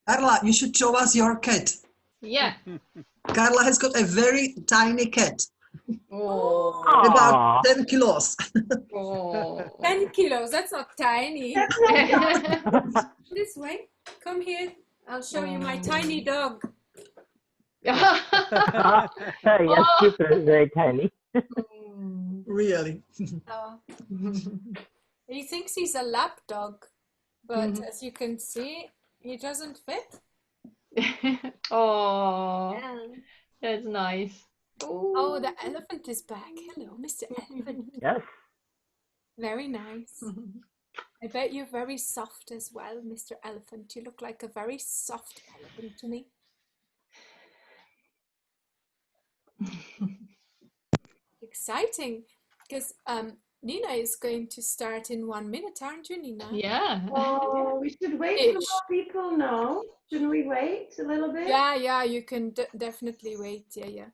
Carla, you should show us your cat. Yeah. Carla has got a very tiny cat. Oh. About 10 kilos. Oh. 10 kilos, that's not tiny. That's not This way, come here. I'll show you my tiny dog. Yes, Cooper is very tiny. Really. Oh. He thinks he's a lap dog, but as you can see, he doesn't fit. Oh, Yeah. that's nice. Oh, the elephant is back. Hello, Mr. Elephant. Yes. Very nice. I bet you're very soft as well, Mr. Elephant. You look like a very soft elephant to me. Exciting, because Nina is going to start in 1 minute, aren't you, Nina? Yeah. Oh, we should wait for more people now. Shouldn't we wait a little bit? Yeah, you can definitely wait. Yeah.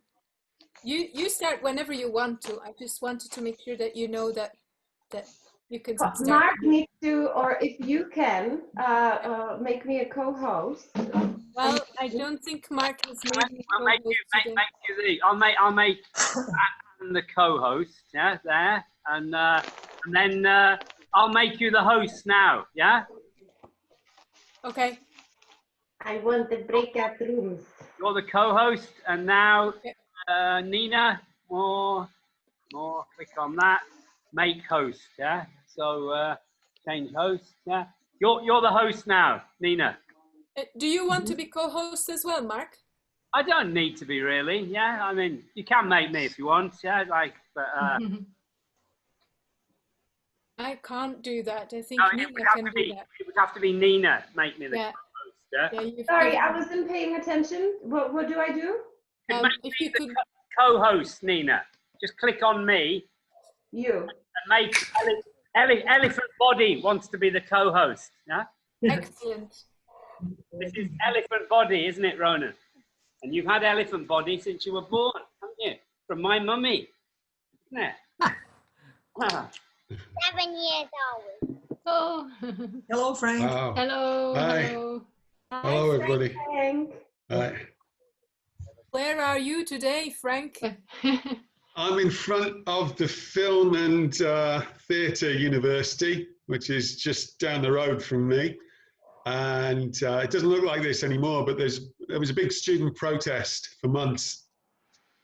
You start whenever you want to. I just wanted to make sure that you know that you can start. Mark needs to, or if you can, make me a co-host. Well, I don't think Mark has made me I'll make you the co-host, yeah, there, and then I'll make you the host now, yeah. Okay. I want the breakout rooms. You're the co-host, and now Nina, more, click on that, make host, yeah. So change host, yeah. You're the host now, Nina. Do you want to be co-host as well, Mark? I don't need to be really, yeah. I mean, you can make me if you want, yeah. Like, but I can't do that. I think no, Nina can do that. it would have to be Nina make me the co-host, yeah. Sorry, I wasn't paying attention. What do I do? If you could co-host, Nina, just click on me. You. And make Elephant Body wants to be the co-host, yeah. Excellent. This is Elephant Body, isn't it, Ronan? And you've had Elephant Body since you were born, haven't you? From my mummy, isn't it? 7 years old. Oh. Hello, Frank. Wow. Hello. Hi. Hello. Hello, everybody. Frank. Hi. Where are you today, Frank? I'm in front of the Film and Theatre University, which is just down the road from me. And it doesn't look like this anymore, but there was a big student protest for months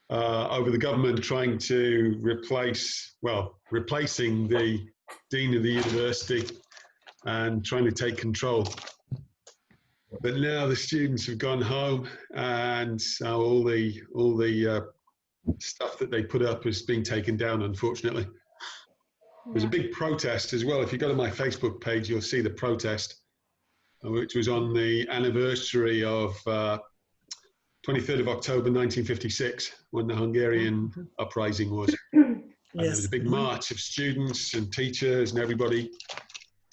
over the government trying to replacing the dean of the university and trying to take control. But now the students have gone home, and all the stuff that they put up has been taken down, unfortunately. There's a big protest as well. If you go to my Facebook page, you'll see the protest, which was on the anniversary of 23rd of October 1956, when the Hungarian uprising was. And there was a big march of students and teachers and everybody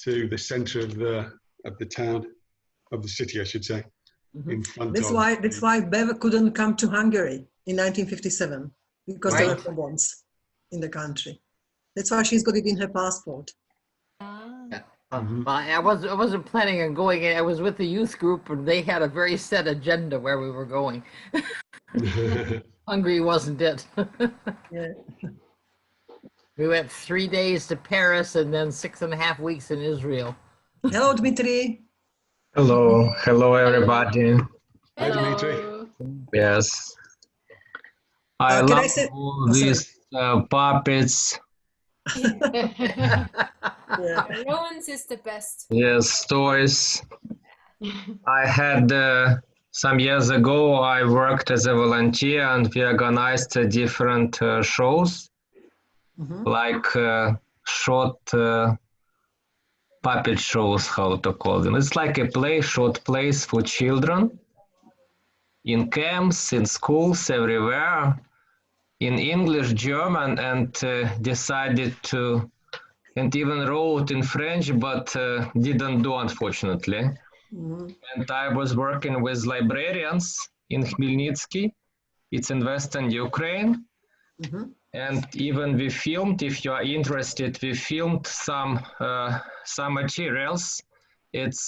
to the centre of the town, of the city, I should say. In front That's why Bev couldn't come to Hungary in 1957, because there were problems in the country. That's why she's got it in her passport. I wasn't planning on going. I was with the youth group, and they had a very set agenda where we were going. Hungary wasn't it. Yeah. We went 3 days to Paris and then 6.5 weeks in Israel. Hello, Dmitry. Hello, everybody. Hi, Dimitri. Yes. I love all these puppets. Rowan's is the best. Yes, stories. I had some years ago, I worked as a volunteer and we organized different shows, like short puppet shows, how to call them. It's like a short plays for children in camps, in schools, everywhere, in English, German, and decided to, and even wrote in French, but didn't do, unfortunately. And I was working with librarians in Khmelnytsky. It's in Western Ukraine. And even we filmed, if you are interested, we filmed some materials It's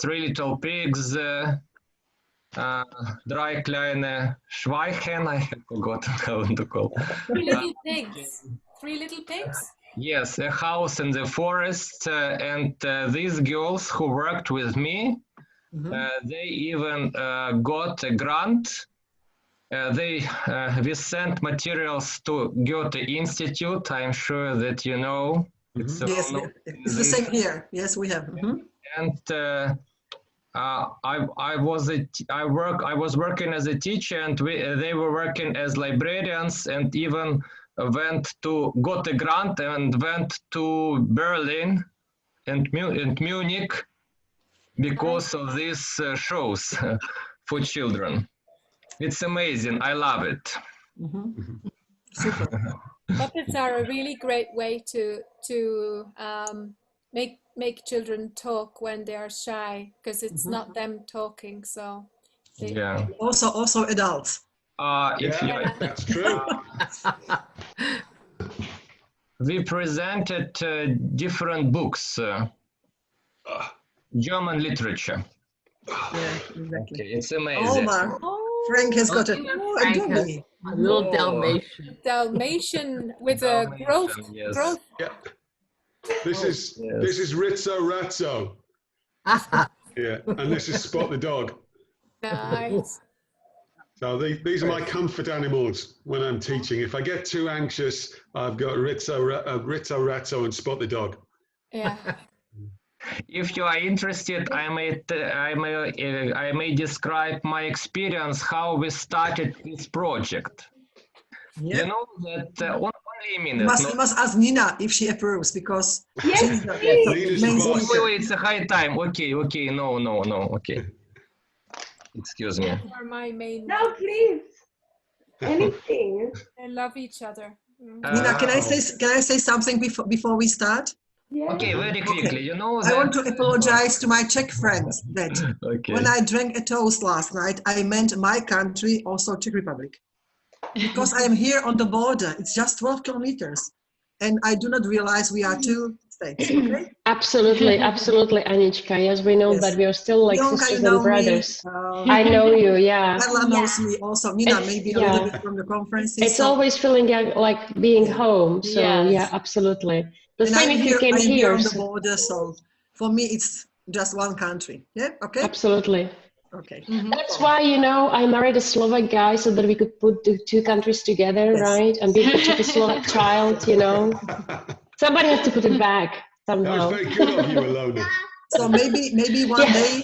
Three Little Pigs, Drei kleine Schweichen, I have forgotten how to call. Three little pigs. Three little pigs? Yes, A House in the Forest, and these girls who worked with me, they even got a grant. We sent materials to Goethe Institute. I'm sure that you know. It's Yes, it's the same here. Yes, we have. And I was working as a teacher, and they were working as librarians, and even got a grant and went to Berlin and Munich because of these shows for children. It's amazing. I love it. Super. Puppets are a really great way to make children talk when they are shy, because it's not them talking. So Yeah. Also adults. That's true. We presented different books, German literature. Yeah, exactly. Okay, it's amazing. Omar, Frank has got a dummy. A little Dalmatian. Dalmatian with a growth. Yes. Yeah. This is Rizzo Razzo. Yeah, and this is Spot the dog. Nice. So these are my comfort animals when I'm teaching. If I get too anxious, I've got Rizzo Razzo and Spot the dog. Yeah. If you are interested, I may describe my experience how we started this project. Yeah. You know that only a minute. You must ask Nina if she approves, because Yes, she's please. the main Wait, speaker. it's a high time. Okay, no, okay. Excuse me. Are my main. No, please. Anything. They love each other. Nina, can I say something before we start? Yeah. Okay, very quickly. You know I that. want to apologize to my Czech friends that Okay. when I drank a toast last night, I meant my country, also Czech Republic. Because I am here on the border. It's just 12 kilometers. And I do not realize we are two states, okay? Absolutely, Anichka. Yes, we know, Yes. but we are still like Bianca, sisters you know and brothers. me. I know you, yeah. Carla knows me also. Nina, maybe a little bit from the conferences. It's always feeling like being home. So Yes. yeah, absolutely. The And same I'm if you came I'm here here. on the border, so for me it's just one country. Yeah, okay? Absolutely. Okay. That's why, I married a Slovak guy so that we could put the two countries together, Yes. right? And be the Czechoslovak child, Somebody has to put it back That was somehow. very good of you, Alona. So maybe one day,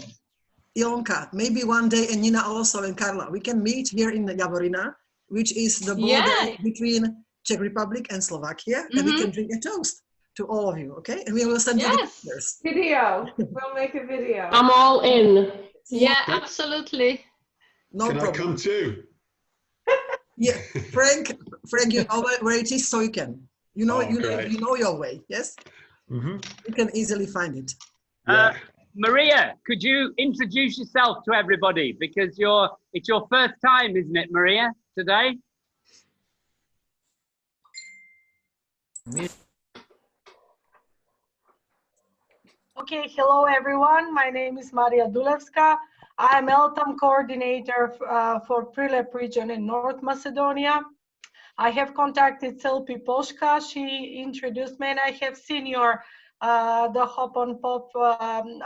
Ilonka, maybe one day, and Nina also, and Carla, we can meet here in Javorina, which is the border between Czech Republic and Slovakia, and we can drink a toast to all of you, okay? And we will send you the pictures. Video. We'll make a video. I'm all in. Yeah, absolutely. No Can problem. I come too? Yeah, Frank, you know where it is, so you can. You know your way, yes? Mm-hmm. You can easily find it. Maria, could you introduce yourself to everybody? Because it's your first time, isn't it, Maria, today? Okay, hello everyone. My name is Maria Dulevska. I'm LTAM coordinator for Prilep region in North Macedonia. I have contacted Selpi Poshka. She introduced me, and I have seen the Hop on Pop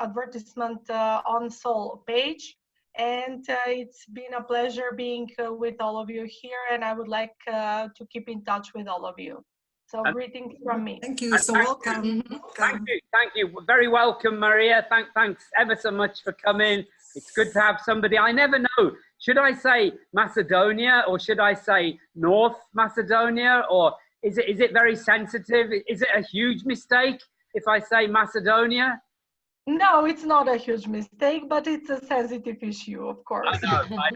advertisement on Sol page. And it's been a pleasure being with all of you here, and I would like to keep in touch with all of you. So greetings from me. Thank you. So welcome. Thank you. Very welcome, Maria. Thanks ever so much for coming. It's good to have somebody. I never know. Should I say Macedonia or should I say North Macedonia, or is it very sensitive? Is it a huge mistake if I say Macedonia? No, it's not a huge mistake, but it's a sensitive issue, of course. I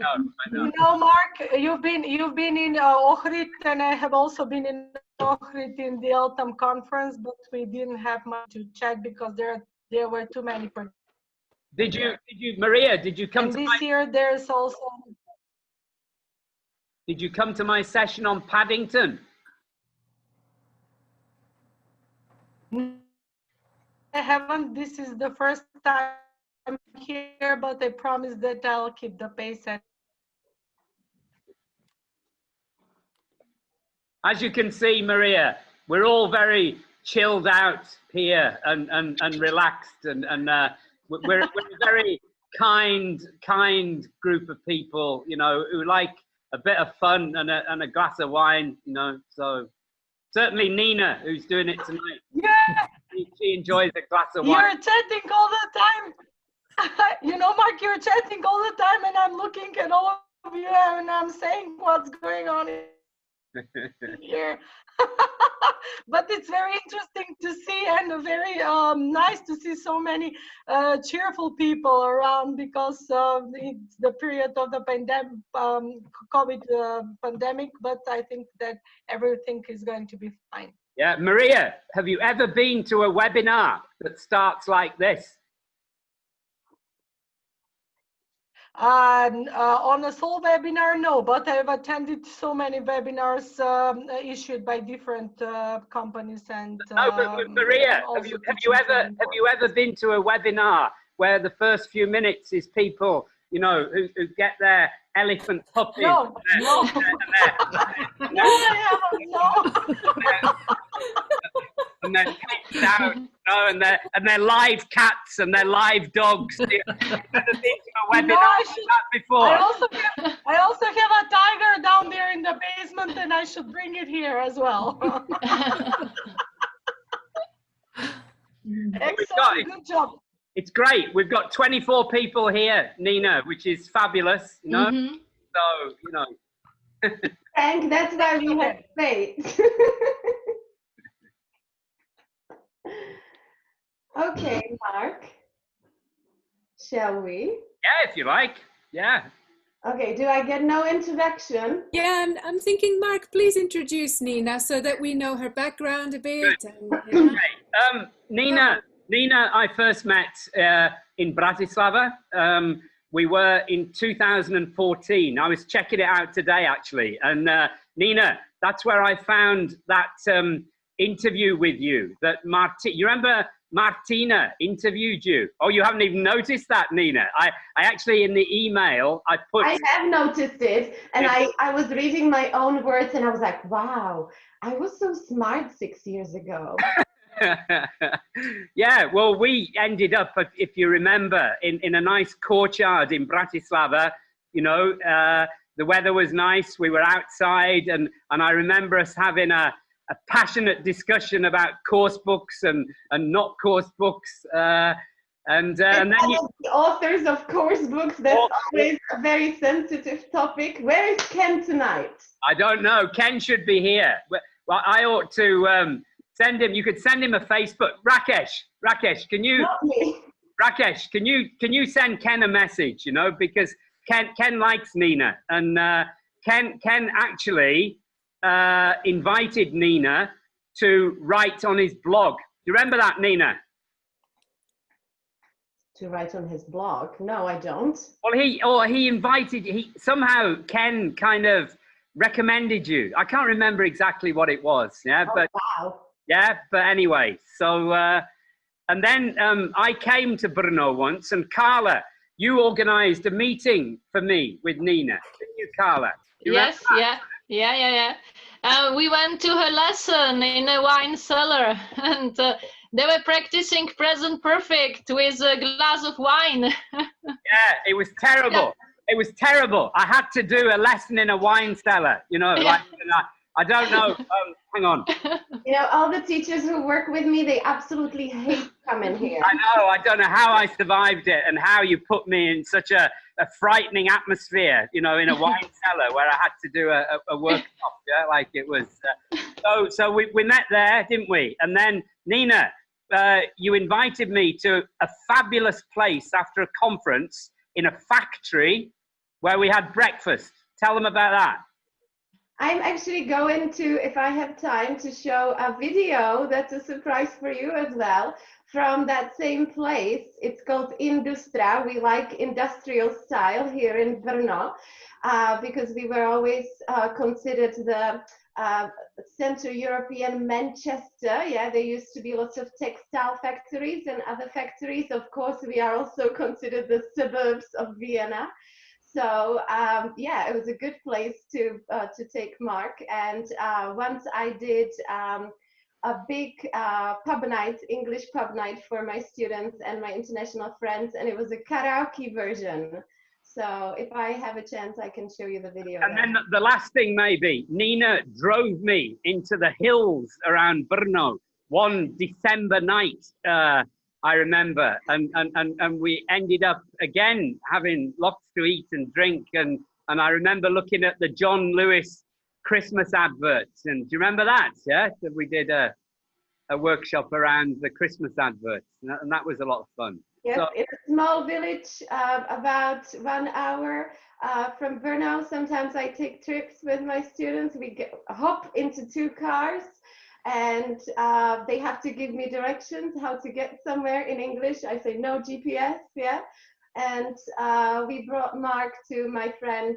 know. Mark, you've been in Ohrid, and I have also been in Ohrid in the LTAM conference, but we didn't have much to chat because there were too many participants. Did you, Maria? Did you come? And this year there's also. Did you come to my session on Paddington? haven't. This is the first time I'm here, but I promise that I'll keep the pace. As you can see, Maria, we're all very chilled out here and relaxed, and we're a very kind group of people, you know, who like a bit of fun and a glass of wine, you know. So certainly Nina, who's doing it tonight, yeah, she enjoys a glass of wine. You're chatting all the time. You know, Mark, you're chatting all the time, and I'm looking at all of you, and I'm saying what's going on here. But it's very interesting to see, and very nice to see so many cheerful people around, because it's the period of the pandemic, COVID pandemic, but I think that everything is going to be fine. Yeah, Maria, have you ever been to a webinar that starts like this? On a sole webinar, no, but I've attended so many webinars issued by different companies. And no, but Maria, have you ever been to a webinar where the first few minutes is people, you know, who get their elephant puppies? No, no, no, I haven't. No. And they're kicked out, you know, and they're live cats and they're live dogs. You've never been to a webinar like that before. I also have a tiger down there in the basement, and I should bring it here as well. Excellent, good job. It's great. We've got 24 people here, Nina, which is fabulous, you know. So, you know. Frank, that's why we have faith. Okay, Mark, shall we? Yeah, if you like. Yeah. Okay, do I get no introduction? Yeah, I'm thinking, Mark, please introduce Nina so that we know her background a bit. And, Nina, I first met in Bratislava. We were in 2014. I was checking it out today, actually. And Nina, that's where I found that interview with you. That you remember Martina interviewed you? Oh, you haven't even noticed that, Nina. I actually, in the email, I have noticed it, and I was reading my own words, and I was like, wow, I was so smart 6 years ago. Yeah, well, we ended up, if you remember, in a nice courtyard in Bratislava. You know, the weather was nice. We were outside, and I remember us having a passionate discussion about course books and not course books. And then the authors of course books, that's always a very sensitive topic. Where is Ken tonight? I don't know. Ken should be here. Well, I ought to send him. You could send him a Facebook. Rakesh, can you? Not me. Rakesh, can you send Ken a message? You know, because Ken likes Nina, and Ken actually invited Nina to write on his blog. Do you remember that, Nina? To write on his blog? No, I don't. Well, somehow Ken kind of recommended you. I can't remember exactly what it was. Yeah, oh, but wow. Yeah, but anyway. So and then I came to Brno once, and Carla, you organised a meeting for me with Nina, didn't you, Carla? Yes, yeah. We went to her lesson in a wine cellar, and they were practicing present perfect with a glass of wine. Yeah, it was terrible. Yeah. It was terrible. I had to do a lesson in a wine cellar, you know, like, I don't know. Hang on. You know, all the teachers who work with me, they absolutely hate coming here. I know. I don't know how I survived it, and how you put me in such a frightening atmosphere, you know, in a wine cellar where I had to do a workshop. Yeah, like it was. So we met there, didn't we? And then Nina, you invited me to a fabulous place after a conference in a factory where we had breakfast. Tell them about that. I'm actually going to, if I have time, to show a video that's a surprise for you as well, from that same place. It's called Industra. We like industrial style here in Brno, because we were always considered the Central European Manchester. Yeah, there used to be lots of textile factories and other factories. Of course, we are also considered the suburbs of Vienna. So yeah, it was a good place to take Mark. And once I did a big pub night, English pub night for my students and my international friends, and it was a karaoke version. So if I have a chance, I can show you the video. And then the last thing maybe, Nina drove me into the hills around Brno one December night, I remember, and we ended up again having lots to eat and drink, and I remember looking at the John Lewis Christmas adverts, and do you remember that? Yeah, that we did a workshop around the Christmas adverts, and that was a lot of fun. Yes, So, in a small village, about 1 hour from Brno. Sometimes I take trips with my students. We hop into 2 cars, and they have to give me directions how to get somewhere in English. I say no GPS, yeah. And we brought Mark to my friend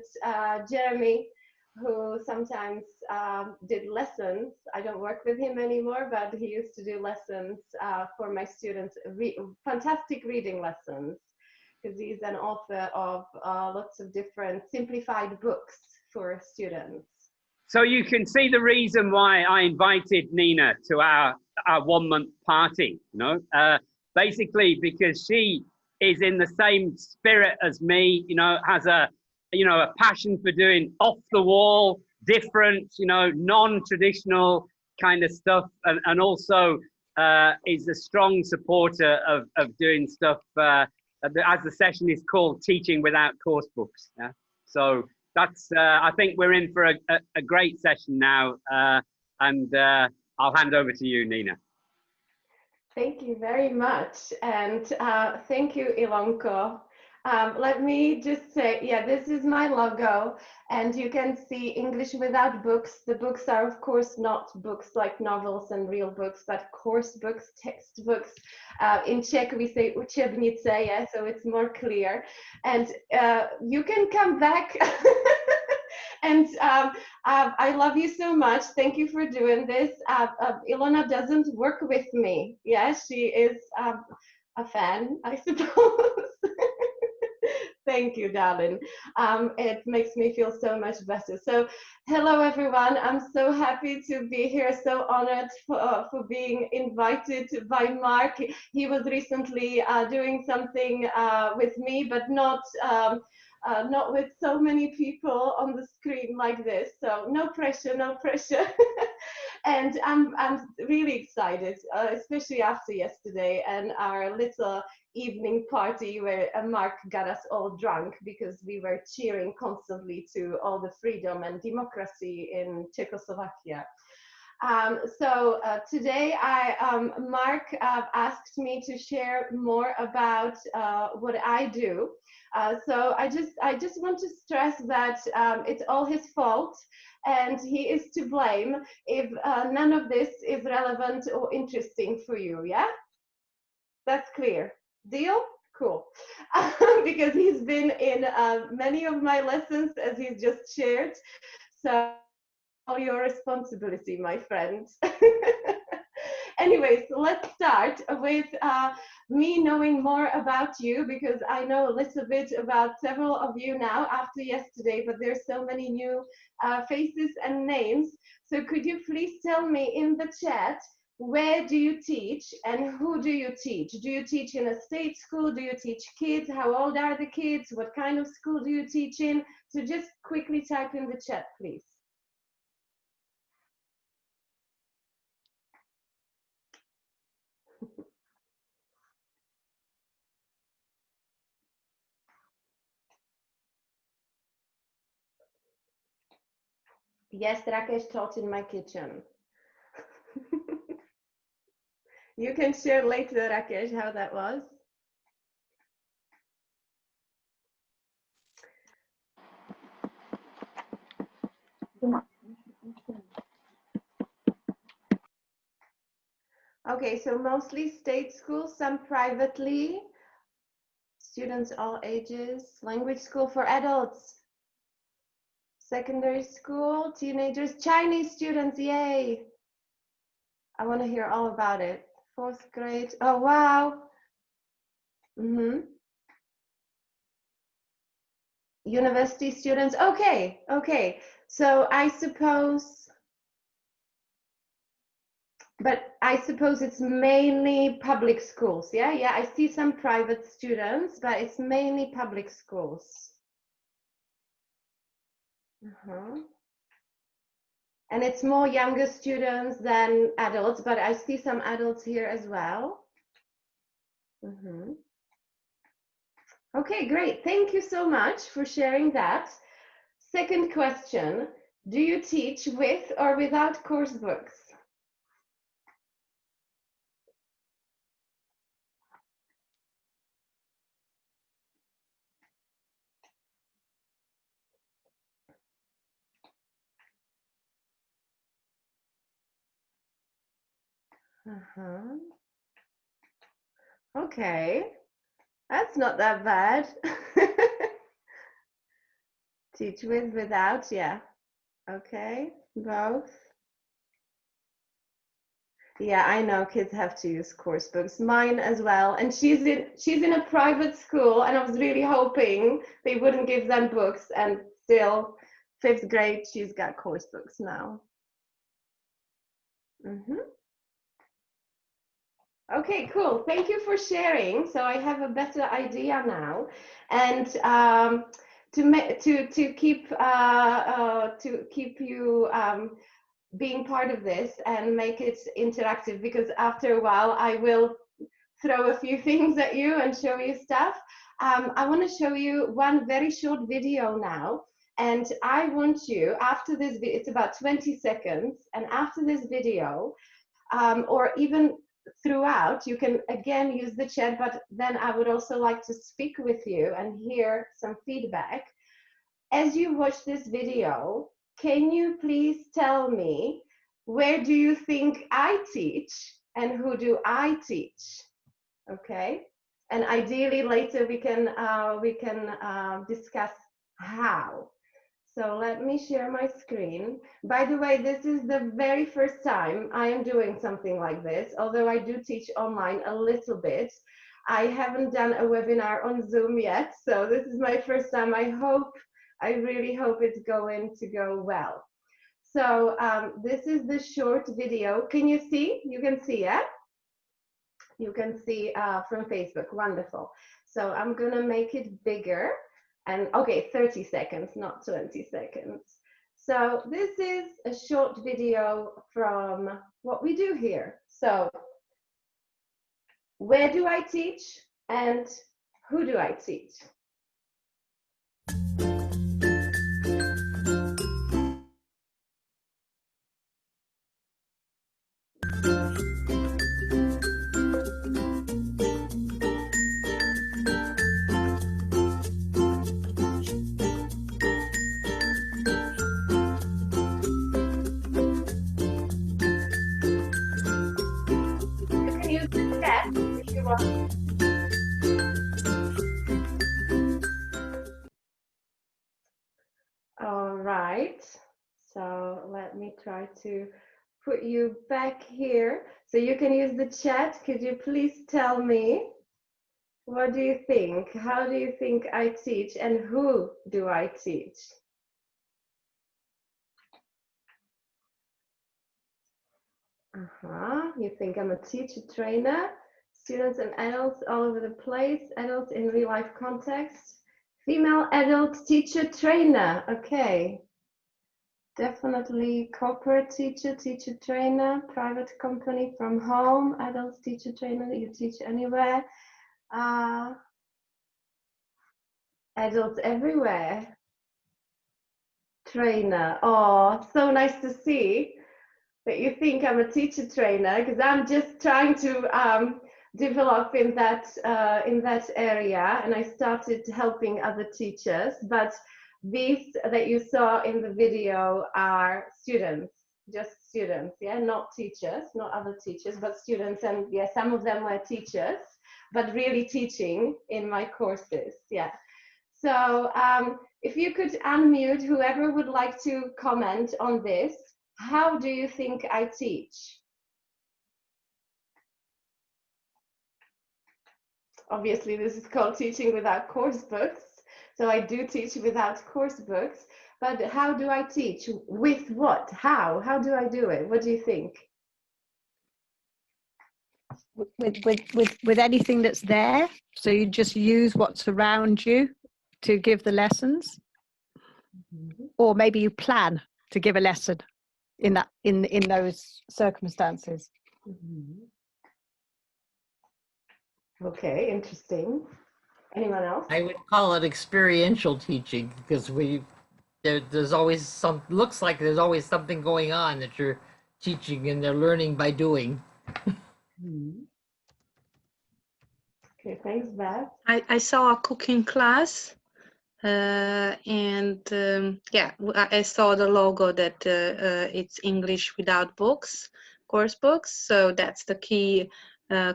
Jeremy, who sometimes did lessons. I don't work with him anymore, but he used to do lessons for my students, fantastic reading lessons, because he's an author of lots of different simplified books for students. so you can see the reason why I invited Nina to our 1 month party, you know, basically because she is in the same spirit as me, you know, has a passion for doing off the wall, different, you know, non-traditional kind of stuff, and also is a strong supporter of doing stuff, as the session is called, teaching without course books. Yeah? So that's, I think we're in for a great session now, and I'll hand over to you, Nina. Thank you very much, and thank you, Ilonko. Let me just say, yeah, this is my logo, and you can see English without books. The books are, of course, not books like novels and real books, but course books, textbooks. In Czech, we say učebnice, yeah, so it's more clear. And you can come back. And I love you so much. Thank you for doing this. Ilona doesn't work with me. Yeah, she is a fan, I suppose. Thank you, darling. It makes me feel so much better. So, hello, everyone. I'm so happy to be here. So honored for being invited by Mark. He was recently doing something with me, but not with so many people on the screen like this. So no pressure, no pressure. And I'm really excited, especially after yesterday and our little evening party where Mark got us all drunk because we were cheering constantly to all the freedom and democracy in Czechoslovakia. So today Mark asked me to share more about what I do. So I just want to stress that it's all his fault, and he is to blame if none of this is relevant or interesting for you. Yeah, that's clear. Deal? Cool. Because he's been in many of my lessons, as he's just shared. So all your responsibility, my friend. Anyways, let's start with me knowing more about you, because I know a little bit about several of you now after yesterday, but there's so many new faces and names. So could you please tell me in the chat, where do you teach and who do you teach? Do you teach in a state school? Do you teach kids? How old are the kids? What kind of school do you teach in? So just quickly type in the chat, please. Yes, Rakesh taught in my kitchen. You can share later, Rakesh, how that was. Okay, so mostly state schools, some privately, students all ages, language school for adults. secondary school, teenagers, Chinese students, yay. I want to hear all about it. 4th grade, oh wow. University students, okay, okay. So I suppose, but I suppose it's mainly public schools, yeah? Yeah, I see some private students, but it's mainly public schools. And it's more younger students than adults, but I see some adults here as well. Okay, great. Thank you so much for sharing that. Second question, do you teach with or without course books? Okay, that's not that bad. Teach with, without, yeah. Okay, both. Yeah, I know kids have to use course books, mine as well. And she's in a private school, and I was really hoping they wouldn't give them books, and still 5th grade, she's got course books now. Okay, cool. Thank you for sharing. So I have a better idea now, and to keep you being part of this and make it interactive, because after a while I will throw a few things at you and show you stuff. I want to show you one very short video now, and I want you, after this video, it's about 20 seconds, and after this video, or even throughout, you can again use the chat, but then I would also like to speak with you and hear some feedback. As you watch this video, can you please tell me, where do you think I teach and who do I teach? Okay, and ideally later we can discuss how. So let me share my screen. By the way, this is the very first time I am doing something like this, although I do teach online a little bit. I haven't done a webinar on Zoom yet, so this is my first time. I really hope it's going to go well. So this is the short video. Can you see? You can see, yeah? You can see from Facebook, wonderful. So I'm gonna make it bigger. And okay, 30 seconds, not 20 seconds. So this is a short video from what we do here. So where do I teach and who do I teach? All right, so let me try to put you back here so you can use the chat. Could you please tell me, what do you think? How do you think I teach and who do I teach? You think I'm a teacher trainer, students and adults all over the place, adults in real life context, female adult teacher trainer, okay. Definitely corporate teacher, teacher trainer, private company, from home, adult teacher trainer, you teach anywhere. Adults everywhere. Trainer, oh, so nice to see that you think I'm a teacher trainer, because I'm just trying to develop in that area, and I started helping other teachers, but these that you saw in the video are students, just students, yeah, not teachers, not other teachers, but students, and yeah, some of them were teachers, but really teaching in my courses, yeah. So if you could unmute whoever would like to comment on this, how do you think I teach? Obviously, this is called teaching without course books. So I do teach without course books, but how do I teach? With what? How? How do I do it? What do you think? With anything that's there. So you just use what's around you to give the lessons, or maybe you plan to give a lesson in those circumstances. Okay, interesting. Anyone else? I would call it experiential teaching, because there's always looks like there's always something going on that you're teaching, and they're learning by doing. Okay, thanks, Beth. I saw a cooking class, and yeah, I saw the logo that it's English without books, course books. So that's the key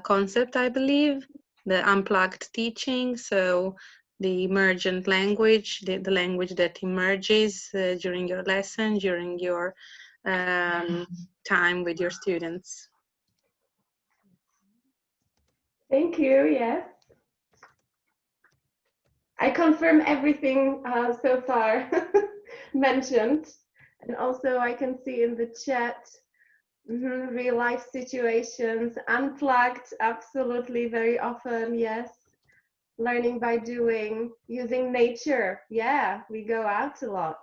concept, I believe, the unplugged teaching. So the emergent language, the language that emerges during your lesson, during your time with your students. Thank you, yes. I confirm everything so far mentioned. And also I can see in the chat, real life situations, unplugged, absolutely, very often, yes. Learning by doing, using nature, yeah, we go out a lot.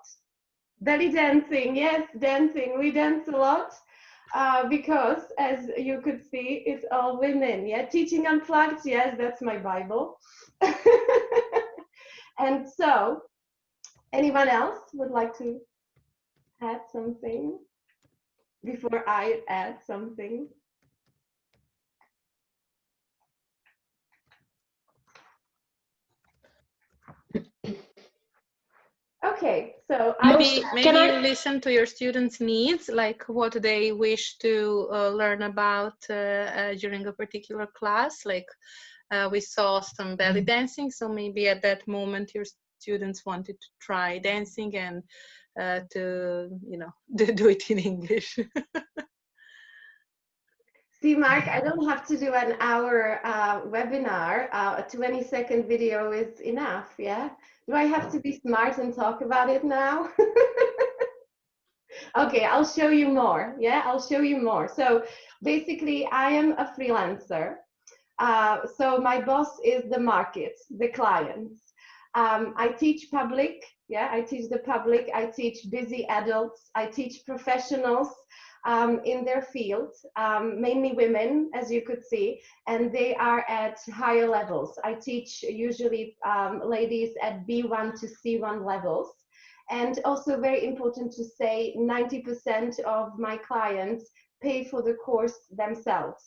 Belly dancing, yes, dancing, we dance a lot. Because as you could see, it's all women, yeah. Teaching unplugged, yes, that's my Bible. And so, anyone else would like to add something before I add something? Okay, so maybe you listen to your students' needs, like what they wish to learn about during a particular class. Like we saw some belly dancing, so maybe at that moment your students wanted to try dancing and to, you know, do it in English. See, Mark, I don't have to do an hour webinar. A 20-second video is enough, yeah? Do I have to be smart and talk about it now? Okay, I'll show you more, yeah? I'll show you more. So basically, I am a freelancer. So my boss is the market, the clients. I teach public, yeah? I teach the public. I teach busy adults. I teach professionals. In their field, mainly women, as you could see, and they are at higher levels. I teach usually ladies at B1 to C1 levels. And also very important to say, 90% of my clients pay for the course themselves.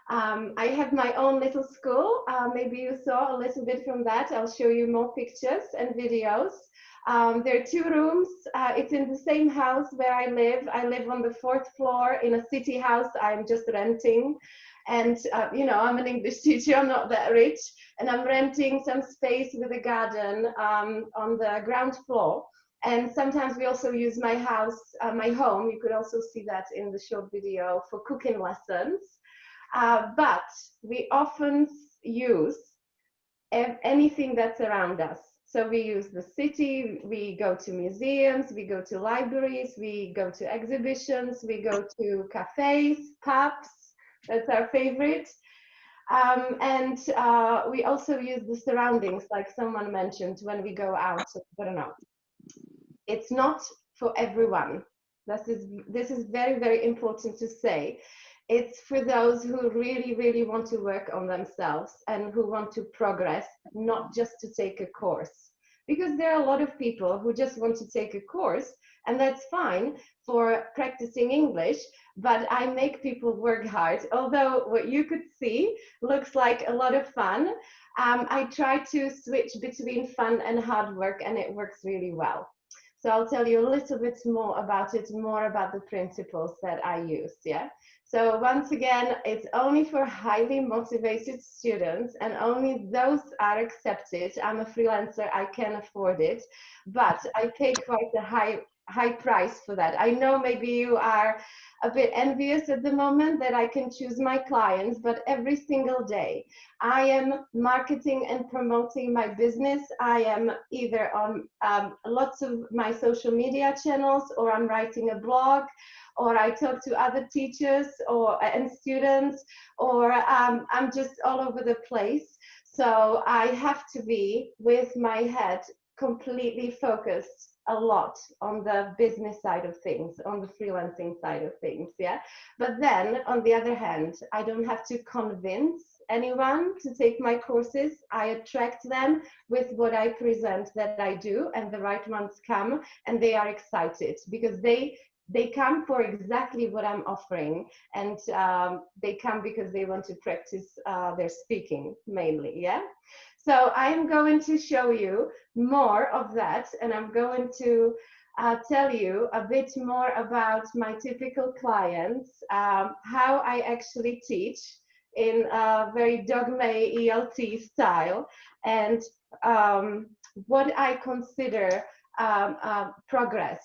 I have my own little school. Maybe you saw a little bit from that. I'll show you more pictures and videos. There are 2 rooms. It's in the same house where I live. I live on the 4th floor in a city house I'm just renting. And, you know, I'm an English teacher. I'm not that rich. And I'm renting some space with a garden on the ground floor. And sometimes we also use my house, my home. You could also see that in the short video for cooking lessons. But we often use anything that's around us. So we use the city, we go to museums, we go to libraries, we go to exhibitions, we go to cafes, pubs, that's our favorite. And we also use the surroundings, like someone mentioned, when we go out, I don't know. It's not for everyone. This is very, very important to say. It's for those who really, really want to work on themselves and who want to progress, not just to take a course. Because there are a lot of people who just want to take a course, and that's fine for practicing English, but I make people work hard. Although what you could see looks like a lot of fun, I try to switch between fun and hard work, and it works really well. So I'll tell you a little bit more about it, more about the principles that I use, yeah? So once again, it's only for highly motivated students and only those are accepted. I'm a freelancer, I can afford it, but I pay quite a high price for that. I know maybe you are a bit envious at the moment that I can choose my clients, but every single day I am marketing and promoting my business. I am either on lots of my social media channels, or I'm writing a blog, or I talk to other teachers and students, or I'm just all over the place. So I have to be with my head completely focused a lot on the business side of things, on the freelancing side of things, yeah. But then on the other hand, I don't have to convince anyone to take my courses. I attract them with what I present that I do, and the right ones come and they are excited because they come for exactly what I'm offering, and they come because they want to practice their speaking mainly, yeah. So I'm going to show you more of that, and I'm going to tell you a bit more about my typical clients, how I actually teach in a very dogma ELT style, and what I consider progress,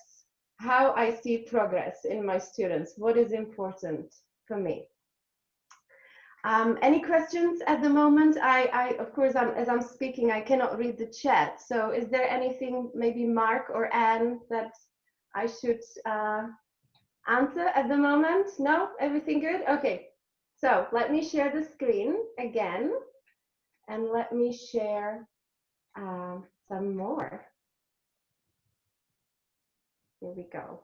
how I see progress in my students, what is important for me. Any questions at the moment? Of course, as I'm speaking, I cannot read the chat. So is there anything, maybe Mark or Anne, that I should answer at the moment? No? Everything good? Okay. So let me share the screen again, and let me share some more. Here we go.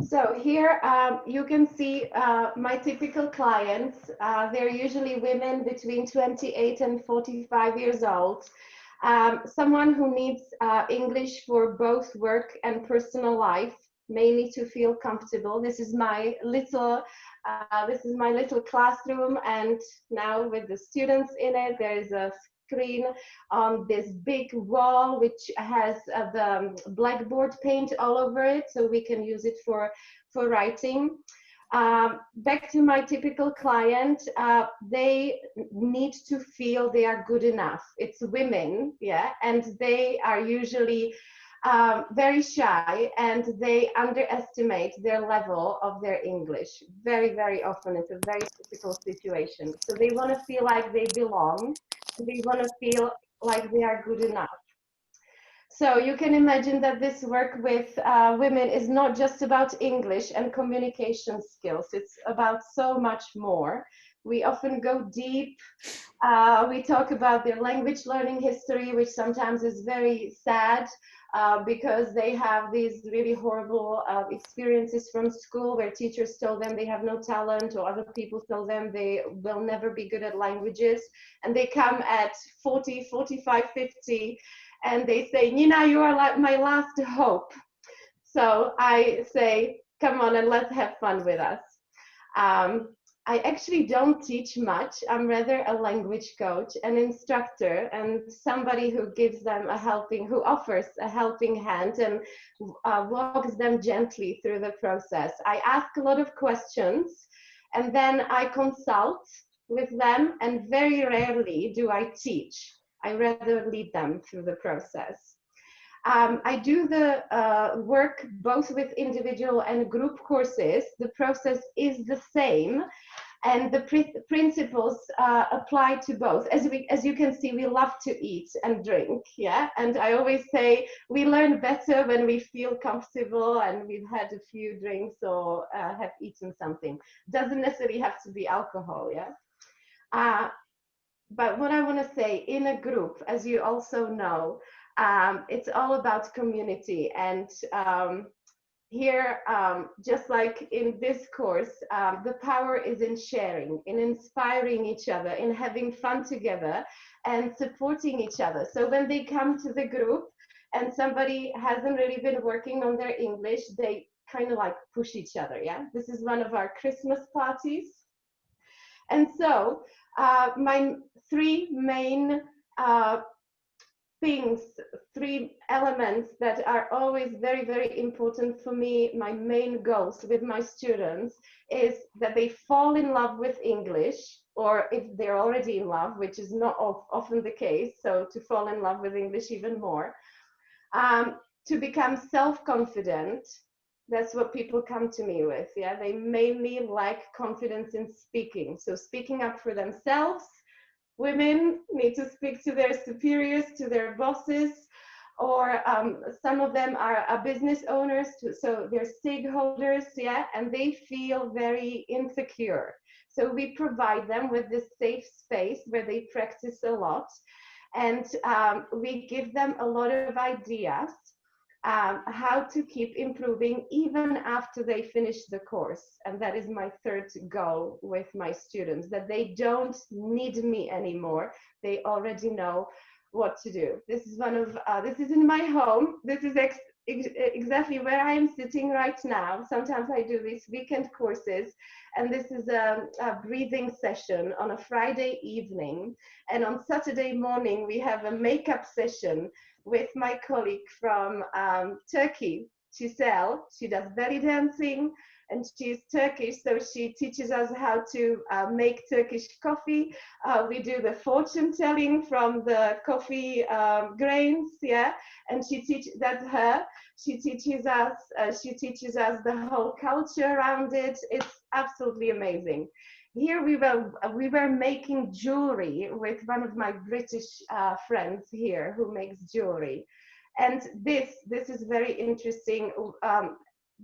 So here you can see my typical clients. They're usually women between 28 and 45 years old. Someone who needs English for both work and personal life, mainly to feel comfortable. This is my little classroom, and now with the students in it, there is a screen on this big wall which has the blackboard paint all over it, so we can use it for writing. Back to my typical client, they need to feel they are good enough. It's women, yeah, and they are usually very shy, and they underestimate their level of their English. Very, very often it's a very typical situation. So they want to feel like they belong. They want to feel like they are good enough. So you can imagine that this work with women is not just about English and communication skills. It's about so much more. We often go deep. We talk about their language learning history, which sometimes is very sad because they have these really horrible experiences from school where teachers told them they have no talent, or other people told them they will never be good at languages. And they come at 40, 45, 50, and they say, Nina, you are like my last hope. So I say, come on and let's have fun with us. I actually don't teach much. I'm rather a language coach, an instructor, and somebody who gives them who offers a helping hand and walks them gently through the process. I ask a lot of questions, and then I consult with them, and very rarely do I teach. I rather lead them through the process. I do the work both with individual and group courses. The process is the same, and the principles apply to both. As you can see, we love to eat and drink, yeah? And I always say we learn better when we feel comfortable and we've had a few drinks or have eaten something. Doesn't necessarily have to be alcohol, yeah? But what I want to say, in a group, as you also know, it's all about community. And here, just like in this course, the power is in sharing, in inspiring each other, in having fun together and supporting each other. So when they come to the group and somebody hasn't really been working on their English, they kind of like push each other, yeah? This is one of our Christmas parties. And so my three main things, 3 elements that are always very, very important for me, my main goals with my students, is that they fall in love with English, or if they're already in love, which is not often the case, so to fall in love with English even more, to become self-confident. That's what people come to me with. Yeah, they mainly lack confidence in speaking. So speaking up for themselves. Women need to speak to their superiors, to their bosses, or some of them are business owners, so they're stakeholders, yeah, and they feel very insecure. So we provide them with this safe space where they practice a lot, and we give them a lot of ideas how to keep improving even after they finish the course. And that is my third goal with my students, that they don't need me anymore. They already know what to do. This is this is in my home. This is exactly where I am sitting right now. Sometimes I do these weekend courses, and this is a breathing session on a Friday evening. And on Saturday morning, we have a makeup session with my colleague from Turkey, Giselle. She does belly dancing, and she's Turkish, so she teaches us how to make Turkish coffee. We do the fortune telling from the coffee grains, yeah, and she teaches She teaches us the whole culture around it. It's absolutely amazing. Here we were making jewelry with one of my British friends here who makes jewelry, and this is very interesting.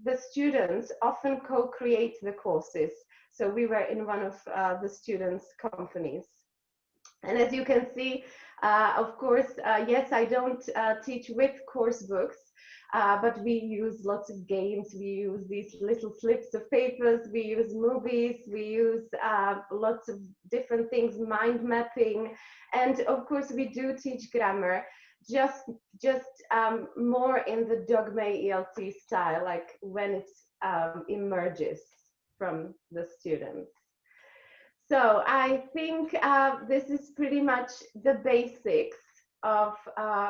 The students often co-create the courses, so we were in one of the students' companies. And as you can see, of course, yes, I don't teach with course books. But we use lots of games, we use these little slips of papers, we use movies, we use lots of different things, mind mapping, and of course we do teach grammar, just more in the dogme ELT style, like when it emerges from the students. So I think this is pretty much the basics of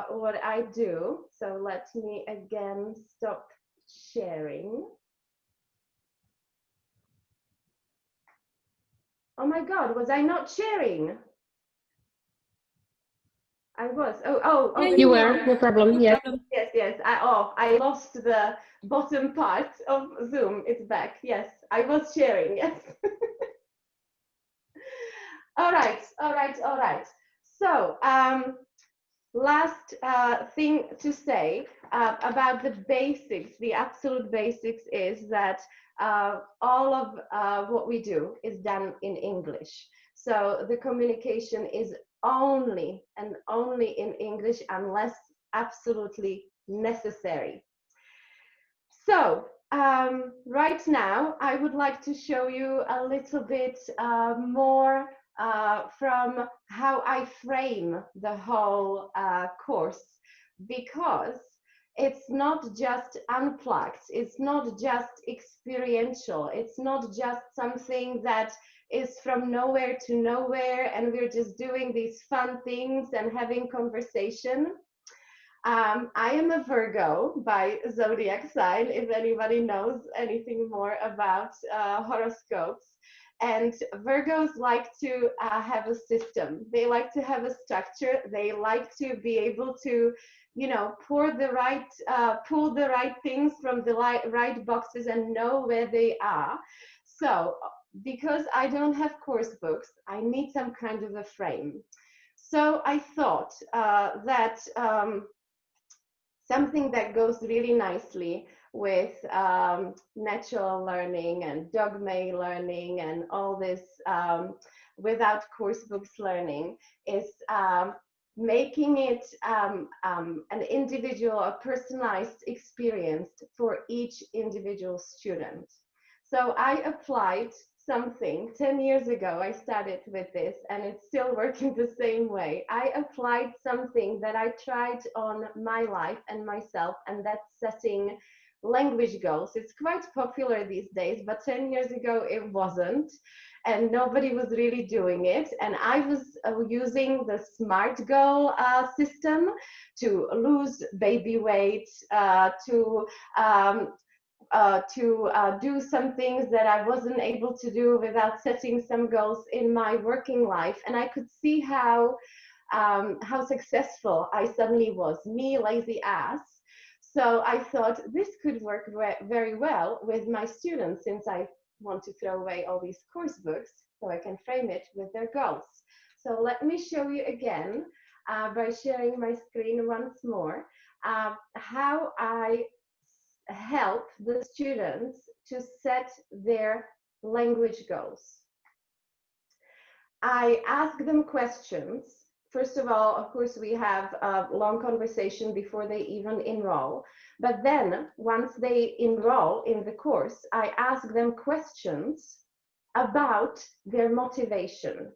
what I do. So let me again stop sharing. Oh my God, was I not sharing? I was. Oh, you were, no problem. Yeah. Yes. I lost the bottom part of Zoom. It's back. Yes, I was sharing. Yes. All right. So last thing to say about the basics, the absolute basics, is that all of what we do is done in English. So the communication is only and only in English unless absolutely necessary. So right now I would like to show you a little bit more from how I frame the whole course, because it's not just unplugged, it's not just experiential, it's not just something that is from nowhere to nowhere and we're just doing these fun things and having conversation. I am a Virgo by zodiac sign, if anybody knows anything more about horoscopes. And Virgos like to have a system. They like to have a structure. They like to be able to, pull the right things from the right boxes and know where they are. So because I don't have course books, I need some kind of a frame. So I thought that something that goes really nicely with natural learning and dogme learning and all this without course books learning is making it an individual, a personalized experience for each individual student. So I applied something 10 years ago. I started with this and it's still working the same way. I applied something that I tried on my life and myself, and that's setting language goals. It's quite popular these days, but 10 years ago it wasn't, and nobody was really doing it. And I was using the SMART goal system to lose baby weight, to do some things that I wasn't able to do without setting some goals in my working life. And I could see how successful I suddenly was, me lazy ass. So I thought this could work very well with my students, since I want to throw away all these course books, so I can frame it with their goals. So let me show you again by sharing my screen once more how I help the students to set their language goals. I ask them questions. First of all, of course, we have a long conversation before they even enroll. But then once they enroll in the course, I ask them questions about their motivation.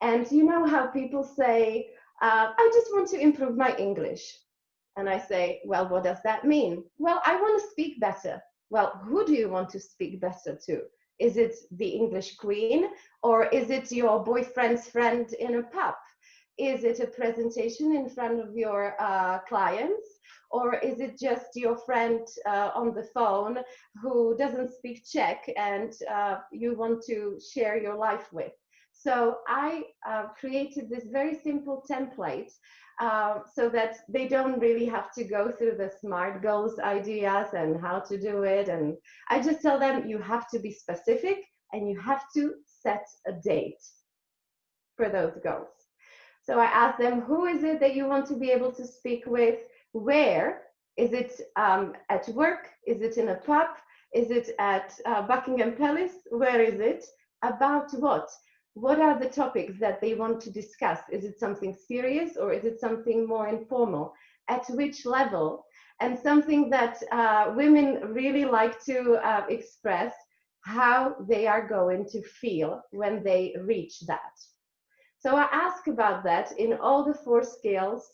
And you know how people say, I just want to improve my English. And I say, well, what does that mean? Well, I want to speak better. Well, who do you want to speak better to? Is it the English Queen, or is it your boyfriend's friend in a pub? Is it a presentation in front of your clients? Or is it just your friend on the phone who doesn't speak Czech and you want to share your life with? So I created this very simple template so that they don't really have to go through the SMART goals ideas and how to do it. And I just tell them, you have to be specific and you have to set a date for those goals. So I ask them, who is it that you want to be able to speak with? Where? Is it at work? Is it in a pub? Is it at Buckingham Palace? Where is it? About what? What are the topics that they want to discuss? Is it something serious or is it something more informal? At which level? And something that women really like to express, how they are going to feel when they reach that. So I ask about that in all the 4 scales,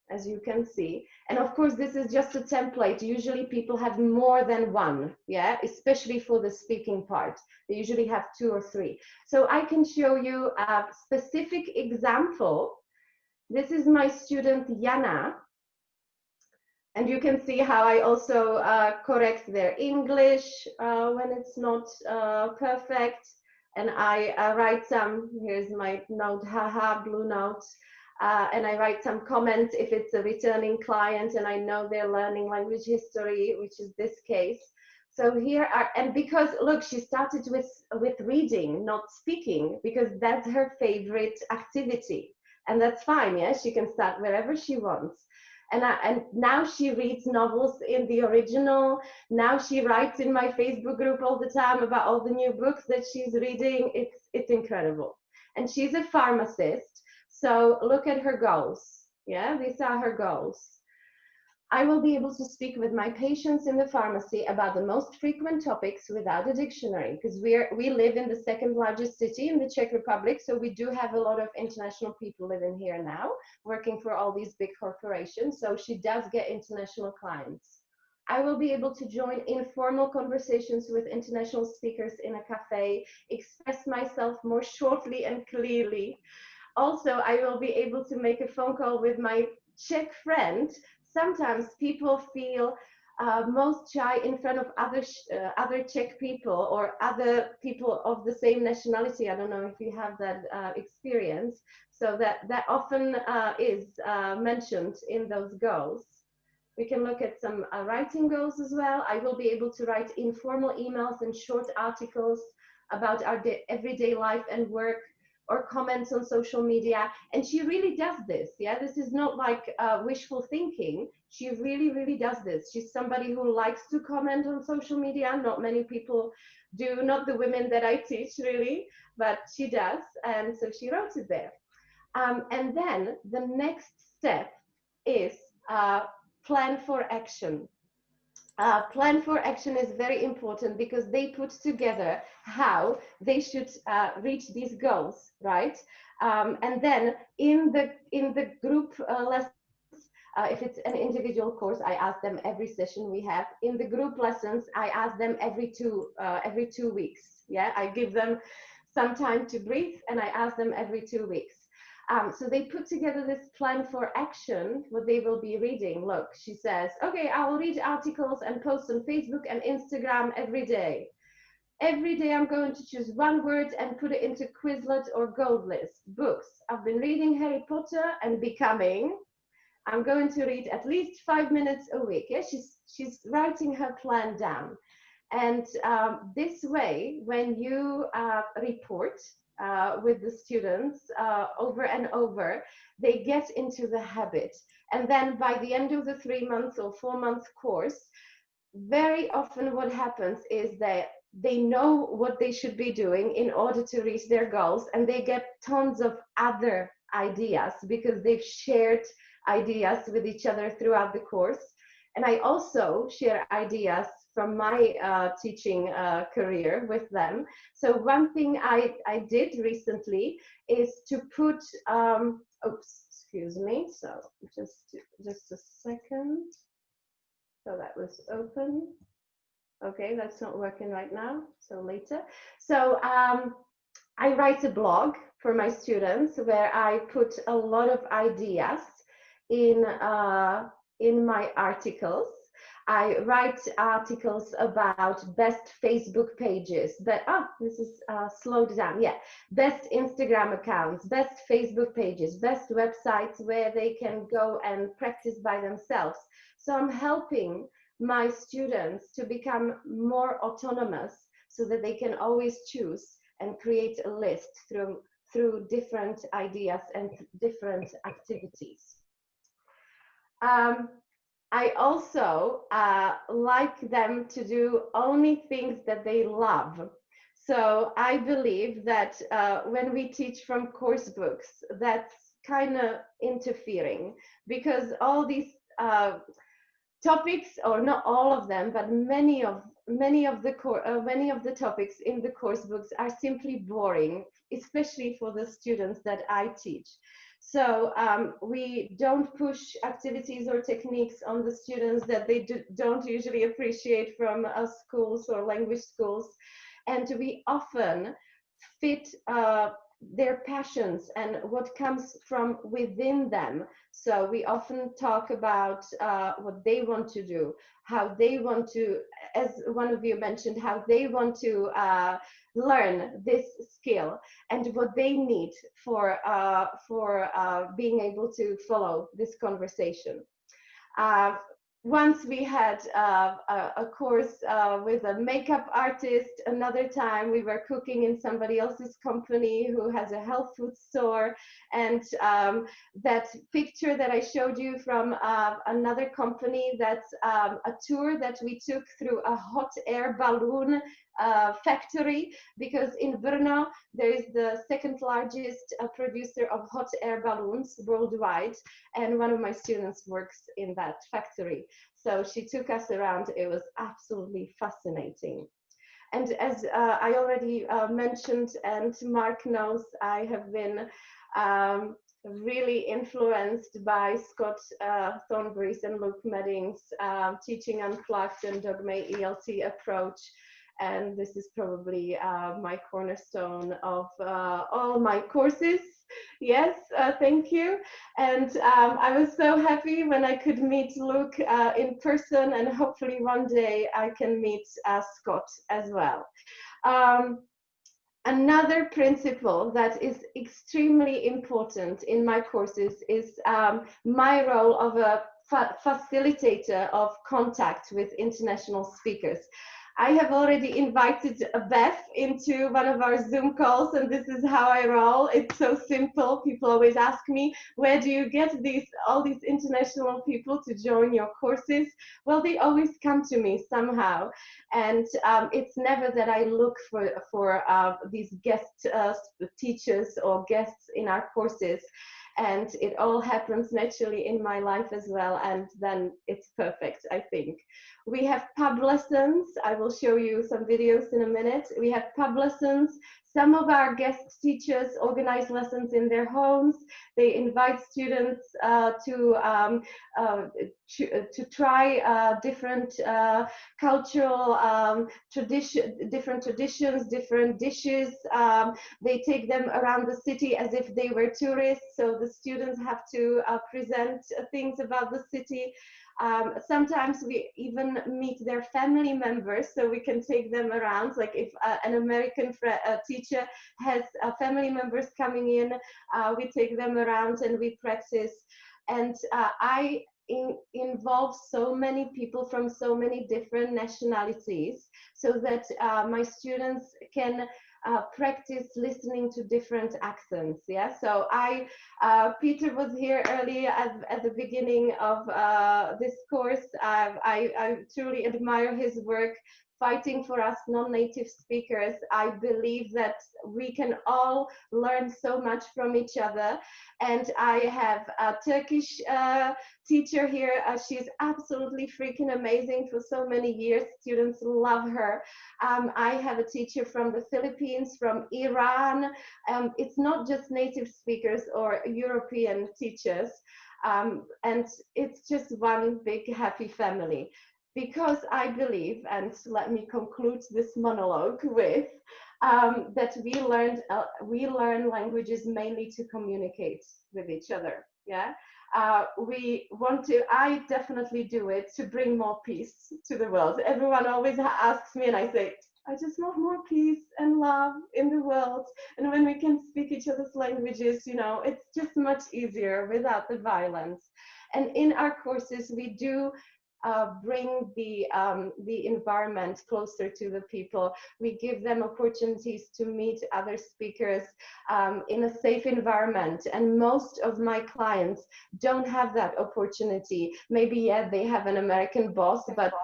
as you can see. And of course, this is just a template. Usually people have more than one, yeah, especially for the speaking part. They usually have 2 or 3. So I can show you a specific example. This is my student Jana. And you can see how I also correct their English when it's not perfect. And I write some, here's my note, haha, blue notes. And I write some comments if it's a returning client and I know they're learning language history, which is this case. So here are, and because look, she started with reading, not speaking, because that's her favorite activity. And that's fine, yeah, she can start wherever she wants. And now she reads novels in the original. Now she writes in my Facebook group all the time about all the new books that she's reading. It's incredible. And she's a pharmacist. So look at her goals. Yeah, these are her goals. I will be able to speak with my patients in the pharmacy about the most frequent topics without a dictionary, because we live in the 2nd largest city in the Czech Republic, so we do have a lot of international people living here now, working for all these big corporations, so she does get international clients. I will be able to join informal conversations with international speakers in a cafe, express myself more shortly and clearly. Also, I will be able to make a phone call with my Czech friend. Sometimes people feel most shy in front of other Czech people or other people of the same nationality. I don't know if you have that experience. So that often is mentioned in those goals. We can look at some writing goals as well. I will be able to write informal emails and short articles about our everyday life and work, or comments on social media. And she really does this. Yeah, this is not like wishful thinking. She really does this. She's somebody who likes to comment on social media. Not many people do, not the women that I teach really, but she does. And so she wrote it there. And then the next step is plan for action. Plan for action is very important because they put together how they should reach these goals, right? And then in the group lessons, If it's an individual course, I ask them every session we have. In the group lessons, I ask them every 2 weeks. Yeah, I give them some time to breathe, and I ask them every 2 weeks. So they put together this plan for action, what they will be reading. Look, she says, okay, I will read articles and post on Facebook and Instagram every day. Every day I'm going to choose one word and put it into Quizlet or Gold List. Books. I've been reading Harry Potter and Becoming. I'm going to read at least 5 minutes a week. Yeah, she's writing her plan down. And this way, when you report with the students over and over, they get into the habit. And then by the end of the 3 months or 4 month course, very often what happens is that they know what they should be doing in order to reach their goals, and they get tons of other ideas because they've shared ideas with each other throughout the course. And I also share ideas from my teaching career with them. So one thing I did recently is to put, oops, excuse me, so just a second. So that was open. Okay, that's not working right now, so later. So I write a blog for my students where I put a lot of ideas in my articles. I write articles about best Facebook pages, this is slowed down, yeah. Best Instagram accounts, best Facebook pages, best websites where they can go and practice by themselves. So I'm helping my students to become more autonomous so that they can always choose and create a list through different ideas and different activities. I also like them to do only things that they love. So I believe that when we teach from course books, that's kind of interfering, because all these topics, or not all of them, but many of the topics in the course books are simply boring, especially for the students that I teach. So we don't push activities or techniques on the students that they don't usually appreciate from schools or language schools, and we often fit their passions and what comes from within them. So we often talk about what they want to do, how they want to, as one of you mentioned, how they want to learn this skill and what they need for being able to follow this conversation. Once we had a course with a makeup artist. Another time we were cooking in somebody else's company who has a health food store. And that picture that I showed you from another company, that's a tour that we took through a hot air balloon factory, because in Brno there is the second largest producer of hot air balloons worldwide, and one of my students works in that factory. So she took us around. It was absolutely fascinating. And as I already mentioned, and Mark knows, I have been really influenced by Scott Thornberry's and Luke Medding's Teaching Unplugged and Dogme ELT approach. And this is probably my cornerstone of all my courses. Yes, thank you. And I was so happy when I could meet Luke in person, and hopefully one day I can meet Scott as well. Another principle that is extremely important in my courses is my role of a facilitator of contact with international speakers. I have already invited Beth into one of our Zoom calls, and this is how I roll. It's so simple. People always ask me, where do you get all these international people to join your courses? Well, they always come to me somehow. And it's never that I look for these guest teachers or guests in our courses. And it all happens naturally in my life as well, and then it's perfect, I think. We have pub lessons. I will show you some videos in a minute. We have pub lessons Some of our guest teachers organize lessons in their homes. They invite students to try different cultural different traditions, different dishes. They take them around the city as if they were tourists, so the students have to present things about the city. Sometimes we even meet their family members, so we can take them around. Like if an American teacher has family members coming in, we take them around and we practice. And I involve so many people from so many different nationalities, so that my students can practice listening to different accents. Yeah, so Peter was here earlier at the beginning of this course. I truly admire his work fighting for us non-native speakers. I believe that we can all learn so much from each other. And I have a Turkish teacher here. She's absolutely freaking amazing for so many years. Students love her. I have a teacher from the Philippines, from Iran. It's not just native speakers or European teachers. And it's just one big happy family. Because I believe, and let me conclude this monologue with, that we learn languages mainly to communicate with each other. Yeah, I definitely do it to bring more peace to the world. Everyone always asks me, and I say, I just want more peace and love in the world. And when we can speak each other's languages, you know, it's just much easier without the violence. And in our courses, we do bring the environment closer to the people. We give them opportunities to meet other speakers in a safe environment. And most of my clients don't have that opportunity. Maybe, yeah, they have an American boss, but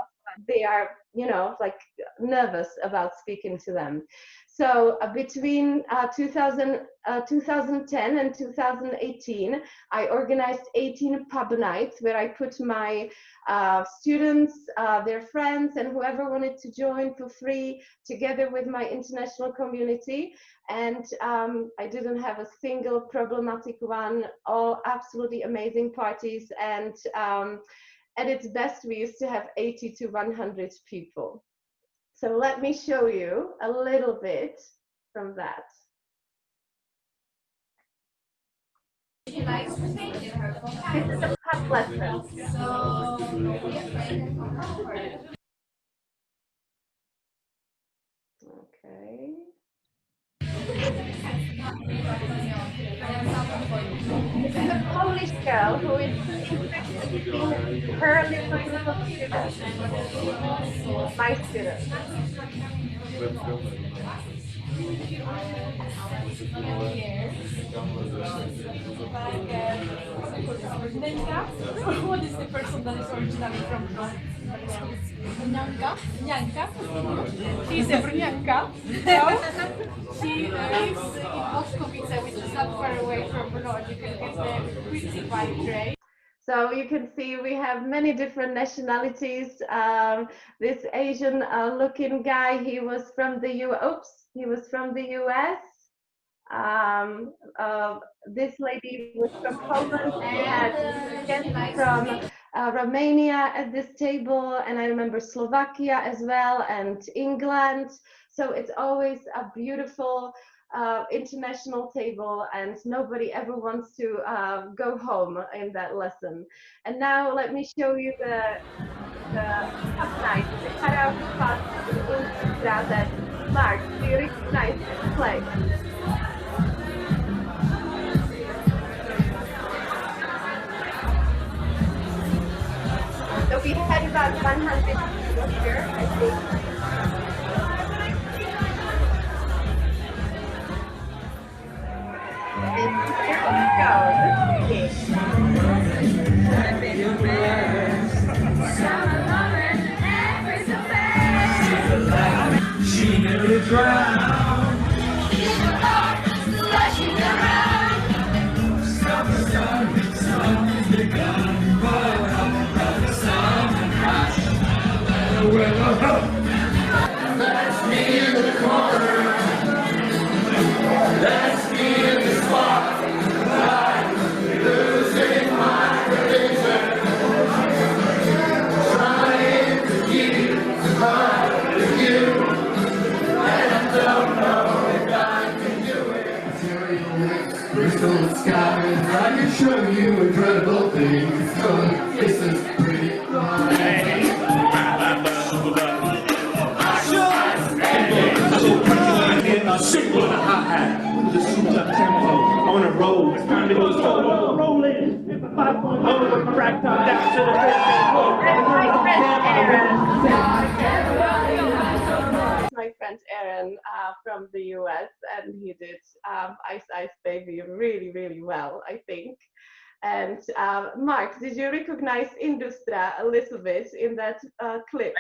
they are, you know, like nervous about speaking to them. So between 2010 and 2018, I organized 18 pub nights where I put my students, their friends, and whoever wanted to join for free together with my international community. And I didn't have a single problematic one, all absolutely amazing parties. And at its best, we used to have 80 to 100 people. So let me show you a little bit from that. This is a pub lesson. Okay. This is a Polish girl who is introducing her little group of students, my students. What is the person that is originally from Brnyanka? She's a Brnyanka. She lives in Boskovice, which is not far away from Brno. You can get there pretty by train. So you can see we have many different nationalities. This Asian looking guy, he was from the US. This lady was from Poland. We had guests from Romania at this table, and I remember Slovakia as well, and England. So it's always a beautiful international table, and nobody ever wants to go home in that lesson. And now let me show you the pub night, the karaoke pub in Istra that Mark, do you recognize this place? So we had about 100 people here, I think. And here we go. She nearly drowned. Splashing around. Something's begun, but the sun crashed. Well, you incredible things. Come, this is pretty Simple and a hot hat with a souped up tempo on a roll. It's time to go solo. Rolling. 5.0 with my rack top down to the My friend Aaron from the US, and he did Ice Ice Baby really, really well, I think. And Mark, did you recognize Industra a little bit in that clip?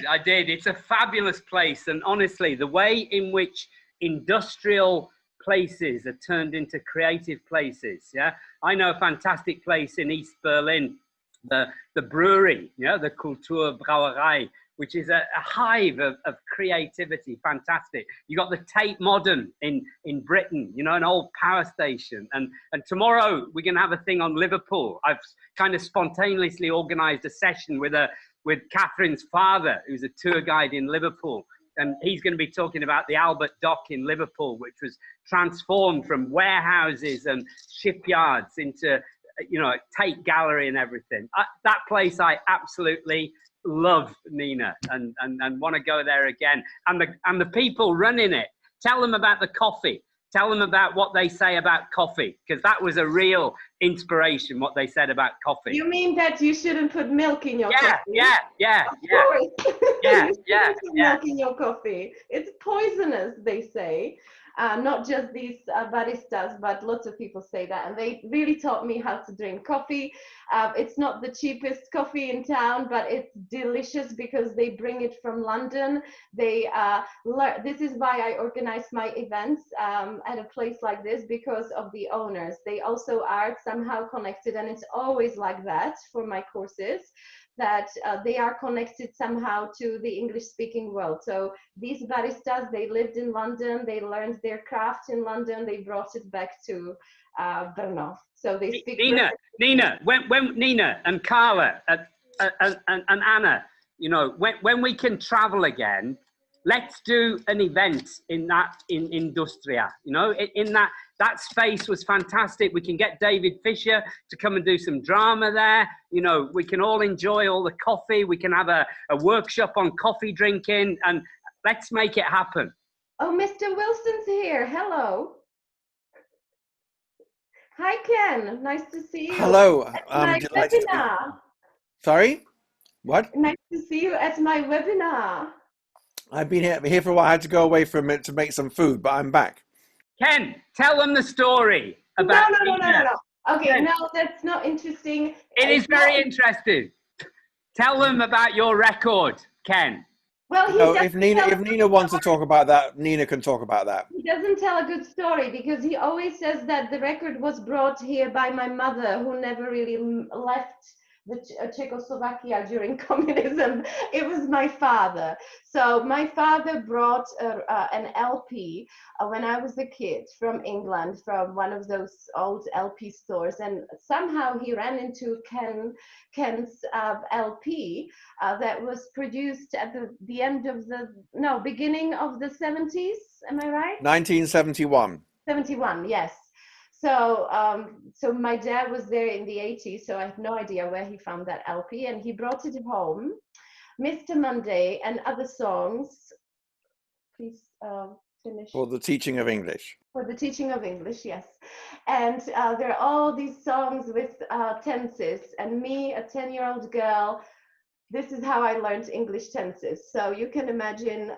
I did. It's a fabulous place, and honestly, the way in which industrial places are turned into creative places. Yeah, I know a fantastic place in East Berlin, the brewery, the Kulturbrauerei, which is a hive of creativity. Fantastic. You got the Tate Modern in Britain, an old power station. And tomorrow we're going to have a thing on Liverpool. I've kind of spontaneously organized a session with Catherine's father, who's a tour guide in Liverpool. And he's going to be talking about the Albert Dock in Liverpool, which was transformed from warehouses and shipyards into, a Tate Gallery and everything. That place I absolutely love, Nina, and want to go there again. And the people running it, tell them about the coffee. Tell them about what they say about coffee, because that was a real inspiration, what they said about coffee. You mean that you shouldn't put milk in your coffee? Yeah. Of course. Yeah, You shouldn't put milk in your coffee. It's poisonous, they say. Not just these baristas, but lots of people say that. And they really taught me how to drink coffee. It's not the cheapest coffee in town, but it's delicious because they bring it from London. This is why I organize my events at a place like this, because of the owners. They also are somehow connected, and it's always like that for my courses, that they are connected somehow to the English-speaking world. So these baristas, they lived in London, they learned their craft in London, they brought it back to Brno. So they speak. Nina, when Nina and Carla and Anna, when we can travel again, let's do an event in Industria. In that space was fantastic. We can get David Fisher to come and do some drama there. We can all enjoy all the coffee. We can have a workshop on coffee drinking, and let's make it happen. Oh, Mr. Wilson's here. Hello. Hi, Ken. Nice to see you. Hello. At my webinar. Sorry? What? Nice to see you at my webinar. I've been here for a while. I had to go away for a minute to make some food, but I'm back. Ken, tell them the story about. No. Okay, no, that's not interesting. It is very interesting. Tell them about your record, Ken. Well, if Nina wants to talk about that, Nina can talk about that. He doesn't tell a good story because he always says that the record was brought here by my mother, who never really left Czechoslovakia during communism. It was my father. So my father brought an LP when I was a kid from England, from one of those old LP stores, and somehow he ran into Ken's LP that was produced at the end of beginning of the 70s. Am I right? 1971. 71, yes. So, so my dad was there in the 80s, so I have no idea where he found that LP, and he brought it home. Mr. Monday and other songs. Please finish. For the teaching of English. For the teaching of English, yes. And there are all these songs with tenses, and me, a 10-year-old girl, this is how I learned English tenses. So you can imagine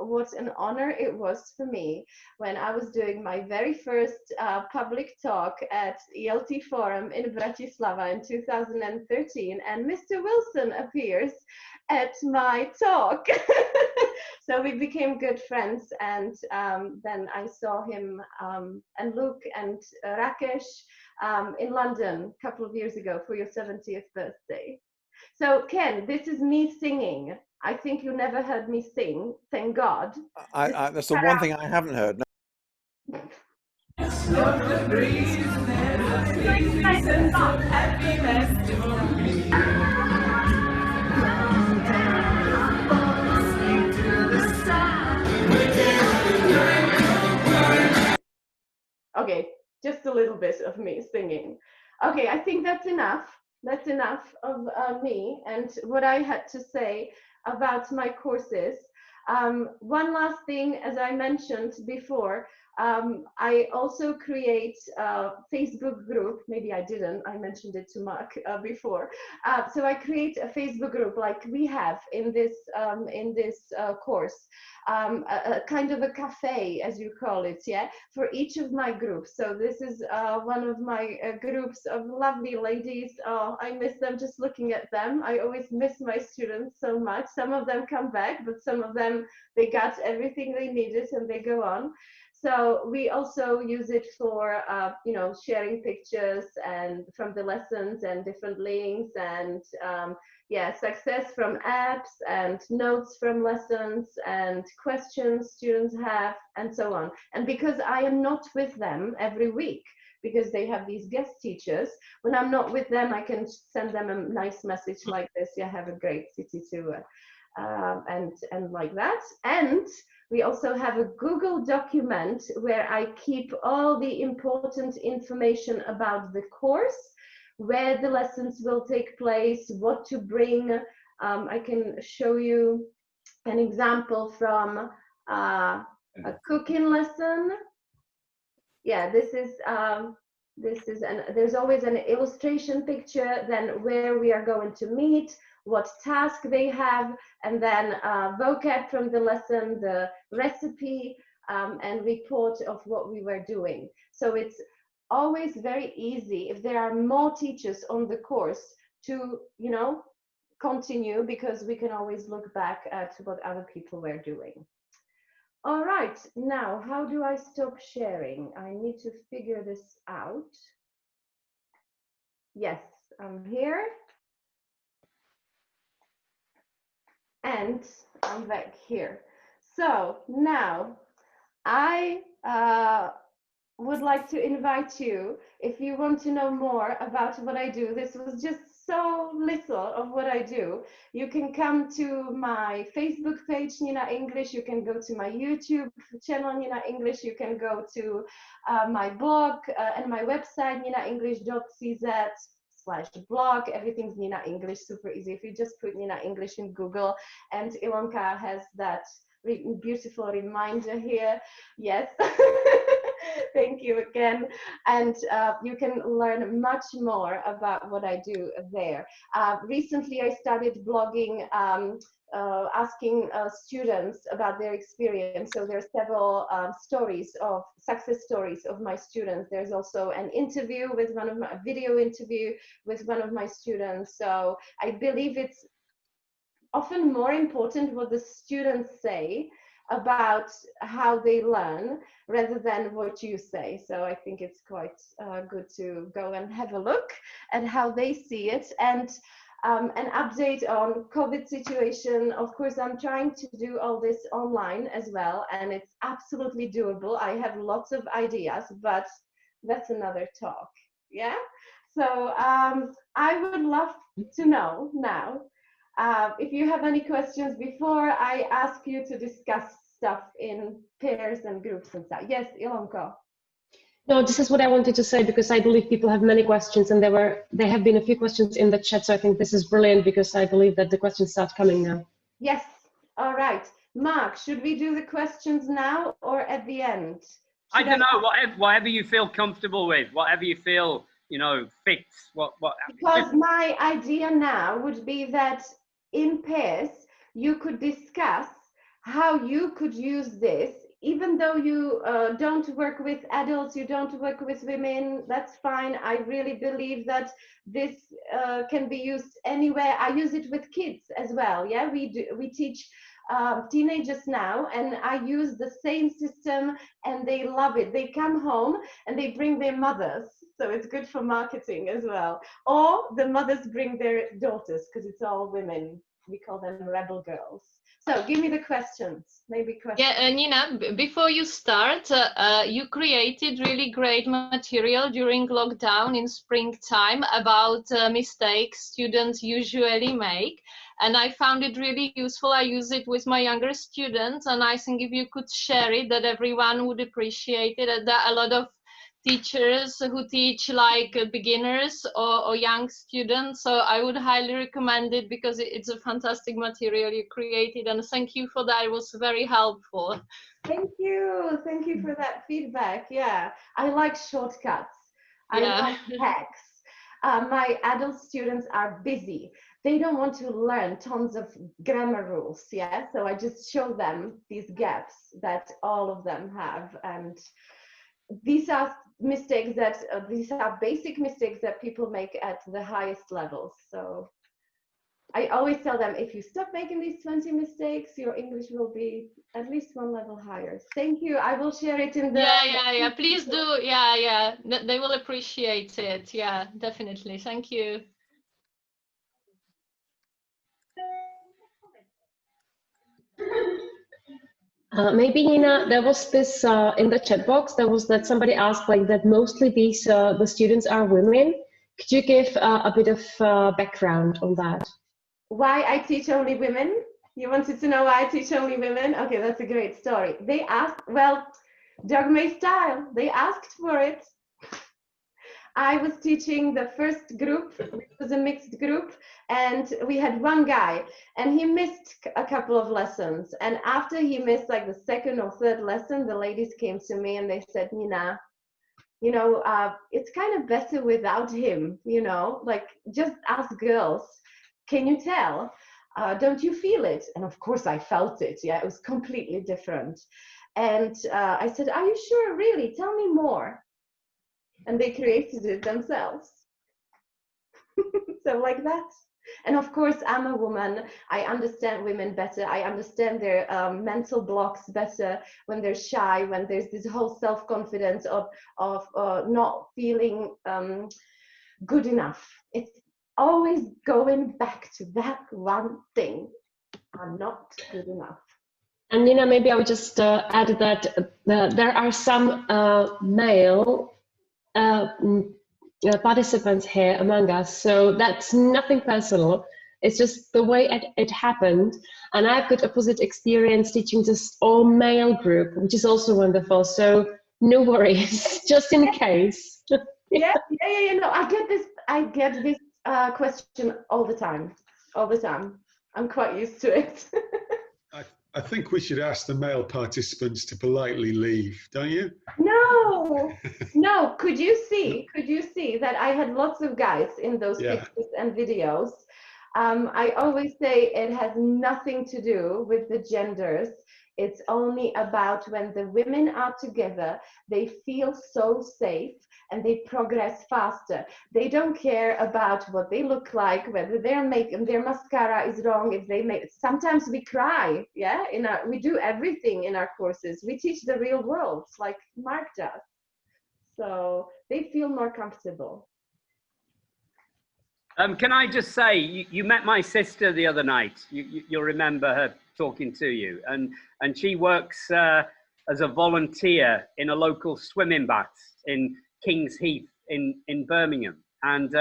what an honor it was for me when I was doing my very first public talk at ELT Forum in Bratislava in 2013, and Mr. Wilson appears at my talk. So we became good friends, and then I saw him and Luke and Rakesh in London a couple of years ago for your 70th birthday. So Ken, this is me singing. I think you never heard me sing, thank God. That's the one thing I haven't heard. No. Okay, just a little bit of me singing. Okay, I think that's enough. That's enough of me and what I had to say about my courses. One last thing, as I mentioned before, I also create a Facebook group. Maybe I didn't. I mentioned it to Mark before. So I create a Facebook group like we have in this course, a kind of a cafe, as you call it, yeah, for each of my groups. So this is one of my groups of lovely ladies. Oh, I miss them just looking at them. I always miss my students so much. Some of them come back, but some of them, they got everything they needed and they go on. So we also use it for, you know, sharing pictures and from the lessons and different links and yeah, success from apps and notes from lessons and questions students have and so on. And because I am not with them every week, because they have these guest teachers, when I'm not with them, I can send them a nice message like this. Yeah, have a great city tour. And like that. And we also have a Google document where I keep all the important information about the course, where the lessons will take place, what to bring. I can show you an example from a cooking lesson. Yeah, this is there's always an illustration picture, then where we are going to meet, what task they have, and then vocab from the lesson, the recipe, and report of what we were doing. So it's always very easy if there are more teachers on the course to, you know, continue, because we can always look back at what other people were doing. All right, now how do I stop sharing? I need to figure this out. Yes, I'm here. And I'm back here. So now I would like to invite you, if you want to know more about what I do, this was just so little of what I do. You can come to my Facebook page, Nina English. You can go to my YouTube channel, Nina English. You can go to my blog and my website, ninaenglish.cz/blog. Everything's Nina English, super easy. If you just put Nina English in Google, and Ilonka has that beautiful reminder here. Yes. Thank you again. And you can learn much more about what I do there. Recently, I started blogging, asking students about their experience. So there are several stories of success stories of my students. There's also an interview with a video interview with one of my students. So I believe it's often more important what the students say about how they learn rather than what you say. So I think it's quite good to go and have a look at how they see it. And an update on COVID situation. Of course, I'm trying to do all this online as well, and it's absolutely doable. I have lots of ideas, but that's another talk. Yeah. So I would love to know now, if you have any questions before I ask you to discuss stuff in pairs and groups and stuff. Yes, Ilonka. No, this is what I wanted to say, because I believe people have many questions, and there have been a few questions in the chat. So I think this is brilliant, because I believe that the questions start coming now. Yes. All right. Mark, should we do the questions now or at the end? I don't know. Whatever you feel comfortable with, whatever you feel, you know, fits. What? Because my idea now would be that in pairs you could discuss how you could use this, even though you don't work with adults, you don't work with women, that's fine. I really believe that this can be used anywhere. I use it with kids as well. Yeah, we teach teenagers now, and I use the same system and they love it. They come home and they bring their mothers, so it's good for marketing as well. Or the mothers bring their daughters, because it's all women. We call them rebel girls. So give me the questions, maybe questions. Yeah, Nina, before you start, you created really great material during lockdown in springtime about mistakes students usually make. And I found it really useful. I use it with my younger students, and I think if you could share it, that everyone would appreciate it. There are a lot of teachers who teach like beginners or young students. So I would highly recommend it because it's a fantastic material you created, and thank you for that. It was very helpful. Thank you for that feedback. Yeah, I like shortcuts. I like hacks. My adult students are busy. They don't want to learn tons of grammar rules, yeah? So I just show them these gaps that all of them have. And these are mistakes that, these are basic mistakes that people make at the highest levels. So I always tell them, if you stop making these 20 mistakes, your English will be at least one level higher. Thank you. I will share it in the... Yeah. Please do. Yeah. They will appreciate it. Yeah, definitely. Thank you. Maybe Nina, there was this in the chat box. There was that somebody asked like that. Mostly these the students are women. Could you give a bit of background on that? Why I teach only women? You wanted to know why I teach only women? Okay, that's a great story. They asked, well, Dogme style. They asked for it. I was teaching the first group, which was a mixed group, and we had one guy, and he missed a couple of lessons. And after he missed like the second or third lesson, the ladies came to me and they said, Nina, you know, it's kind of better without him, you know, like just us girls, can you tell? Don't you feel it? And of course I felt it. Yeah, it was completely different. And I said, are you sure, really? Tell me more. And they created it themselves. So like that. And of course, I'm a woman. I understand women better. I understand their mental blocks better when they're shy, when there's this whole self-confidence of not feeling good enough. It's always going back to that one thing. I'm not good enough. And Nina, maybe I would just add that there are some male participants here among us, so that's nothing personal. It's just the way it happened, and I've got opposite experience teaching just all male group, which is also wonderful. So no worries, just in case. Yeah. No, I get this question all the time. I'm quite used to it. I think we should ask the male participants to politely leave, don't you? No. Could you see that I had lots of guys in those pictures and videos? I always say it has nothing to do with the genders. It's only about when the women are together, they feel so safe and they progress faster. They don't care about what they look like, whether their mascara is wrong, if they make. Sometimes we cry, yeah. We do everything in our courses. We teach the real world, like Mark does. So they feel more comfortable. Can I just say, you met my sister the other night. You'll remember her talking to you, and she works as a volunteer in a local swimming bath in King's Heath in Birmingham, and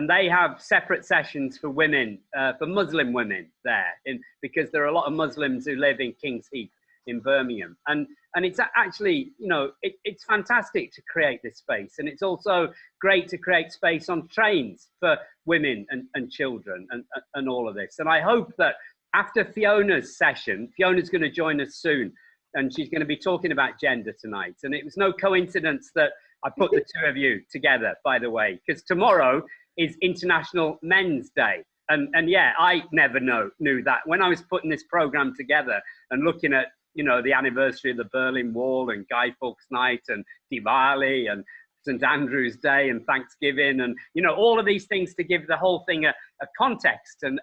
they have separate sessions for women, for Muslim women there, because there are a lot of Muslims who live in King's Heath in Birmingham, and it's actually, you know, it's fantastic to create this space, and it's also great to create space on trains for women and children and all of this. And I hope that after Fiona's session, Fiona's going to join us soon, and she's going to be talking about gender tonight. And it was no coincidence that I put the two of you together, by the way, because tomorrow is International Men's Day. And yeah, I never knew that. When I was putting this program together and looking at, you know, the anniversary of the Berlin Wall and Guy Fawkes Night and Diwali and St. Andrew's Day and Thanksgiving and, you know, all of these things to give the whole thing a context. And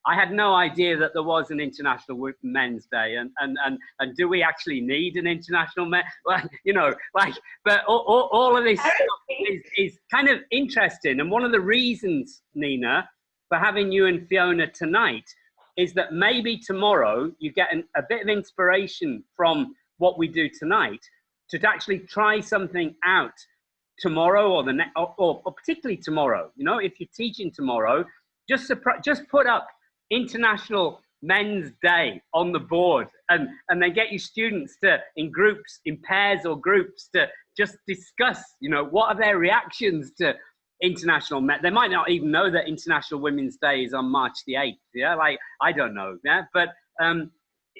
I had no idea that there was an International Men's Day. And do we actually need an International Men? Well, you know, like, but all of this stuff is kind of interesting. And one of the reasons, Nina, for having you and Fiona tonight is that maybe tomorrow you get a bit of inspiration from what we do tonight to actually try something out tomorrow or particularly tomorrow. You know, if you're teaching tomorrow, just put up International Men's Day on the board and then get your students to, in groups, in pairs or groups, to just discuss, you know, what are their reactions to International they might not even know that International Women's Day is on March the 8th. Yeah, like, I don't know. Yeah, but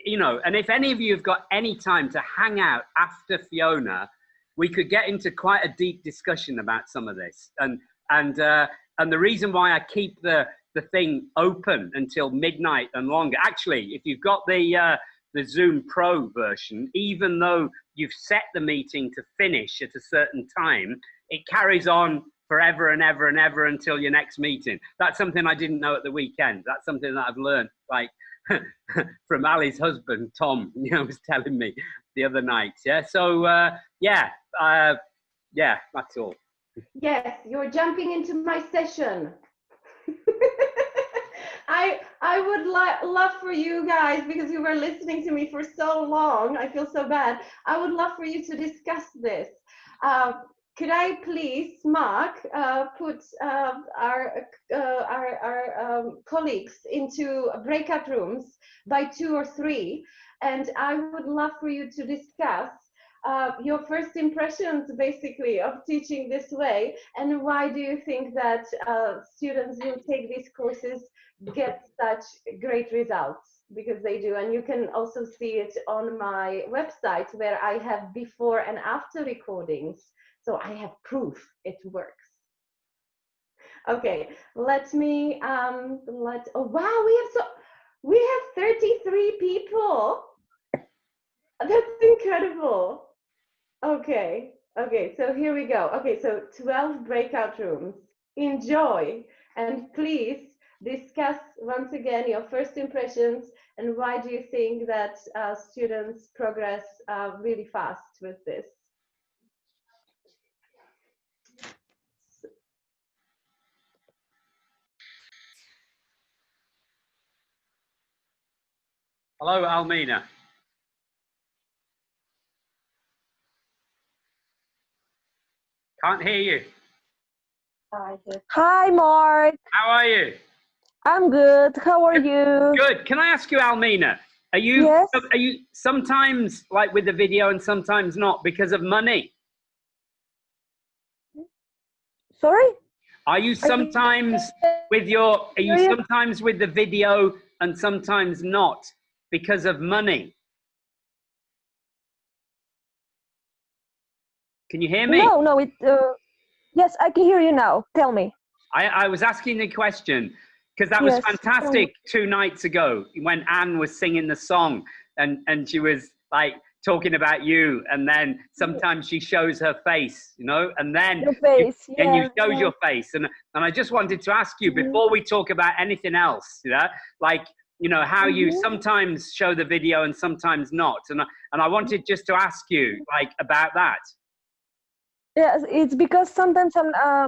you know, and if any of you have got any time to hang out after Fiona, we could get into quite a deep discussion about some of this. And the reason why I keep the thing open until midnight and longer, actually, if you've got the Zoom Pro version, even though you've set the meeting to finish at a certain time, it carries on forever and ever and ever until your next meeting. That's something I didn't know at the weekend. That's something that I've learned, like, from Ali's husband, Tom, you know, was telling me the other night. Yeah, so yeah, that's all. Yes, you're jumping into my session. I would love for you guys, because you were listening to me for so long, I feel so bad. I would love for you to discuss this. Could I please, Mark, put our colleagues into breakout rooms by 2 or 3, and I would love for you to discuss your first impressions, basically, of teaching this way, and why do you think that students who take these courses get such great results? Because they do, and you can also see it on my website, where I have before and after recordings. So I have proof it works. Okay, let me, oh wow, we have 33 people. That's incredible. Okay, so here we go. Okay, so 12 breakout rooms. Enjoy, and please discuss once again your first impressions and why do you think that students progress really fast with this. Hello, Almina. Can't hear you. Hi, Mark. How are you? I'm good. How are you? Good. Can I ask you, Almina? Are you Yes. Are you sometimes like with the video and sometimes not because of money? Sorry? Are you sometimes with your? Are you sometimes with the video and sometimes not because of money? Can you hear me? No. Yes, I can hear you now. Tell me. I was asking the question because that was fantastic 2 nights ago when Anne was singing the song and she was like talking about you, and then sometimes she shows her face, you know, and then your face, you show your face, and I just wanted to ask you before we talk about anything else, you know, like, you know, how you sometimes show the video and sometimes not, and I wanted just to ask you like about that. Yes, it's because sometimes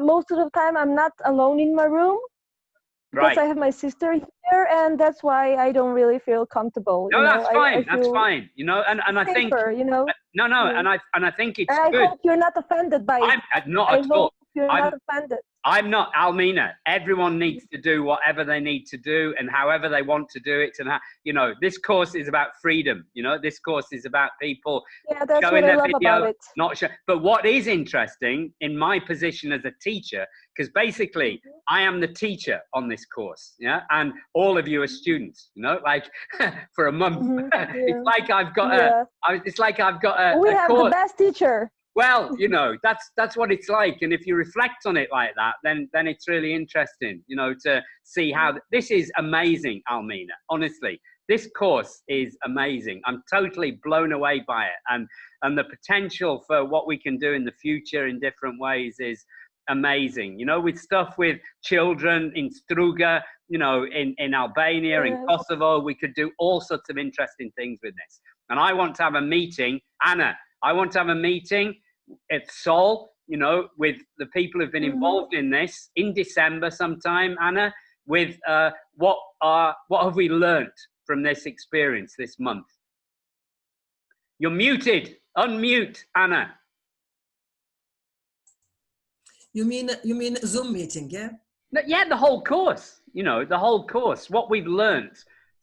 most of the time I'm not alone in my room. Because I have my sister here, and that's why I don't really feel comfortable. No, you know? that's fine. I that's fine. You know, and I think you know. No, and I think it's I good. hope you're not offended by it. I'm not at all. You're not offended. I'm not, Almina. Everyone needs to do whatever they need to do and however they want to do it. And you know, this course is about freedom. You know, this course is about people showing their video, not show. But what is interesting in my position as a teacher, because basically I am the teacher on this course, yeah, and all of you are students. You know, like for a month, it's like I've got it's like I've got a. We have the best teacher. Well, you know, that's what it's like, and if you reflect on it like that, then it's really interesting, you know, to see how this is amazing, Almina. Honestly, this course is amazing. I'm totally blown away by it, and the potential for what we can do in the future in different ways is amazing. You know, with stuff with children in Struga, you know, in Albania, in Kosovo, we could do all sorts of interesting things with this. And I want to have a meeting, Anna. I want to have a meeting at Seoul, you know, with the people who've been involved in this in December sometime, Anna, with what have we learned from this experience this month? You're muted. Unmute, Anna. You mean Zoom meeting, yeah? Yeah, the whole course, you know, the whole course, what we've learned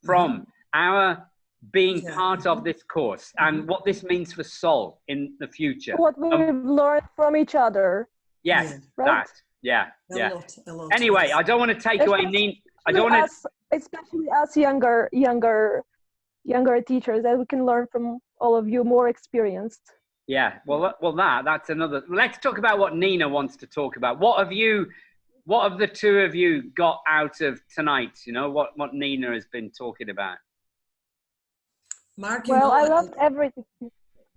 from our being part of this course and what this means for Sol in the future. What we've learned from each other. Yes, right? that. Yeah, A yeah. lot, Anyway, yes. I don't want to take away Nina. I don't want to. Especially us younger teachers, that we can learn from all of you more experienced. Yeah, well, that's another. Let's talk about what Nina wants to talk about. What have the two of you got out of tonight? You know, what Nina has been talking about. Mark, well, I loved everything.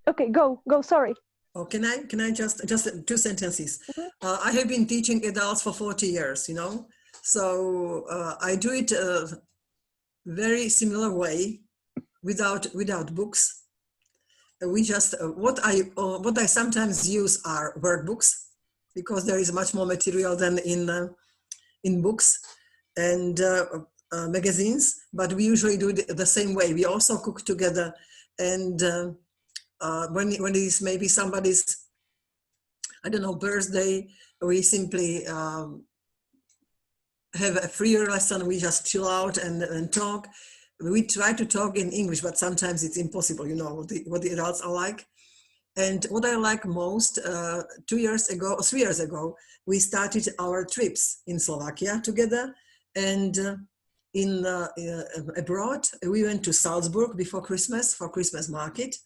Okay, go. Sorry. Oh, can I just 2 sentences? I have been teaching adults for 40 years, you know, so I do it a very similar way, without books. We just what I sometimes use are workbooks, because there is much more material than in books and magazines. But we usually do it the same way. We also cook together, and when it is maybe somebody's, I don't know, birthday, we simply have a freer lesson. We just chill out and talk. We try to talk in English, but sometimes it's impossible, you know, what the adults are like. And what I like most, 3 years ago, we started our trips in Slovakia together. And abroad, we went to Salzburg before Christmas, for Christmas market.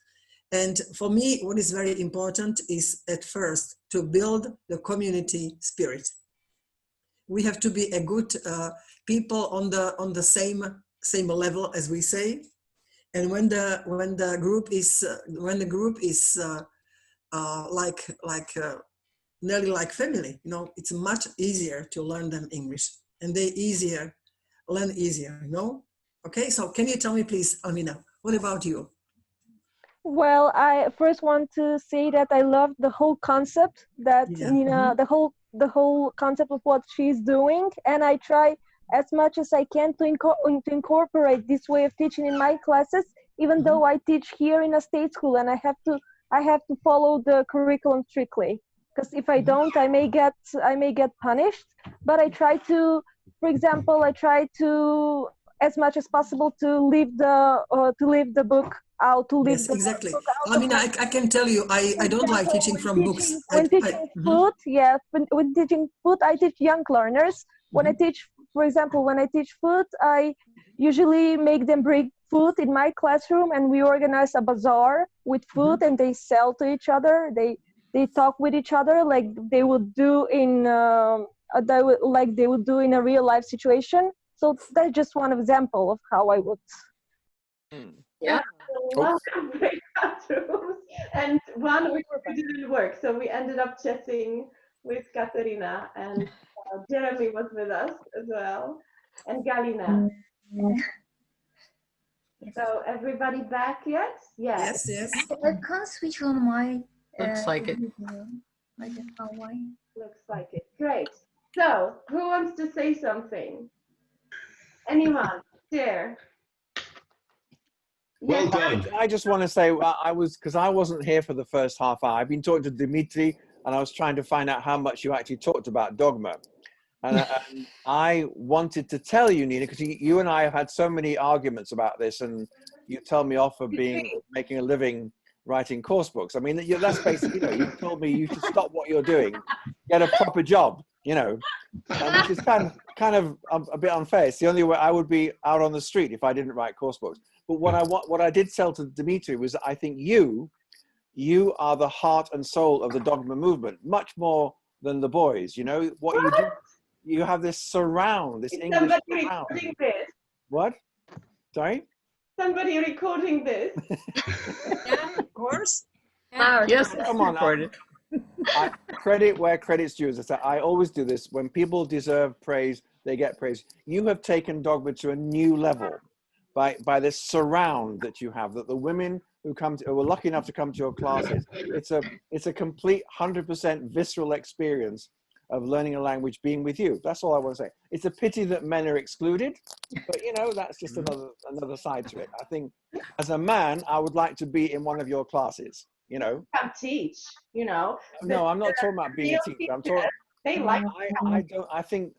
And for me, what is very important is at first to build the community spirit. We have to be a good people on the same level, as we say. And when the group is nearly like family, you know, it's much easier to learn them English, and they learn easier, you know. Okay, so can you tell me, please, Amina, what about you? Well, I first want to say that I love the whole concept that Nina, the whole concept of what she's doing, and I try as much as I can to incorporate this way of teaching in my classes, even though I teach here in a state school and I have to follow the curriculum strictly, because if I don't, I may get punished. But I try to, for example, as much as possible to leave the book out, to leave the exactly. book out. I mean, I can tell you, I don't like teaching from books. When teaching food, when teaching food, I teach young learners. When I teach, for example, when I teach food, I usually make them bring food in my classroom, and we organize a bazaar with food, and they sell to each other. They talk with each other like they would do in a real life situation. So that's just one example of how I would. Yeah, lots of breakout rooms, and one which didn't work. So we ended up chatting with Katerina, and Jeremy was with us as well, and Galina. So everybody back yet? Yes. I can't switch on my. Looks like it. Video. I don't know why. Looks like it. Great. So who wants to say something? Anyone? Dare. Well done. I just want to say, because I wasn't here for the first half hour. I've been talking to Dimitri, and I was trying to find out how much you actually talked about dogma. And I wanted to tell you, Nina, because you and I have had so many arguments about this, and you tell me off for making a living writing course books. I mean, that's basically, you told me you should stop what you're doing, get a proper job, which is kind of a bit unfair. It's the only way I would be out on the street if I didn't write course books. But what I did tell to Dimitri was that I think you are the heart and soul of the dogma movement, much more than the boys. You know what you do. You have this surround, this English somebody surround. Recording this? What? Sorry? Somebody recording this? Yeah, of course. Yes, come on. I credit where credit's due. I always do this. When people deserve praise, they get praise. You have taken dogma to a new level by this surround that you have, that the women who are lucky enough to come to your classes, it's a complete 100% visceral experience of learning a language being with you. That's all I want to say. It's a pity that men are excluded, but that's just another side to it. I think as a man, I would like to be in one of your classes, Come teach, No, I'm not talking about being a teacher. I'm talking. They like. I think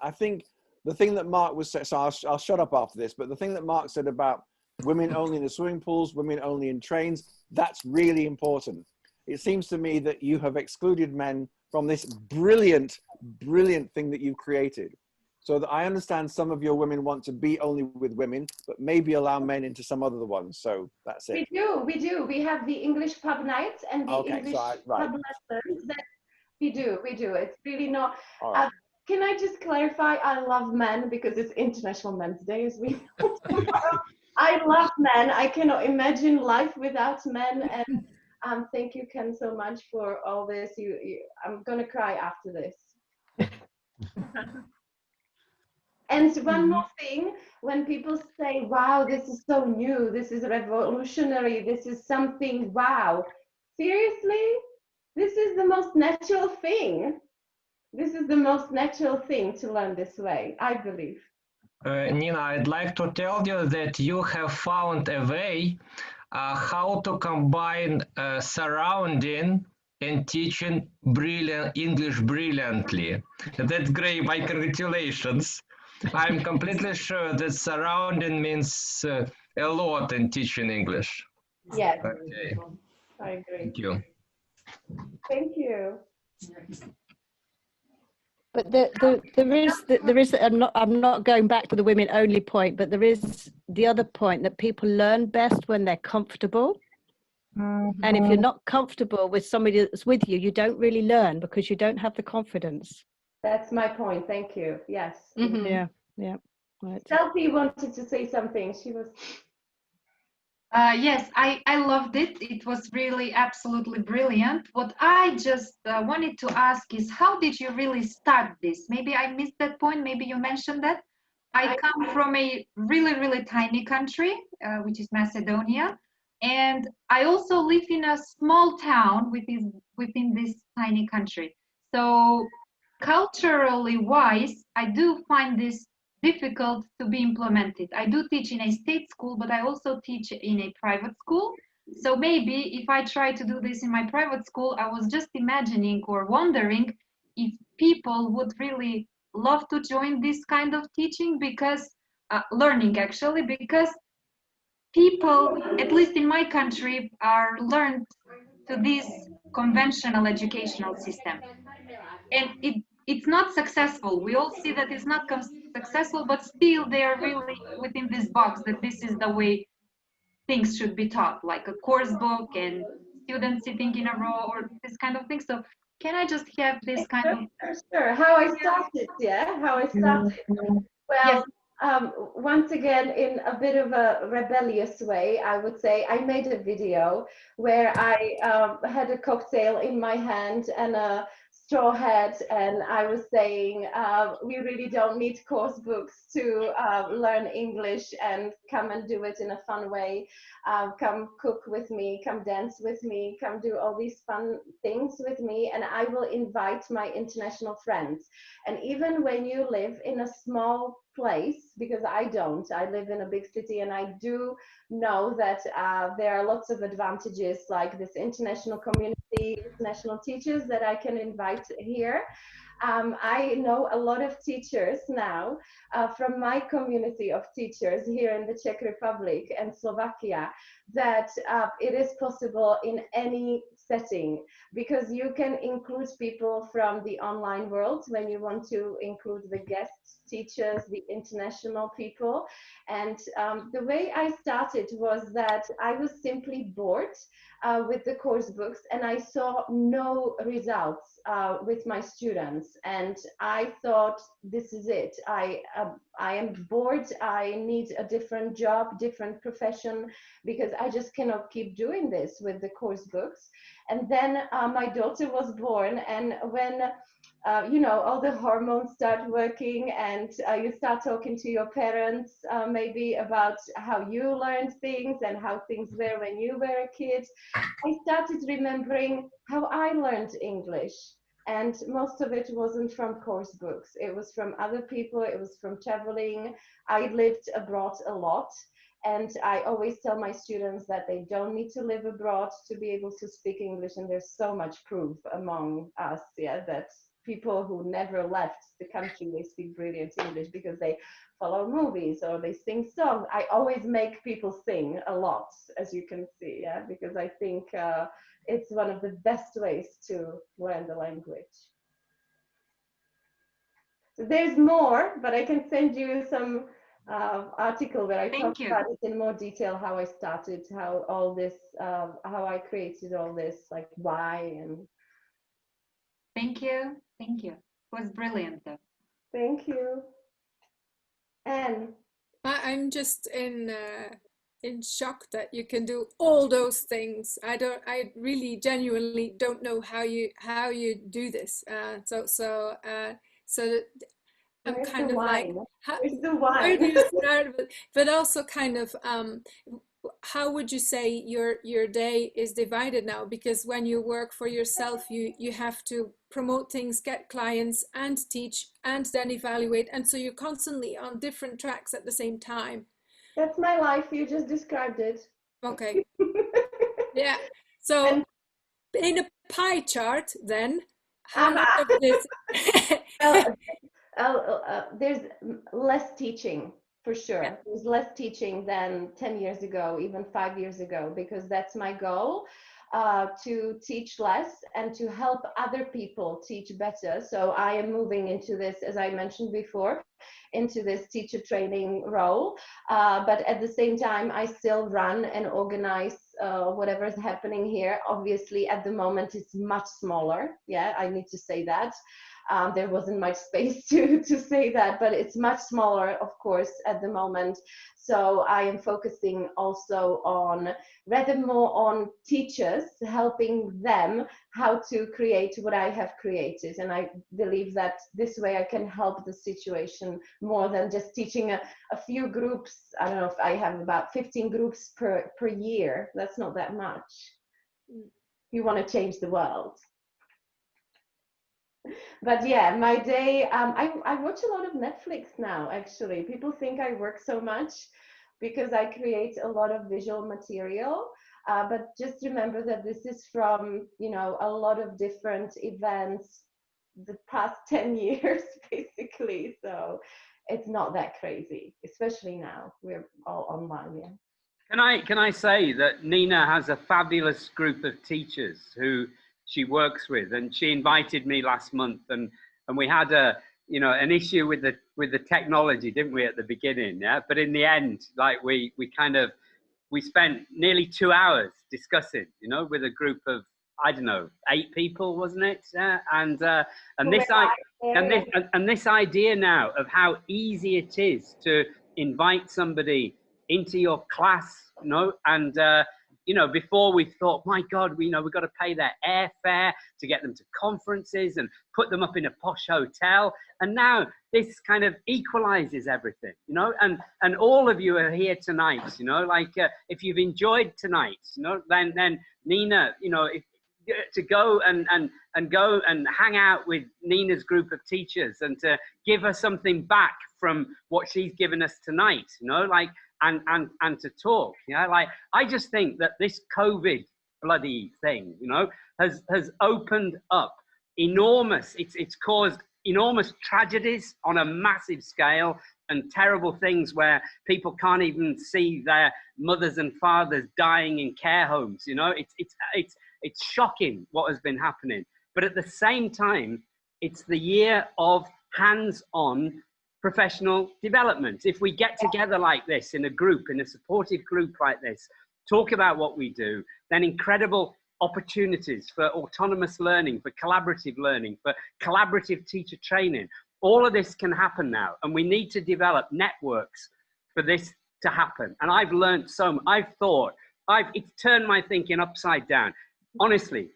the thing that Mark was saying. So I'll shut up after this. But the thing that Mark said about women only in the swimming pools, women only in trains. That's really important. It seems to me that you have excluded men from this brilliant, brilliant thing that you've created. So that I understand some of your women want to be only with women, but maybe allow men into some other ones. So that's it. We do. We have the English pub nights and the English right. pub lessons. That we do. It's really not. All right. Can I just clarify? I love men because it's International Men's Day, as we know. I love men. I cannot imagine life without men. And thank you, Ken, so much for all this. I'm gonna cry after this. And one more thing, when people say, wow, this is so new, this is revolutionary, this is something, wow. Seriously? This is the most natural thing. This is the most natural thing to learn this way, I believe. Nina, I'd like to tell you that you have found a way how to combine surrounding and teaching English brilliantly. That's great, my congratulations. I'm completely sure that surrounding means a lot in teaching English. Yes. Okay. I agree. Thank you. Thank you. But there is. I'm not going back to the women only point, but there is the other point that people learn best when they're comfortable. And if you're not comfortable with somebody that's with you, you don't really learn because you don't have the confidence. That's my point. Thank you. Yes. Yeah. Right. Selfie wanted to say something. She was. Yes, I loved it. It was really absolutely brilliant. What I just wanted to ask is, how did you really start this? Maybe I missed that point. Maybe you mentioned that. I come from a really, really tiny country, which is Macedonia. And I also live in a small town within this tiny country. So culturally wise, I do find this difficult to be implemented. I do teach in a state school, but I also teach in a private school. So maybe if I try to do this in my private school, I was just imagining or wondering if people would really love to join this kind of teaching because learning actually, because people, at least in my country, are learned to this conventional educational system. And it's not successful. We all see that it's not successful, but still they are really within this box that this is the way things should be taught, like a course book and students sitting in a row or this kind of thing. So can I just have this kind of... Sure. How I started, yeah? How I started. Well, once again, in a bit of a rebellious way, I would say I made a video where I had a cocktail in my hand and a straw hat, and I was saying we really don't need course books to learn English, and come and do it in a fun way. Come cook with me, come dance with me, come do all these fun things with me, and I will invite my international friends. And even when you live in a small place, because I don't, I live in a big city, and I do know that there are lots of advantages like this international community, international teachers that I can invite here. I know a lot of teachers now from my community of teachers here in the Czech Republic and Slovakia, that it is possible in any setting, because you can include people from the online world when you want to include the guest teachers, the international people. And the way I started was that I was simply bored with the course books, and I saw no results with my students, and I thought, this is it. I am bored. I need a different job, different profession, because I just cannot keep doing this with the course books. And then my daughter was born, and when you know, all the hormones start working, and you start talking to your parents maybe about how you learned things and how things were when you were a kid, I started remembering how I learned English. And most of it wasn't from course books. It was from other people. It was from traveling. I lived abroad a lot. And I always tell my students that they don't need to live abroad to be able to speak English. And there's so much proof among us, yeah, that people who never left the country, they speak brilliant English because they follow movies or they sing songs. I always make people sing a lot, as you can see, yeah, because I think it's one of the best ways to learn the language. So there's more, but I can send you some article where I talk about it in more detail, how I started, how all this, how I created all this, like why and. Thank you. Thank you. It was brilliant though. Thank you. And I'm just in shock that you can do all those things. I really genuinely don't know how you do this. So I'm Where's kind the of like, wine? how, Where's the where wine? do you start? But also kind of, how would you say your day is divided now? Because when you work for yourself, you have to promote things, get clients, and teach, and then evaluate, and so you're constantly on different tracks at the same time. That's my life. You just described it. Okay. Yeah. So in a pie chart, then how much of this? There's less teaching. For sure. There's less teaching than 10 years ago, even 5 years ago, because that's my goal, to teach less and to help other people teach better. So I am moving into this, as I mentioned before, into this teacher training role. But at the same time, I still run and organize whatever is happening here. Obviously, at the moment, it's much smaller. Yeah, I need to say that. There wasn't much space to say that, but it's much smaller, of course, at the moment. So I am focusing also on, rather more on teachers, helping them how to create what I have created. And I believe that this way I can help the situation more than just teaching a few groups. I don't know if I have about 15 groups per year. That's not that much. You want to change the world. But yeah, my day, I watch a lot of Netflix now, actually. People think I work so much because I create a lot of visual material. But just remember that this is from, you know, a lot of different events the past 10 years, basically. So it's not that crazy, especially now. We're all online, yeah. Can I say that Nina has a fabulous group of teachers who she works with, and she invited me last month, and we had an issue with the technology, didn't we, at the beginning? Yeah, but in the end, like we spent nearly 2 hours discussing, with a group of, I don't know, 8 people, wasn't it? And this idea now of how easy it is to invite somebody into your class, and before we thought, my God, we've got to pay their airfare to get them to conferences and put them up in a posh hotel. And now this kind of equalizes everything, and all of you are here tonight, if you've enjoyed tonight, then Nina, to go and go and hang out with Nina's group of teachers and to give her something back from what she's given us tonight, and to talk, I just think that this COVID bloody thing, has opened up enormous, it's caused enormous tragedies on a massive scale and terrible things where people can't even see their mothers and fathers dying in care homes. It's shocking what has been happening. But at the same time, it's the year of hands-on professional development. If we get together like this in a group, in a supportive group like this, talk about what we do, then incredible opportunities for autonomous learning, for collaborative teacher training. All of this can happen now, and we need to develop networks for this to happen. And I've learned so much. It's turned my thinking upside down. Honestly,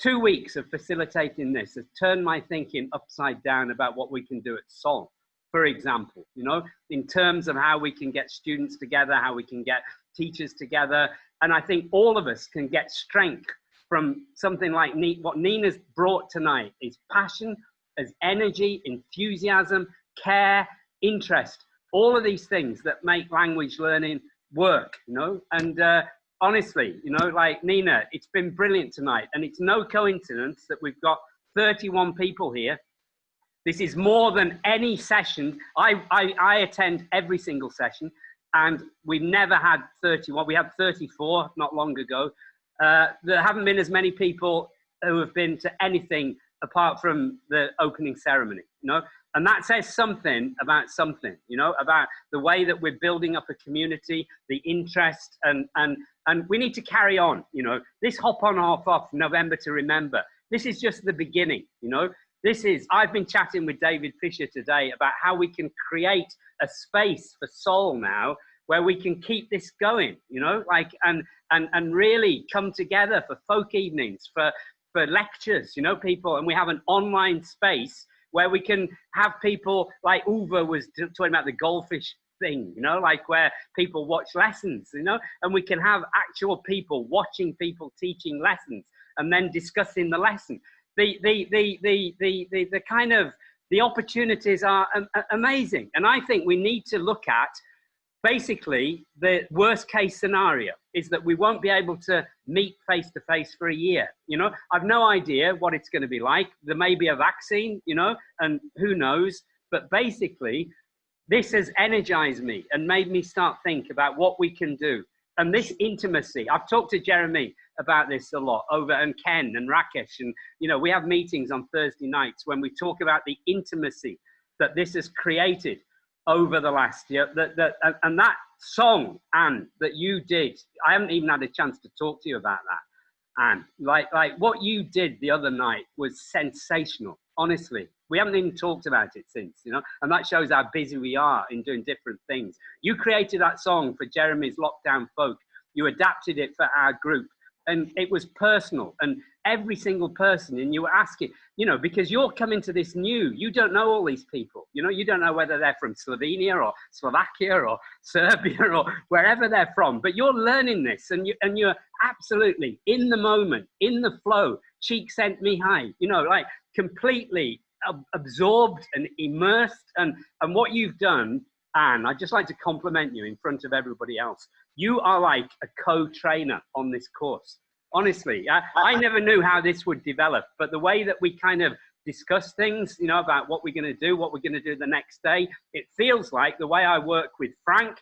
2 weeks of facilitating this has turned my thinking upside down about what we can do at Sol, for example, in terms of how we can get students together, how we can get teachers together. And I think all of us can get strength from something like what Nina's brought tonight is passion, as energy, enthusiasm, care, interest, all of these things that make language learning work, and honestly, like Nina, it's been brilliant tonight, and it's no coincidence that we've got 31 people here This is more than any session. I attend every single session, and we've never had 31. We had 34 not long ago. There haven't been as many people who have been to anything apart from the opening ceremony, you know, and that says something, you know, about the way that we're building up a community, the interest, and we need to carry on, you know. This hop on, hop off, November to remember, this is just the beginning, you know. I've been chatting with David Fisher today about how we can create a space for soul now where we can keep this going, you know, like, and really come together for folk evenings, for lectures, you know, people, and we have an online space where we can have people like Uwe was talking about the goldfish thing, you know, like where people watch lessons, you know, and we can have actual people watching people teaching lessons and then discussing the lesson. The kind of, the opportunities are amazing. And I think we need to look at, basically, the worst case scenario is that we won't be able to meet face to face for a year. You know, I've no idea what it's going to be like. There may be a vaccine, you know, and who knows. But basically, this has energized me and made me start think about what we can do. And this intimacy, I've talked to Jeremy about this a lot and Ken and Rakesh. And, you know, we have meetings on Thursday nights when we talk about the intimacy that this has created over the last year, and that song, Anne, that you did, I haven't even had a chance to talk to you about that, Anne. Like what you did the other night was sensational, honestly. We haven't even talked about it since, you know, and that shows how busy we are in doing different things. You created that song for Jeremy's Lockdown Folk. You adapted it for our group, and it was personal, and every single person, and you were asking, you know, because you're coming to this new, you don't know all these people, you know, you don't know whether they're from Slovenia or Slovakia or Serbia or wherever they're from, but you're learning this, and you're absolutely in the moment, in the flow. Cheek sent me high, you know, like completely absorbed and immersed, and what you've done, Anne, I'd just like to compliment you in front of everybody else. You are like a co-trainer on this course. Honestly, I never knew how this would develop, but the way that we kind of discuss things, you know, about what we're going to do, what we're going to do the next day, it feels like the way I work with Frank,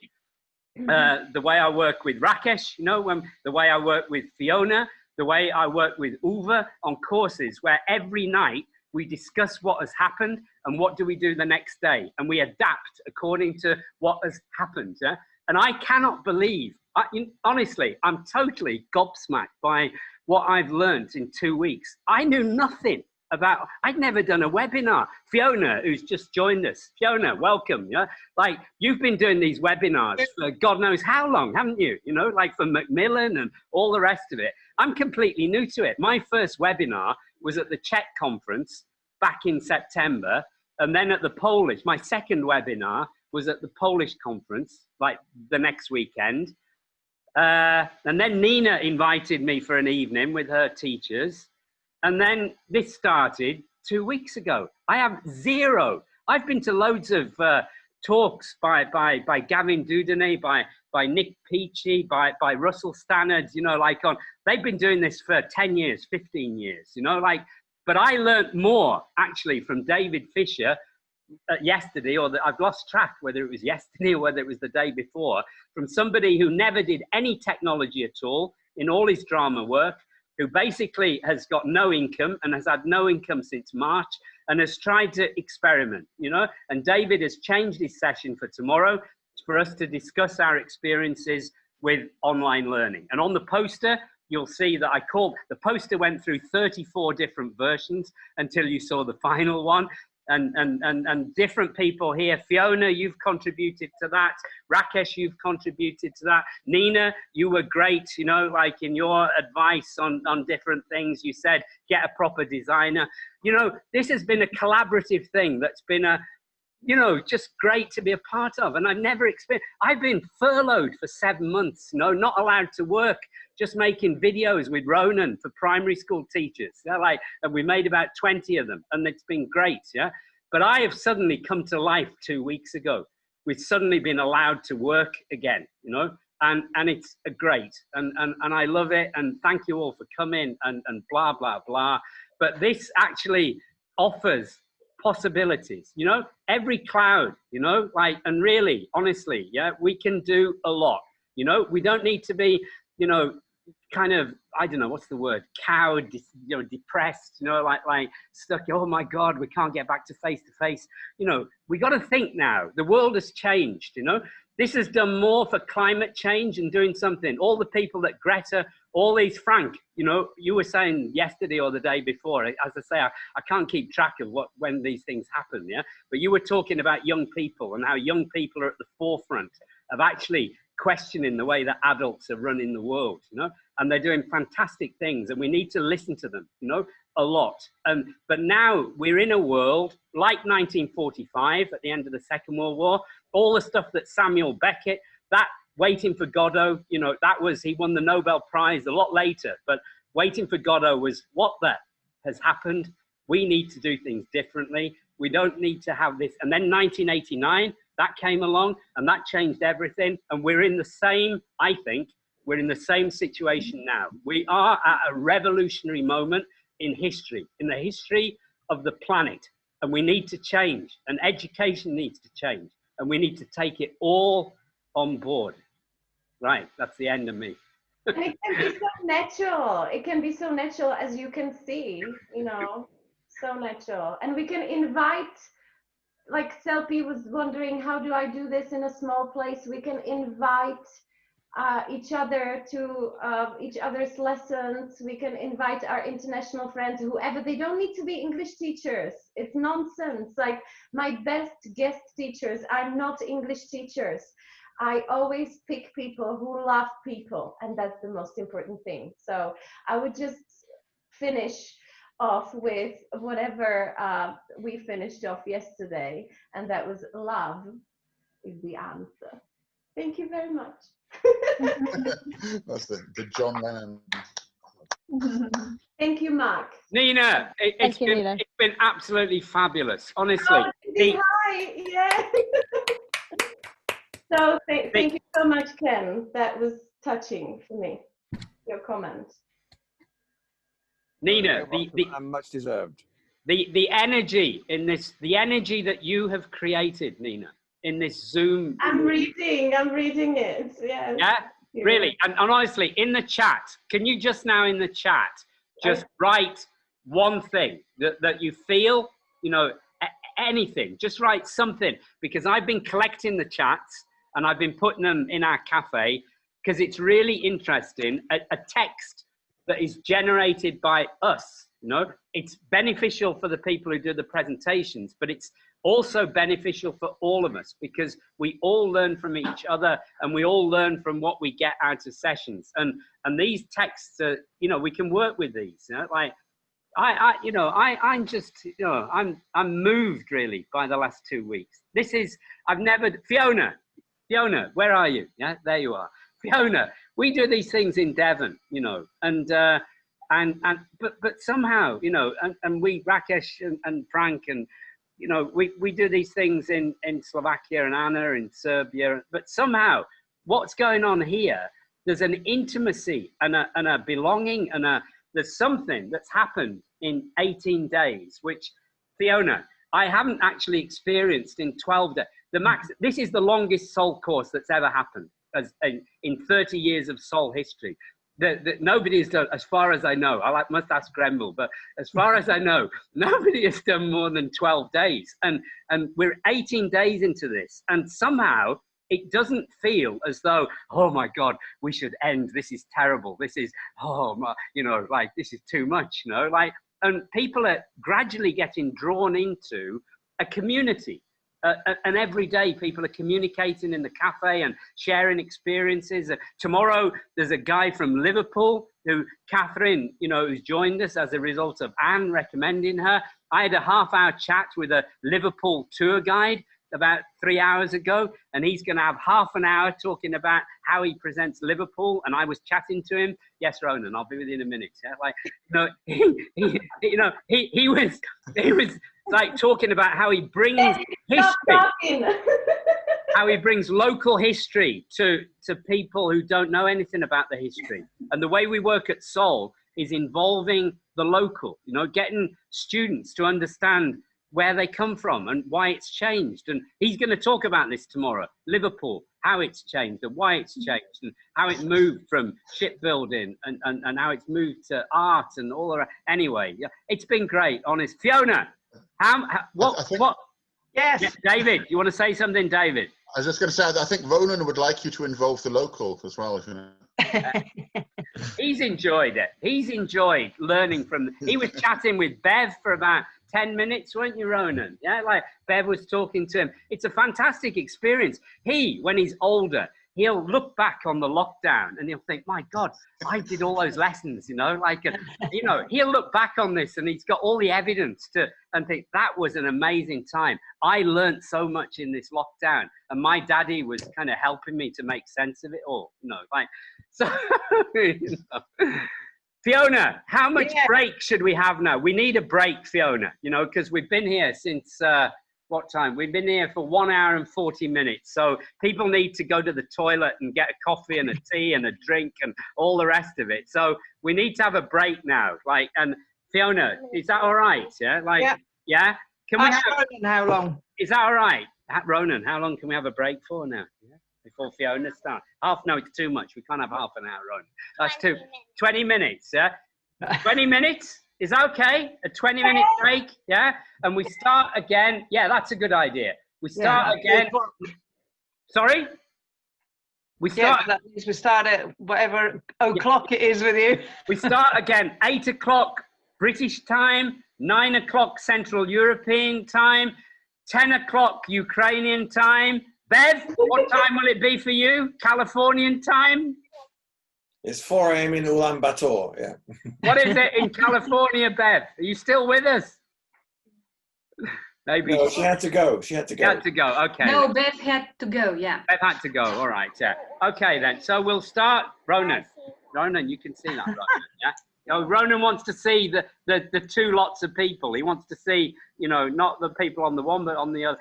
the way I work with Rakesh, you know, the way I work with Fiona, the way I work with Uwe on courses where every night we discuss what has happened and what do we do the next day, and we adapt according to what has happened. Yeah? And I cannot believe, honestly, I'm totally gobsmacked by what I've learned in 2 weeks. I knew nothing about, I'd never done a webinar. Fiona, who's just joined us. Fiona, welcome. Yeah, like you've been doing these webinars for God knows how long, haven't you? You know, like for Macmillan and all the rest of it. I'm completely new to it. My first webinar was at the Czech conference back in September, and then at the Polish, my second webinar was at the Polish conference, like the next weekend. And then Nina invited me for an evening with her teachers. And then this started 2 weeks ago. I have zero. I've been to loads of talks by Gavin Dudernay, by Nick Peachy, by Russell Stannard, you know, like they've been doing this for 10 years, 15 years, you know, like, but I learned more actually from David Fisher yesterday, or I've lost track whether it was yesterday or whether it was the day before, from somebody who never did any technology at all in all his drama work, who basically has got no income and has had no income since March and has tried to experiment, you know, and David has changed his session for tomorrow for us to discuss our experiences with online learning. And on the poster, you'll see that the poster went through 34 different versions until you saw the final one. And different people here. Fiona, you've contributed to that. Rakesh, you've contributed to that. Nina, you were great, you know, like in your advice on different things. You said, get a proper designer. You know, this has been a collaborative thing that's been you know, just great to be a part of. And I've never experienced, I've been furloughed for 7 months, you know, not allowed to work, just making videos with Ronan for primary school teachers. Yeah, like, and we made about 20 of them, and it's been great, yeah. But I have suddenly come to life 2 weeks ago. We've suddenly been allowed to work again, you know, and it's great, and I love it, and thank you all for coming and blah, blah, blah. But this actually offers possibilities, you know, every cloud, you know, like, and really, honestly, yeah, we can do a lot, you know, we don't need to be, you know, kind of, I don't know, what's the word, cowed, you know, depressed, you know, like stuck, oh my God, we can't get back to face, you know, we got to think now, the world has changed, you know, this has done more for climate change and doing something, all the people that Greta, all these, Frank, you know, you were saying yesterday or the day before, as I say, I can't keep track of when these things happen, yeah, but you were talking about young people and how young people are at the forefront of actually questioning the way that adults are running the world, you know, and they're doing fantastic things and we need to listen to them, you know, a lot. But now we're in a world like 1945 at the end of the Second World War, all the stuff that Samuel Beckett, that Waiting for Godot, you know, that was, he won the Nobel Prize a lot later, but Waiting for Godot was what that has happened. We need to do things differently. We don't need to have this. And then 1989, that came along and that changed everything. And we're in the same, I think, we're in the same situation now. We are at a revolutionary moment in history, in the history of the planet. And we need to change, and education needs to change. And we need to take it all on board. Right, that's the end of me. And it can be so natural. It can be so natural, as you can see, you know, so natural. And we can invite, like Selby was wondering, how do I do this in a small place? We can invite each other to each other's lessons. We can invite our international friends, whoever. They don't need to be English teachers. It's nonsense. Like my best guest teachers are not English teachers. I always pick people who love people, and that's the most important thing. So I would just finish off with whatever we finished off yesterday, and that was love is the answer. Thank you very much. That's the John Lennon. Thank you, Mark. Nina, it's been absolutely fabulous, honestly. Oh, hi, yeah. So thank you so much, Ken. That was touching for me, your comment. Nina, much deserved. The energy in this, the energy that you have created, Nina, in this Zoom. I'm reading it, yes. Yeah, really. And honestly, in the chat, can you just now in the chat, just write one thing that you feel, you know, anything, just write something, because I've been collecting the chats and I've been putting them in our cafe because it's really interesting, a text that is generated by us, you know, it's beneficial for the people who do the presentations, but it's also beneficial for all of us because we all learn from each other and we all learn from what we get out of sessions. And these texts are, you know, we can work with these, you know, like, I'm just, you know, I'm moved really by the last 2 weeks. This is, I've never, Fiona, where are you? Yeah, there you are. Fiona, we do these things in Devon, you know, but somehow, you know, and we, Rakesh and Frank, and, you know, we do these things in Slovakia and Anna in Serbia, but somehow what's going on here, there's an intimacy and a belonging and there's something that's happened in 18 days, which, Fiona, I haven't actually experienced in 12 days. This is the longest Soul course that's ever happened in 30 years of Soul history. Nobody has done, as far as I know, I must ask Gremble, but as far as I know, nobody has done more than 12 days. And we're 18 days into this, and somehow it doesn't feel as though, oh my God, we should end. This is terrible. This is, oh my, you know, like this is too much, you know, like, and people are gradually getting drawn into a community. And every day people are communicating in the cafe and sharing experiences. Tomorrow there's a guy from Liverpool who, Catherine, you know, who's joined us as a result of Anne recommending her. I had a half-hour chat with a Liverpool tour guide about 3 hours ago, and he's going to have half an hour talking about how he presents Liverpool. And I was chatting to him. Yes, Ronan, I'll be with you in a minute. Yeah? Like, you know, he was like talking about how he brings history, how he brings local history to people who don't know anything about the history. And the way we work at Soul is involving the local, you know, getting students to understand where they come from and why it's changed. And he's going to talk about this tomorrow. Liverpool, how it's changed and why it's changed and how it moved from shipbuilding and how it's moved to art and all that. Anyway, yeah, it's been great, honest. Fiona, what? Yes. Yeah, David, you want to say something, David? I was just going to say, I think Ronan would like you to involve the local as well, if you know. He's enjoyed it. He's enjoyed learning from. He was chatting with Bev for about 10 minutes, weren't you, Ronan? Yeah, like Bev was talking to him. It's a fantastic experience. He, when he's older, he'll look back on the lockdown and he'll think, my God, I did all those lessons, you know, like, you know, he'll look back on this and he's got all the evidence to, and think that was an amazing time. I learned so much in this lockdown and my daddy was kind of helping me to make sense of it all, you know, like, so, you know. Fiona, how much break should we have now? We need a break, Fiona, you know, because we've been here since, what time? We've been here for 1 hour and 40 minutes. So people need to go to the toilet and get a coffee and a tea and a drink and all the rest of it. So we need to have a break now. Like, and Fiona, is that all right? Yeah. Like, yeah. Can we have, Ronan, how long? Is that all right? Ronan, how long can we have a break for now? Yeah. Before Fiona starts. No, it's too much. We can't have half an hour, Ronan. That's 20 minutes, yeah? 20 minutes? Is that okay? A 20-minute break, yeah? And we start again. Yeah, that's a good idea. We start again. Sorry? We start. Yeah, that means we start at whatever o'clock it is with you. We start again, 8 o'clock British time, 9 o'clock Central European time, 10 o'clock Ukrainian time. Bev, what time will it be for you? Californian time? It's 4 a.m. in Ulaanbaatar, yeah. What is it in California, Bev? Are you still with us? Maybe. No, she had to go. She had to go. She had to go, okay. No, Bev had to go, yeah. Bev had to go, all right, yeah. Okay then, so we'll start. Ronan, you can see that, Ronan, yeah? You know, Ronan wants to see the two lots of people. He wants to see, you know, not the people on the one, but on the other.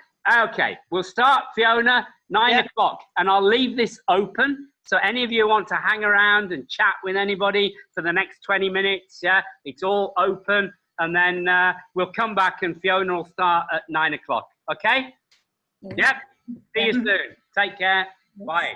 Okay, we'll start, Fiona, 9 o'clock, and I'll leave this open. So any of you want to hang around and chat with anybody for the next 20 minutes, yeah, it's all open. And then we'll come back and Fiona will start at 9 o'clock, okay? Yep, see you soon. Take care, bye.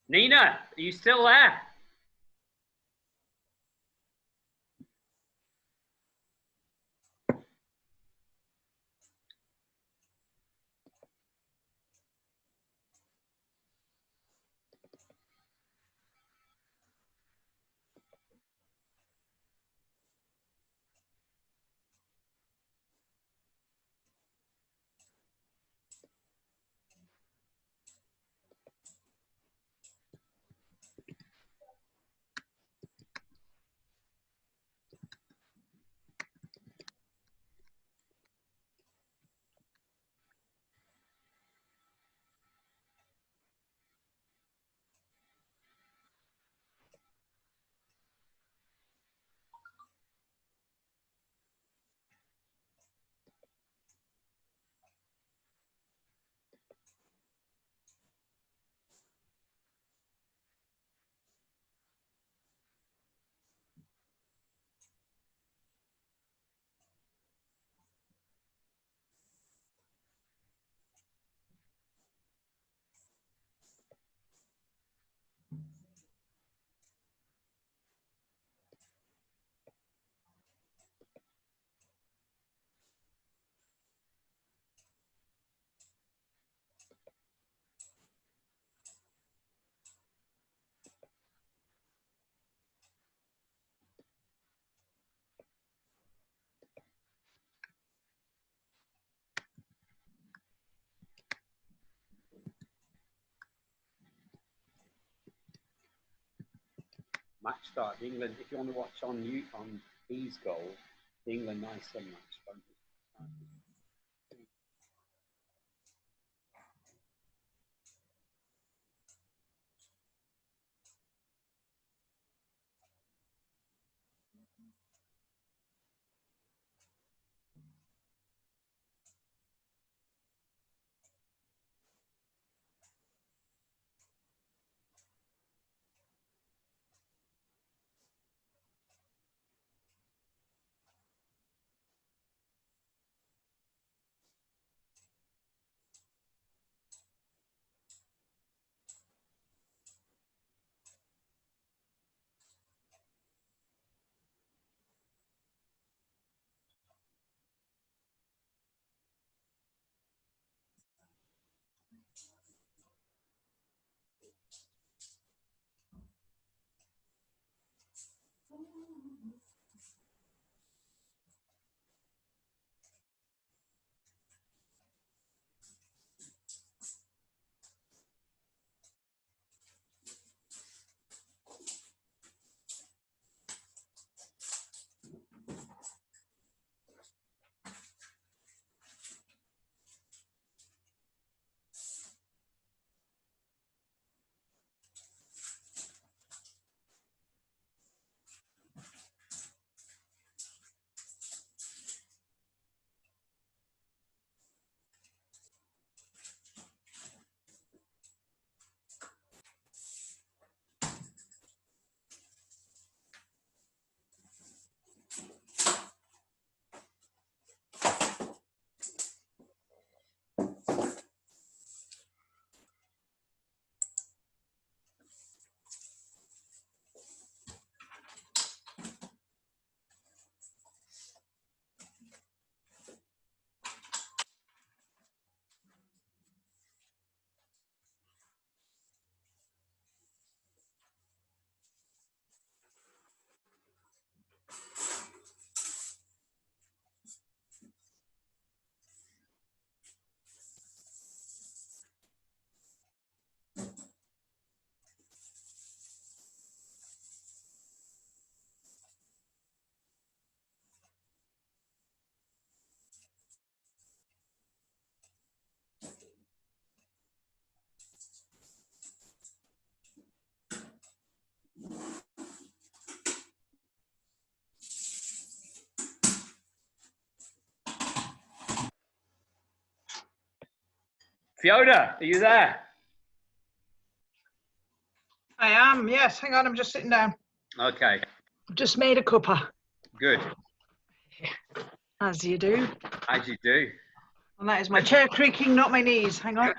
Nina, are you still there? Match start. England, if you want to watch on these goals, England nice and match. Fiona, are you there? I am, yes. Hang on, I'm just sitting down. Okay, I've just made a cuppa, good. as you do. As you do. And that is my chair creaking, not my knees. Hang on.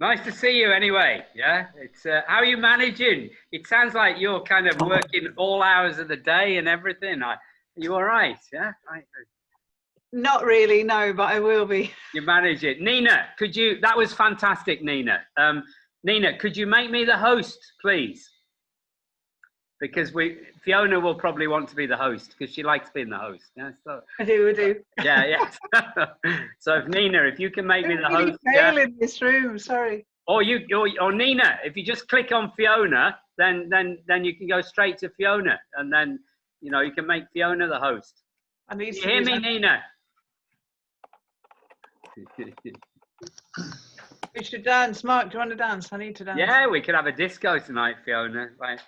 Nice to see you anyway. Yeah, it's how are you managing? It sounds like you're kind of working all hours of the day and everything. Are you all right? Yeah. Not really, no, but I will be. You manage it. Nina, could you? That was fantastic, Nina. Nina, could you make me the host, please? Because Fiona will probably want to be the host because she likes being the host. Yeah, so. I do. Yeah, yeah. So if Nina, if you can make me the host, yeah. In this room, sorry. Or Nina, if you just click on Fiona, then you can go straight to Fiona, and then you can make Fiona the host. I need you hear me, Nina? We should dance. Mark, do you want to dance? I need to dance. Yeah, we could have a disco tonight, Fiona. Like,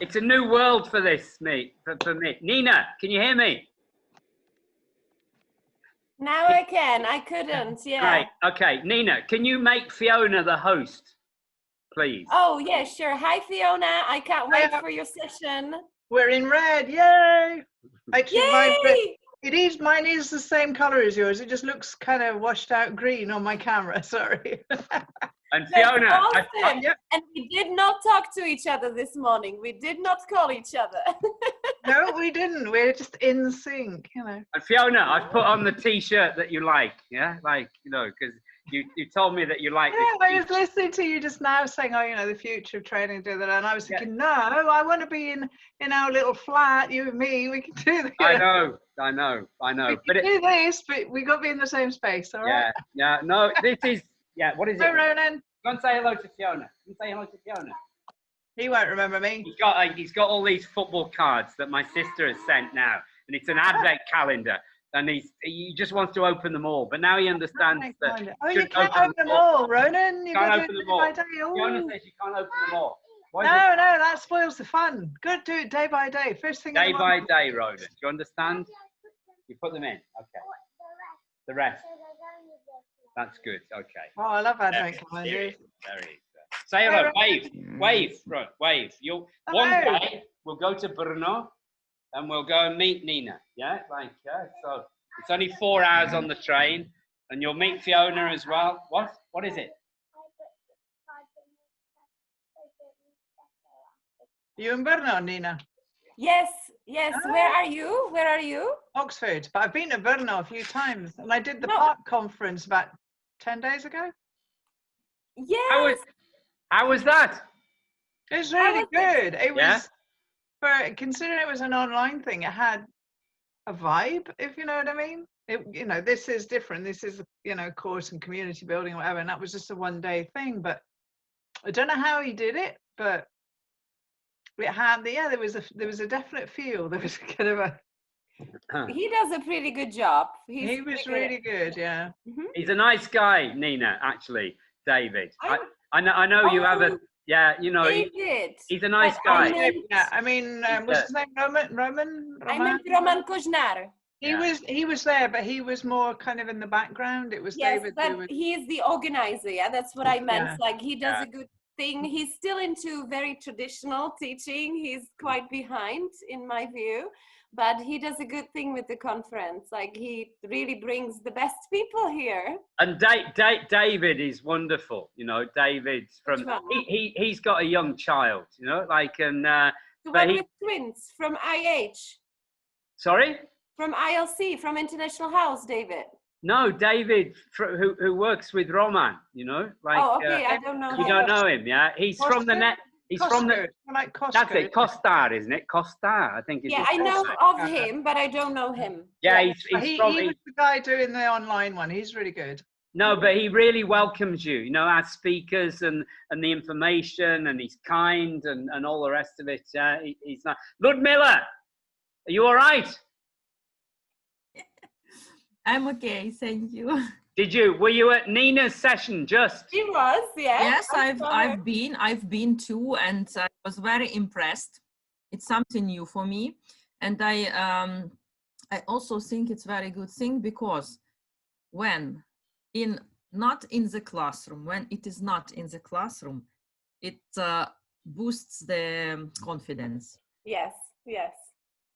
it's a new world for this, for me. Nina, can you hear me? Now I can. I couldn't. Yeah. Right. Okay, Nina, can you make Fiona the host, please? Oh yeah, sure. Hi, Fiona. I can't wait for your session. We're in red. Yay! Actually, Yay! Mine is the same color as yours. It just looks kind of washed out green on my camera. Sorry. And Fiona, awesome. And we did not talk to each other this morning. We did not call each other. No, we didn't. We're just in sync, And Fiona, I've put on the T-shirt that you like. Yeah, like because you told me that you like. Yeah, I was listening to you just now saying, oh, the future of training, and I was thinking, no, I want to be in our little flat. You and me, we can do this. I know. We can do this, but we got to be in the same space. All right. Yeah. No, this is. Yeah, what is it? Hi, Ronan. Go and say hello to Fiona. He won't remember me. He's got all these football cards that my sister has sent now, and it's an advent calendar, and he just wants to open them all, but now he understands that. Oh, you can't open them all, Ronan. You can't got open to them all. day by day. Fiona says you can't open them all. No, that spoils the fun. Good, do it day by day. First thing. Day by day, Ronan. Do you understand? You put them in. Okay. The rest. That's good. Okay. Oh, I love advent calendars. Very. Say hello. Wave. Wave. One day we'll go to Brno and we'll go and meet Nina. Yeah, so it's only 4 hours on the train, and you'll meet Fiona as well. What is it? You in Brno, Nina? Yes. Oh. Where are you? Oxford. But I've been to Brno a few times, and I did the park conference about 10 days ago. Yes. How was that? It was really good. It was, considering it was an online thing, it had a vibe, if you know what I mean. This is different. This is, course and community building or whatever, and that was just a one-day thing. But I don't know how he did it, but it had there was a definite feel. There was kind of a. He does a pretty good job. He was really good. Yeah. Mm-hmm. He's a nice guy, Nina. Actually, David. I know you have a. Yeah, David. He's a nice guy. What's his name? Roman. I meant Roman Koźnar. He was there, but he was more kind of in the background. It was David. But he is the organizer. Yeah, that's what I meant. Yeah. Like he does a good thing. He's still into very traditional teaching. He's quite behind, in my view, but he does a good thing with the conference. Like he really brings the best people here. And David is wonderful. David's from. He's got a young child. The one with twins from IH. Sorry. From ILC, from International House, David. No, David, who works with Roman, Oh, okay, I don't know him. You don't know him, yeah? He's Costa? From the net. He's Costa. From the. Like Costa. That's it, Costar, isn't it? Costar, I think. Yeah, I know of him, but I don't know him. Yeah, he was the guy doing the online one. He's really good. No, but he really welcomes you, as speakers and the information, and he's kind and all the rest of it. He's not. Ludmilla, are you all right? I'm okay, thank you. Were you at Nina's session just? She was, yeah. Yes, I've been too, and I was very impressed. It's something new for me, and I also think it's very good thing because when not in the classroom, when it is not in the classroom, it boosts the confidence. Yes.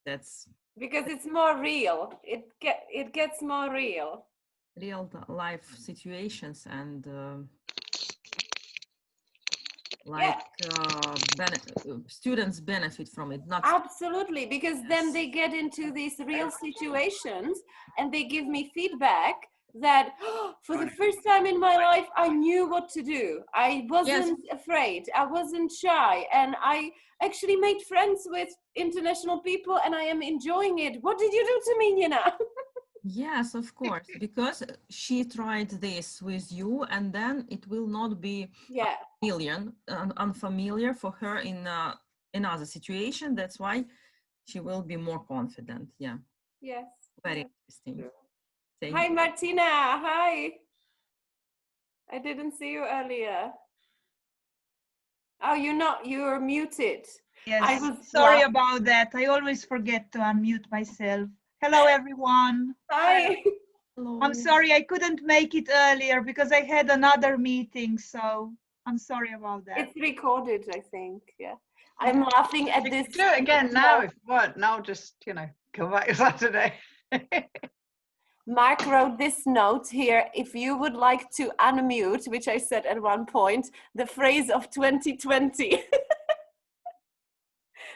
That's because it's more real. It gets more real. real life situations and students benefit from it. Not absolutely, because then they get into these real situations and they give me feedback that for the first time in my life I knew what to do. I wasn't afraid, I wasn't shy, and I actually made friends with international people and I am enjoying it. What did you do to me, Nina? Yes, of course, because she tried this with you, and then it will not be unfamiliar for her in another situation. That's why she will be more confident. Yeah. Yes. Very interesting. Hi, Martina. Hi. I didn't see you earlier. Oh, you're muted. Yes, I was sorry about that. I always forget to unmute myself. Hello, everyone. Hi. Hello. I'm sorry I couldn't make it earlier because I had another meeting, so I'm sorry about that. It's recorded, I think. Yeah. I'm laughing at this. Do it again now if you want. Now just, come back Saturday. Mark wrote this note here: if you would like to unmute, which I said at one point, the phrase of 2020.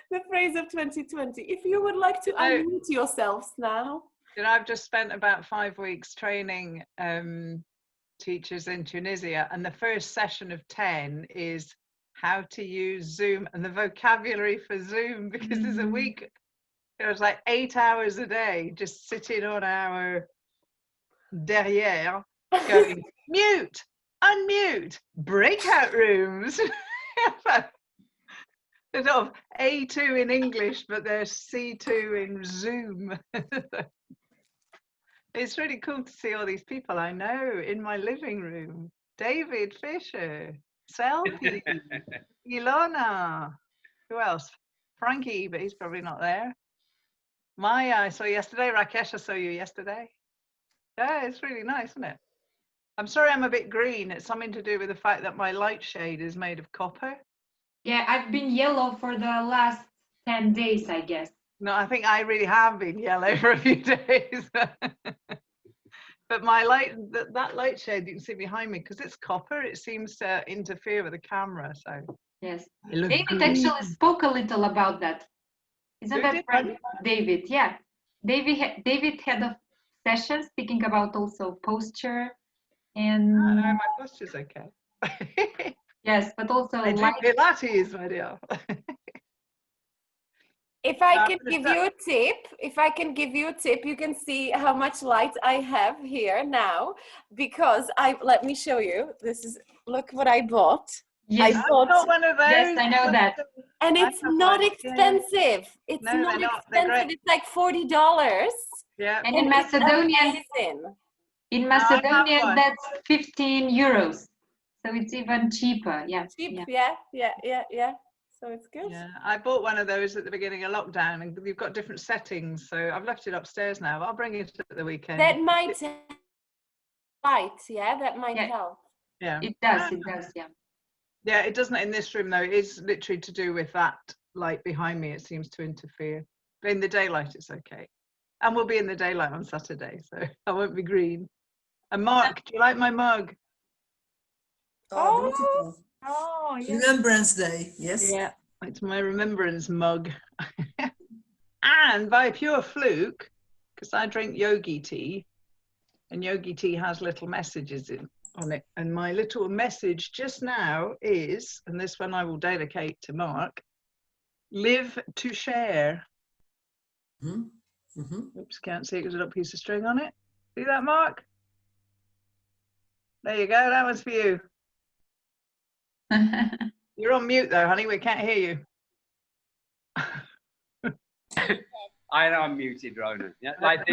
The phrase of 2020. If you would like to unmute yourselves now. I've just spent about 5 weeks training teachers in Tunisia, and the first session of 10 is how to use Zoom and the vocabulary for Zoom, because there's a week, it was like 8 hours a day just sitting on our derrière going mute, unmute, breakout rooms. They're sort of A2 in English, but they're C2 in Zoom. It's really cool to see all these people I know in my living room. David Fisher, Selfie, Ilona, who else? Frankie, but he's probably not there. Maya, I saw yesterday. Rakesh, I saw you yesterday. Yeah, it's really nice, isn't it? I'm sorry I'm a bit green. It's something to do with the fact that my light shade is made of copper. Yeah, I've been yellow for the last 10 days, I guess. No, I think I really have been yellow for a few days. But my that light shade you can see behind me, because it's copper, it seems to interfere with the camera. So yes, David actually spoke a little about that. Isn't that right, David? Yeah, David had a session speaking about also posture and. No, my posture's okay. Yes, but also I do Pilates, my dear. If I can give you a tip, you can see how much light I have here now, because let me show you. Look what I bought. Yes, I bought one of those. Yes, I know that. And it's not expensive. It's not expensive. It's like $40. Yeah. And in Macedonian, that's 15 euros. So it's even cheaper. Yeah. Cheap. Yeah. So it's good. Yeah, I bought one of those at the beginning of lockdown, and you've got different settings. So I've left it upstairs now. I'll bring it at the weekend. That might that might help. Yeah, it does. Yeah. Yeah, it doesn't in this room though. It's literally to do with that light behind me. It seems to interfere. But in the daylight, it's okay. And we'll be in the daylight on Saturday, so I won't be green. And Mark, do you like my mug? Oh, beautiful. Oh, yes. Remembrance Day, yes. Yeah, it's my remembrance mug. And by pure fluke, because I drink yogi tea, and yogi tea has little messages on it. And my little message just now is, and this one I will dedicate to Mark, live to share. Oops, can't see it because there's a little piece of string on it. See that, Mark? There you go, that one's for you. You're on mute though, honey, we can't hear you. I know I'm muted, Rona. Yeah, like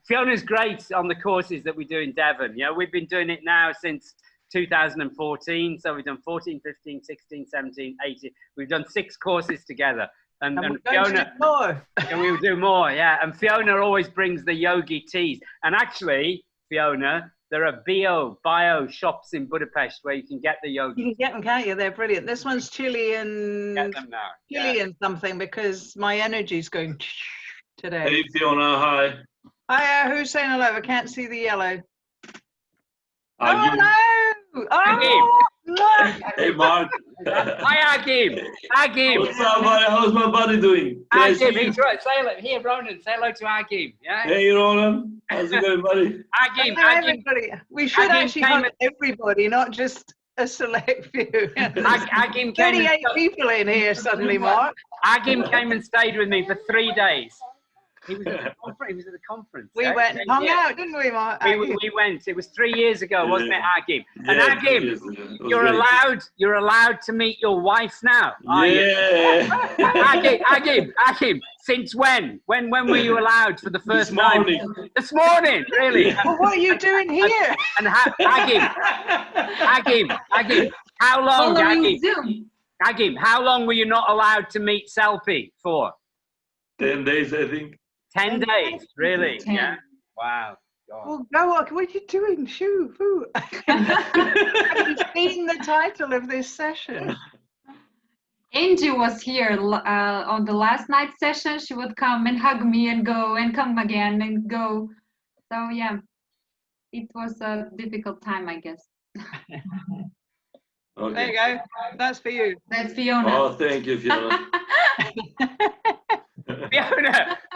Fiona's great on the courses that we do in Devon. Yeah, we've been doing it now since 2014. So we've done 14, 15, 16, 17, 18. We've done 6 courses together. And Fiona, and we will do more, yeah. And Fiona always brings the yogi teas. And actually, Fiona, there are bio shops in Budapest where you can get the yogi. You can get them, can't you? They're brilliant. This one's Chilean. Get them now. Chilean something, because my energy's going today. Hey Fiona, hi. Hi, who's saying hello? I can't see the yellow. Agim. Oh, hello! Oh, look! Hey, Mark. Hi, Agim. Agim. What's up, buddy? How's my buddy doing? Agim, he's right. Say hello. Here, Ronan, say hello to Agim. Yeah? Hey, Ronan. How's it going, buddy? Agim, Hello, Agim. everybody. We should Agim actually came hug everybody, not just a select few. Agim came 38 people in here suddenly, Mark. Agim came and stayed with me for 3 days. He was at the conference. We eh? went and hung out, didn't we, Mark? We went. It was 3 years ago, wasn't it, Agim? And Yeah, Agim, 3 years ago. you're allowed to meet your wife now, are you? Agim, since when? When were you allowed for the first time? This morning, really? Well, what are you doing here? And Agim, how long, Agim, how long were you not allowed to meet Selfie for? 10 days, I think. 10 days, really? 10. Yeah. Wow. God. Well, go on. What are you doing? Shoo, hoo. Have you seen the title of this session? Angie was here on the last night session. She would come and hug me and go and come again and go. So yeah, it was a difficult time, I guess. Okay. There you go. That's for you. That's Fiona. Oh, thank you, Fiona.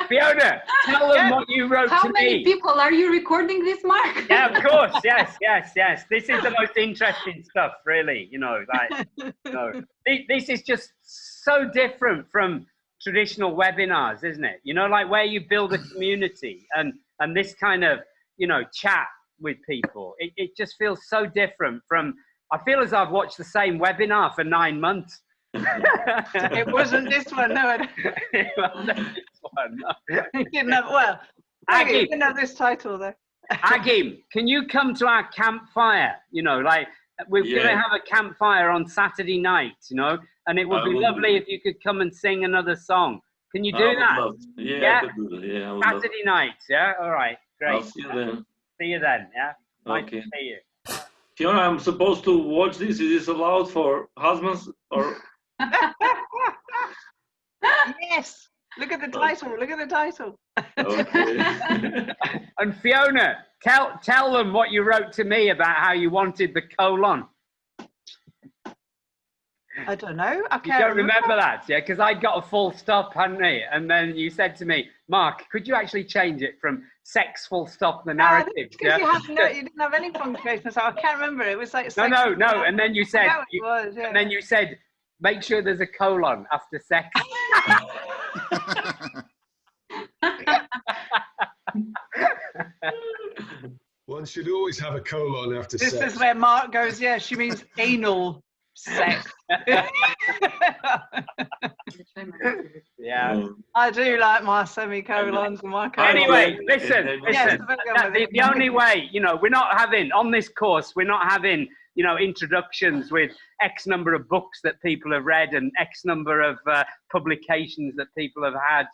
Fiona, tell them what you wrote How to me. How many people are you recording this, Mark? Yeah, of course. Yes. This is the most interesting stuff, really. This is just so different from traditional webinars, isn't it? Like where you build a community and this kind of, chat with people. It just feels so different from, I feel as I've watched the same webinar for 9 months. It wasn't this one, no. It wasn't this one, no. You didn't have, well, Agim, you didn't have this title, though. Agim, can you come to our campfire? Like we're going to have a campfire on Saturday night, and it would be lovely if you could come and sing another song. Can you do that? I could do that. Yeah, I would love Saturday night, yeah? All right, great. I'll see you then. See you then, yeah? Nice Okay. to see you. Fiona, I'm supposed to watch this. Is this allowed for husbands or? Yes. Look at the title. Look at the title. Okay. And Fiona, tell them what you wrote to me about how you wanted the colon. I don't know. I You can't don't remember that, yeah? Because I got a full stop, hadn't I? And then you said to me, Mark, could you actually change it from sex full stop the narrative? Because you didn't have any punctuation, so I can't remember. It was like sex. No. And then you said, and then you said, make sure there's a colon after sex. One should always have a colon after this sex. Is where Mark goes, yeah, she means anal sex. Yeah. I do like my semicolons and my colons. Anyway, listen. Yes, The only way, we're not having, on this course, we're not having, introductions with X number of books that people have read and X number of publications that people have had,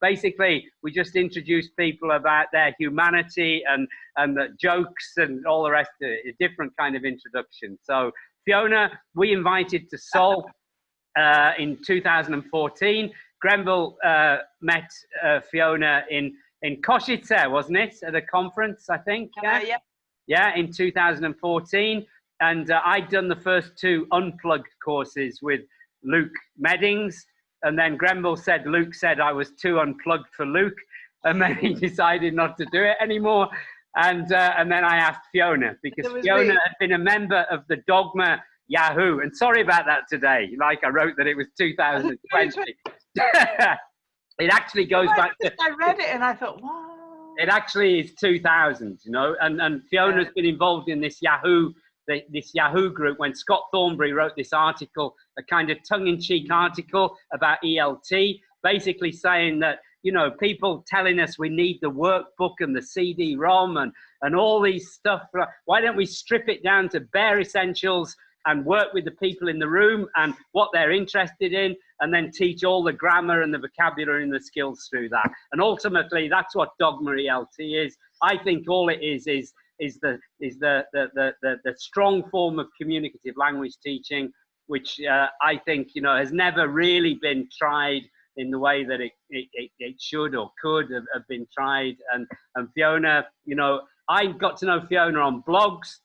Basically, we just introduce people about their humanity and the jokes and all the rest of it, a different kind of introduction. So, Fiona, we invited to Seoul in 2014. Grenville met Fiona in Košice, wasn't it? At a conference, I think. Yeah. Yeah, in 2014. And I'd done the first 2 unplugged courses with Luke Meddings. And then Grenville said, Luke said I was too unplugged for Luke. And then he decided not to do it anymore. And then I asked Fiona, because Fiona had been a member of the Dogma Yahoo. And sorry about that today. Like I wrote that it was 2020. It actually goes back to... I read it and I thought, wow. It actually is 2000, and Fiona's been involved in this Yahoo group when Scott Thornberry wrote this article, a kind of tongue-in-cheek article about ELT, basically saying that, people telling us we need the workbook and the CD-ROM and all these stuff. Why don't we strip it down to bare essentials and work with the people in the room and what they're interested in, and then teach all the grammar and the vocabulary and the skills through that. And ultimately, that's what Dogma ELT is. I think all it is the strong form of communicative language teaching, which I think has never really been tried in the way that it should or could have been tried. And Fiona, you know, I got to know Fiona on blogs,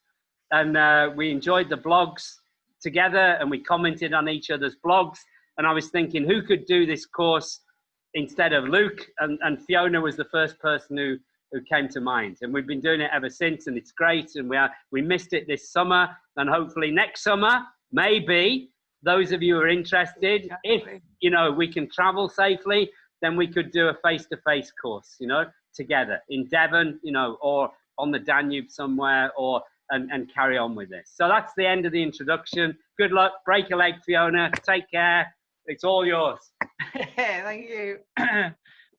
and we enjoyed the blogs together, and we commented on each other's blogs. And I was thinking, who could do this course instead of Luke? And Fiona was the first person who came to mind. And we've been doing it ever since, and it's great. And we missed it this summer, and hopefully next summer, maybe those of you who are interested, if, you know, we can travel safely, then we could do a face-to-face course, you know, together in Devon, you know, or on the Danube somewhere, or and carry on with this. So that's the end of the introduction. Good luck. Break a leg, Fiona. Take care. It's all yours. Thank you. Well,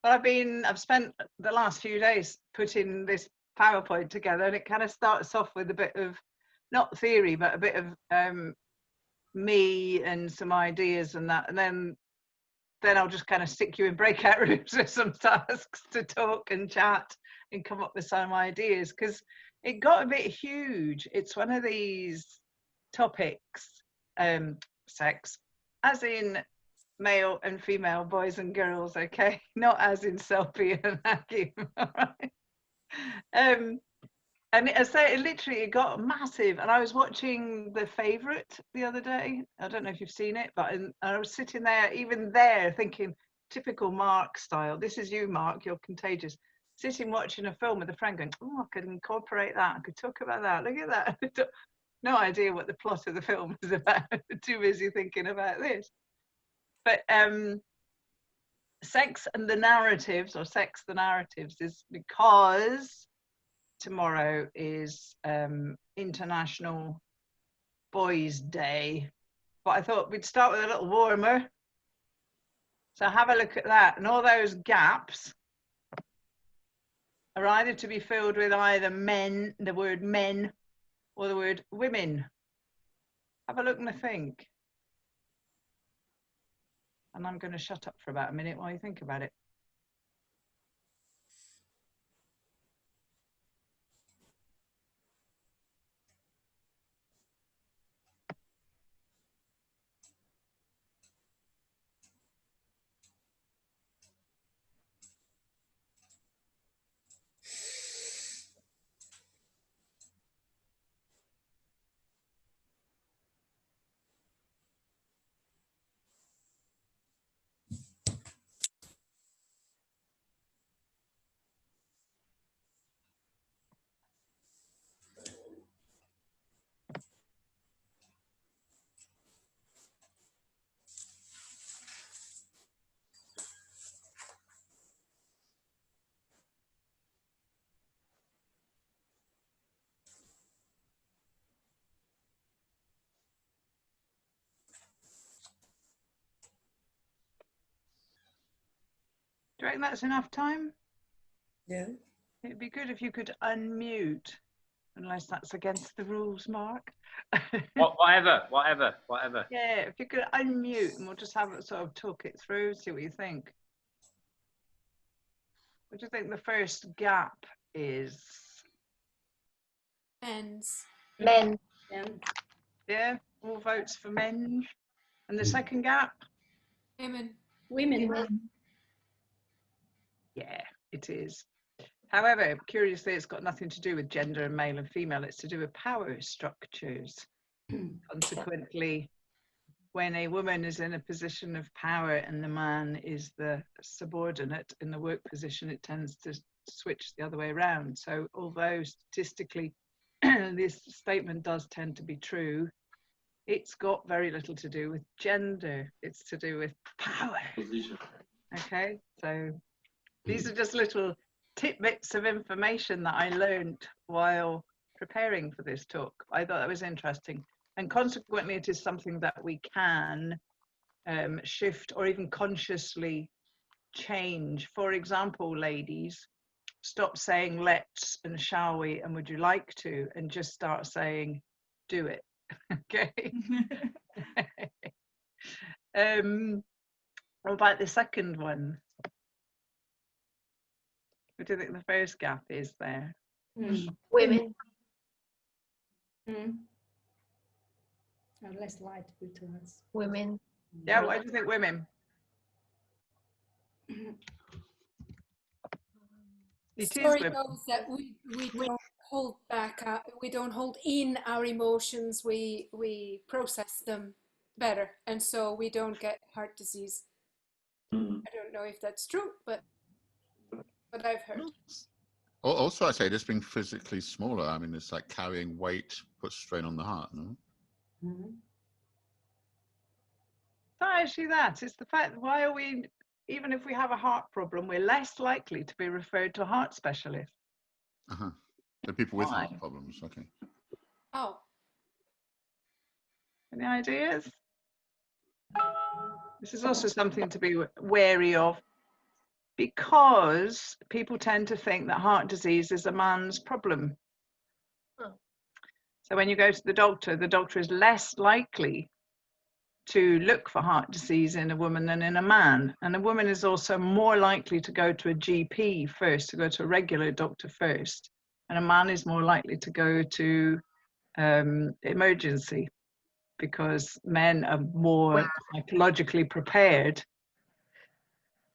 I've spent the last few days putting this PowerPoint together, and it kind of starts off with a bit of, not theory, but a bit of me and some ideas and that, and then I'll just kind of stick you in breakout rooms with some tasks to talk and chat and come up with some ideas, because it got a bit huge. It's one of these topics, sex, as in male and female, boys and girls, okay? Not as in Selfie and Hakim, all right? And it literally got massive. And I was watching The Favourite the other day. I don't know if you've seen it, but I was sitting there, even there, thinking, typical Mark style. This is you, Mark, you're contagious. Sitting watching a film with a friend going, oh, I could incorporate that. I could talk about that. Look at that. No idea what the plot of the film is about. Too busy thinking about this. But Sex and the Narratives, or Sex the Narratives, is because tomorrow is International Boys Day. But I thought we'd start with a little warmer. So have a look at that. And all those gaps are either to be filled with either men, the word men, or the word women. Have a look and a think. And I'm going to shut up for about a minute while you think about it. Do you reckon that's enough time? Yeah. It'd be good if you could unmute, unless that's against the rules, Mark. Whatever. Yeah, if you could unmute, and we'll just have it sort of talk it through, see what you think. What do you think the first gap is? Men's. Men. Yeah, all votes for men. And the second gap? Women. Women. Yeah, it is. However, curiously, it's got nothing to do with gender and male and female. It's to do with power structures. Consequently, when a woman is in a position of power and the man is the subordinate in the work position, it tends to switch the other way around. So although statistically this statement does tend to be true, it's got very little to do with gender. It's to do with power. Okay, so these are just little tidbits of information that I learned while preparing for this talk. I thought that was interesting. And consequently, it is something that we can shift or even consciously change. For example, ladies, stop saying let's and shall we and would you like to, and just start saying do it. Okay. What about the second one? What do you think the first gap is there? Women. Are less likely to us. Women. Yeah, why do you think women? Story goes that we don't hold back, we don't hold in our emotions, we process them better, and so we don't get heart disease. I don't know if that's true, but I've heard. Also, I say just being physically smaller. I mean, it's like carrying weight puts strain on the heart. No? Not actually that. It's the fact, why are we, even if we have a heart problem, we're less likely to be referred to a heart specialist. The people with heart problems, okay. Oh. Any ideas? This is also something to be wary of, because people tend to think that heart disease is a man's problem. So when you go to the doctor is less likely to look for heart disease in a woman than in a man. And a woman is also more likely to go to a GP first, to go to a regular doctor first. And a man is more likely to go to emergency, because men are more psychologically prepared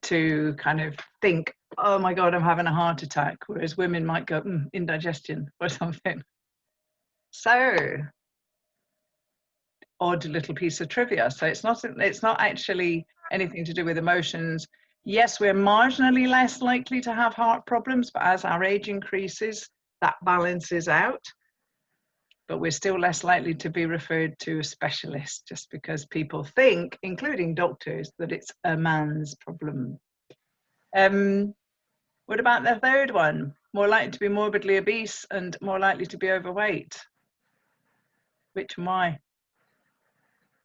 to kind of think, oh my God, I'm having a heart attack. Whereas women might go, indigestion or something. So, odd little piece of trivia. So it's not actually anything to do with emotions. Yes, we're marginally less likely to have heart problems, but as our age increases, that balances out. But we're still less likely to be referred to a specialist, just because people think, including doctors, that it's a man's problem. What about the third one? More likely to be morbidly obese and more likely to be overweight. Which and why?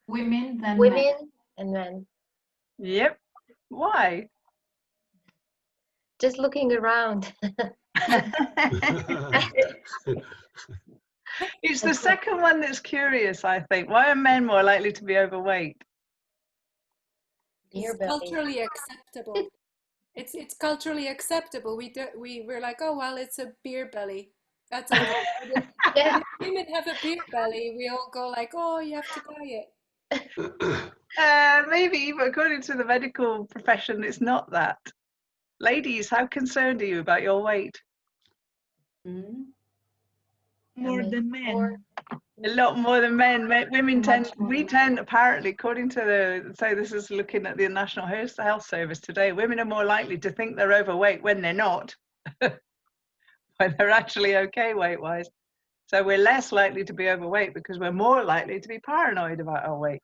Women than Women and men. Yep. Why? Just looking around. It's the second one that's curious, I think. Why are men more likely to be overweight? It's culturally acceptable. It's culturally acceptable. We're like, oh well, it's a beer belly. That's okay. If women have a beer belly, we all go like, oh, you have to diet. Maybe, but according to the medical profession, it's not that. Ladies, how concerned are you about your weight? More than men. A lot more than men. Women tend, apparently, according to this is looking at the National Health Service today, women are more likely to think they're overweight when they're not, when they're actually okay weight-wise. So we're less likely to be overweight because we're more likely to be paranoid about our weight.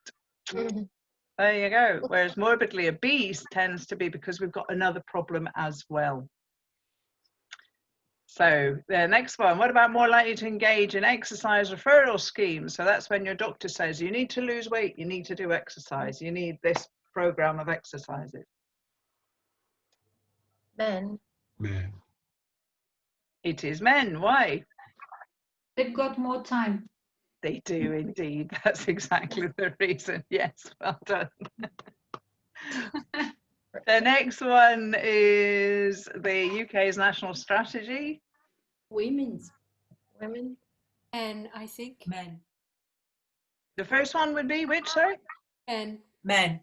There you go. Whereas morbidly obese tends to be because we've got another problem as well. So the next one, what about more likely to engage in exercise referral schemes? So that's when your doctor says, you need to lose weight, you need to do exercise, you need this program of exercises. Men. Men. It is men. Why? They've got more time. They do indeed. That's exactly the reason. Yes, well done. The next one is the UK's national strategy. Women. Men, I think. Men. The first one would be which, sorry? Men. Men.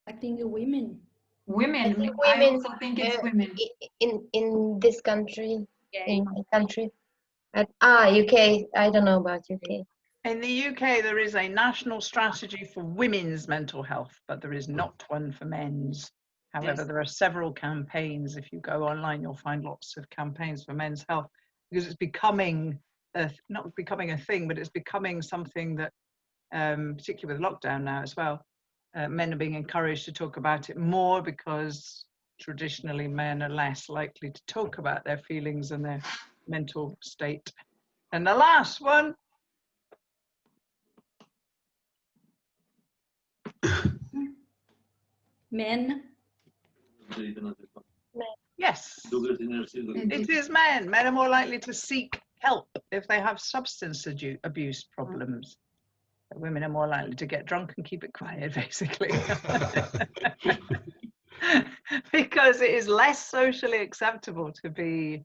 I think women. Women. I also think it's women. In this country, in my country. UK. I don't know about UK. In the UK, there is a national strategy for women's mental health, but there is not one for men's. However, there are several campaigns. If you go online, you'll find lots of campaigns for men's health, because it's becoming, not becoming a thing, but it's becoming something that, particularly with lockdown now as well, men are being encouraged to talk about it more, because traditionally men are less likely to talk about their feelings and their mental state. And the last one. Men. Yes, it is men. Men are more likely to seek help if they have substance abuse problems. Women are more likely to get drunk and keep it quiet, basically. Because it is less socially acceptable to be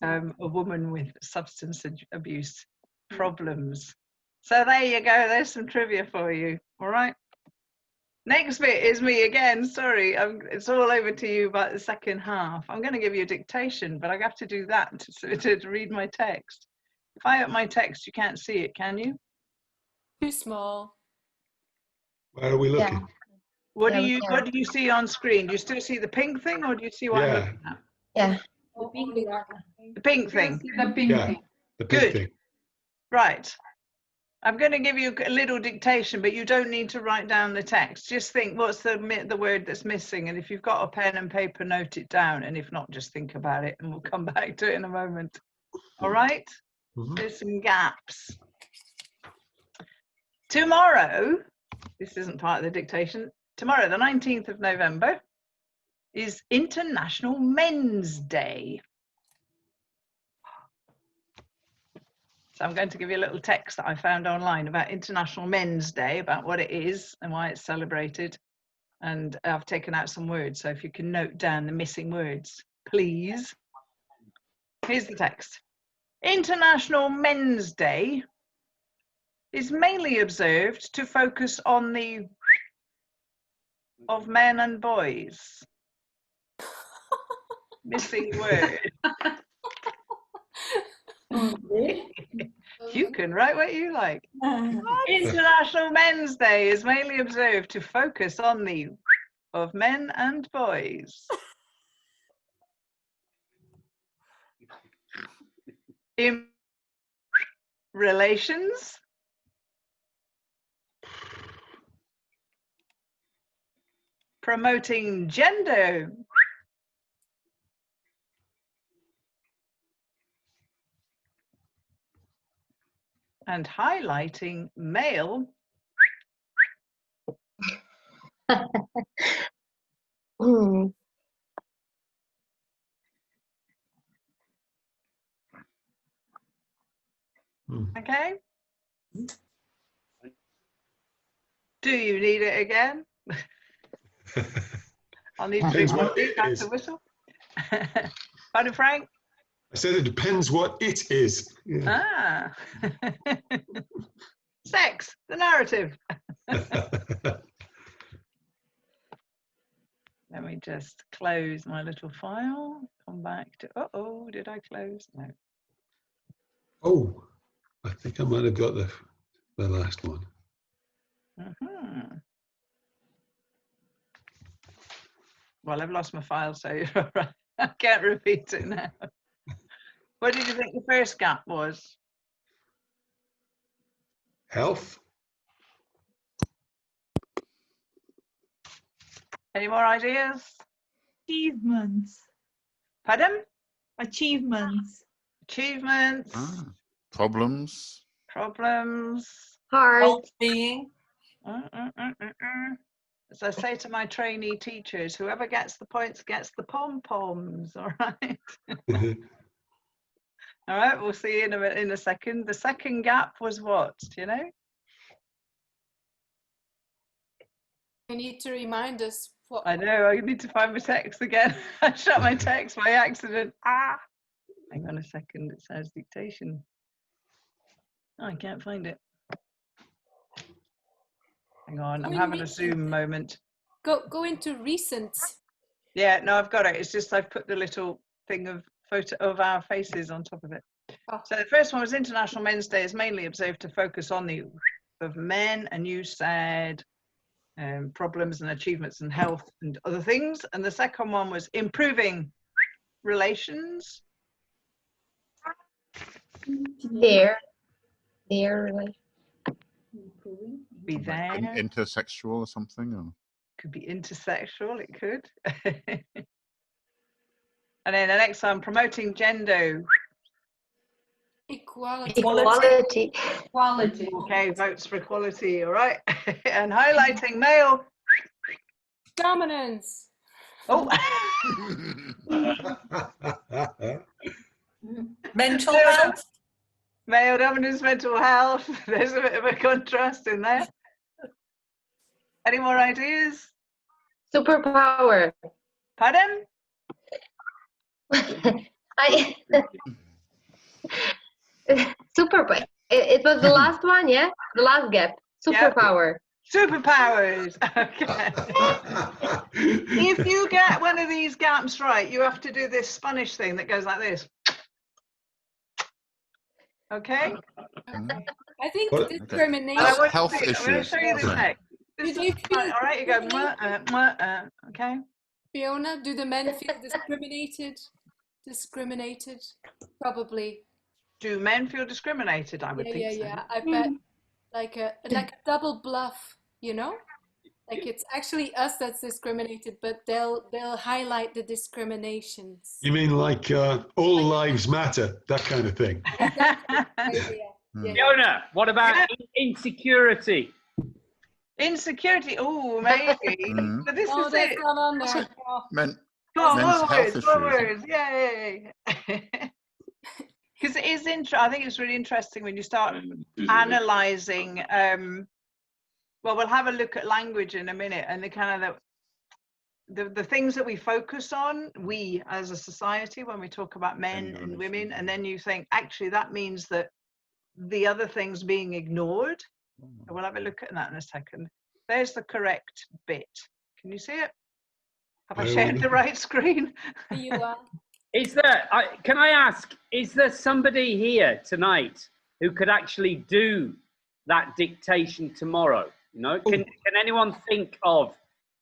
a woman with substance abuse problems. So there you go. There's some trivia for you. All right. Next bit is me again. Sorry, it's all over to you about the second half. I'm going to give you a dictation, but I have to do that to read my text. If I open my text, you can't see it, can you? Too small. Where are we looking? What do you see on screen? Do you still see the pink thing, or do you see what I'm looking at? Yeah. The pink thing. The pink thing. The pink thing. Right. I'm going to give you a little dictation, but you don't need to write down the text. Just think, what's the word that's missing? And if you've got a pen and paper, note it down. And if not, just think about it, and we'll come back to it in a moment. All right? There's some gaps. Tomorrow, this isn't part of the dictation, tomorrow, the 19th of November, is International Men's Day. So I'm going to give you a little text that I found online about International Men's Day, about what it is and why it's celebrated. And I've taken out some words, so if you can note down the missing words, please. Here's the text. International Men's Day is mainly observed to focus on the of men and boys. Missing word. You can write what you like. International Men's Day is mainly observed to focus on the of men and boys. In relations, promoting gender, and highlighting male Okay. Do you need it again? I'll need to Depends drink what it is. to whistle. Pardon, Frank? I said it depends what it is. Yeah. Ah. Sex, the narrative. Let me just close my little file. Come back to, uh-oh, did I close? No. Oh, I think I might have got the last one. Well, I've lost my file, so you're all right. I can't repeat it now. What did you think the first gap was? Health. Any more ideas? Achievements. Pardon? Achievements. Achievements. Problems. Problems. Heart. Being. As I say to my trainee teachers, whoever gets the points gets the pom-poms, all right? All right, we'll see you in a second. The second gap was what, do you know? You need to remind us what. I know, I need to find my text again. I shut my text by accident. Hang on a second, it says dictation. Oh, I can't find it. Hang on, I'm having a Zoom moment. Go into recent. Yeah, no, I've got it. It's just I've put the little thing of photo of our faces on top of it. So the first one was International Men's Day is mainly observed to focus on the of men, and you said problems and achievements and health and other things. And the second one was improving relations. Their relations. Be there. Intersexual or something? Or? Could be intersexual, it could. And then the next one, promoting gender. Equality. Equality. Okay, votes for equality, all right. And highlighting male. Dominance. Oh. Mental health. Male dominance, mental health. There's a bit of a contrast in there. Any more ideas? Superpower. Pardon? Superpower. It was the last one, yeah? The last gap. Superpower. Superpowers. Okay. If you get one of these gaps right, you have to do this Spanish thing that goes like this. Okay? I think Okay. discrimination. And Health I'm going to show you the issues. text. This is all right. You go. Okay. Fiona, do the men feel discriminated? Discriminated? Probably. Do men feel discriminated? I would think so. Yeah. I bet like a double bluff, you know? Like it's actually us that's discriminated, but they'll highlight the discriminations. You mean like all lives matter, that kind of thing? Fiona, what about insecurity? Insecurity. Oh, maybe. But this is that's it. not on there. Men's More health words. Yay. Because it is I think it's really interesting when you start analysing. Well, we'll have a look at language in a minute, and the kind of the things that we focus on, we as a society, when we talk about men and women, and then you think actually that means that the other things being ignored. So we'll have a look at that in a second. There's the correct bit. Can you see it? Have I shared the right screen? You are. Is there? Can I ask? Is there somebody here tonight who could actually do that dictation tomorrow? You know, can anyone think of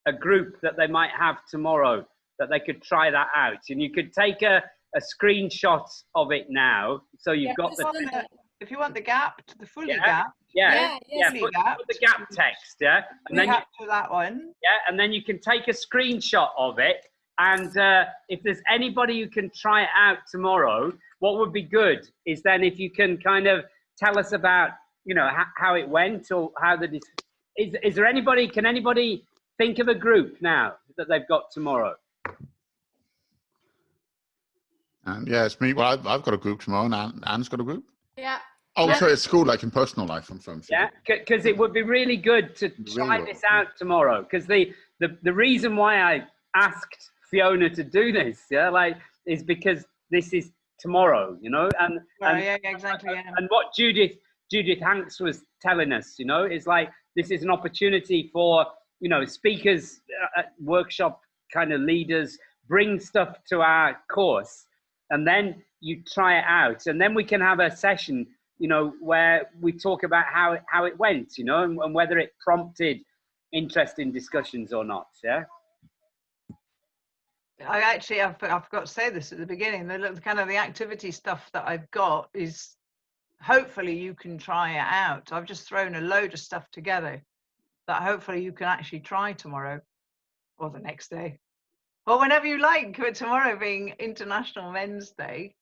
a group that they might have tomorrow that they could try that out? And you could take a screenshot of it now, so you've got the. If you want the gap, the fully gap. Put the gap text, and then to that one. And then you can take a screenshot of it. And if there's anybody who can try it out tomorrow, what would be good is then if you can kind of tell us about, you know, how it went, or how is there anybody? Can anybody think of a group now that they've got tomorrow? And yeah, it's me. Well, I've got a group tomorrow, and Anne's got a group. Yeah. Oh, so it's school, like in personal life. I'm sorry. Yeah, because it would be really good to try this out tomorrow. Because the reason why I asked Fiona to do this, is because this is tomorrow, you know, and exactly. And what Judith Hanks was telling us, you know, is like this is an opportunity for, you know, speakers, workshop kind of leaders, bring stuff to our course, and then you try it out, and then we can have a session, you know, where we talk about how it went, you know, and whether it prompted interesting discussions or not. Yeah. I forgot to say this at the beginning. The kind of the activity stuff that I've got is hopefully you can try it out. I've just thrown a load of stuff together that hopefully you can actually try tomorrow or the next day or whenever you like, with tomorrow being International Men's Day.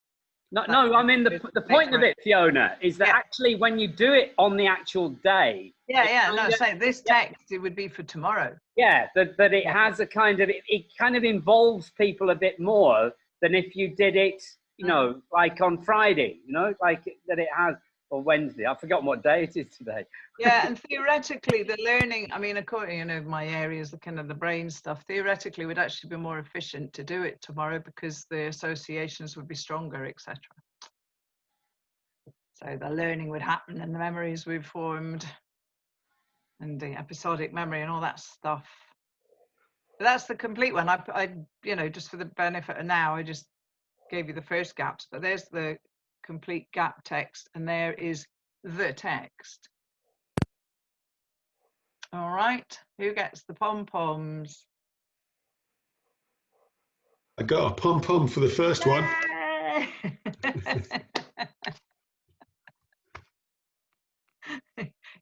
No, I mean the point of it, Fiona, is that actually when you do it on the actual day. This text, it would be for tomorrow. Yeah, that it has a kind of, it kind of involves people a bit more than if you did it, you know, like on Friday, you know, like that it has, or Wednesday. I've forgotten what day it is today. Yeah, and theoretically the learning, I mean, according, you know, my areas, the kind of the brain stuff, theoretically would actually be more efficient to do it tomorrow because the associations would be stronger, etc. So the learning would happen and the memories we've formed and the episodic memory and all that stuff. But that's the complete one. I you know, just for the benefit of now, I just gave you the first gaps, but there's the complete gap text and there is the text. All right, who gets the pom-poms? I got a pom-pom for the first one.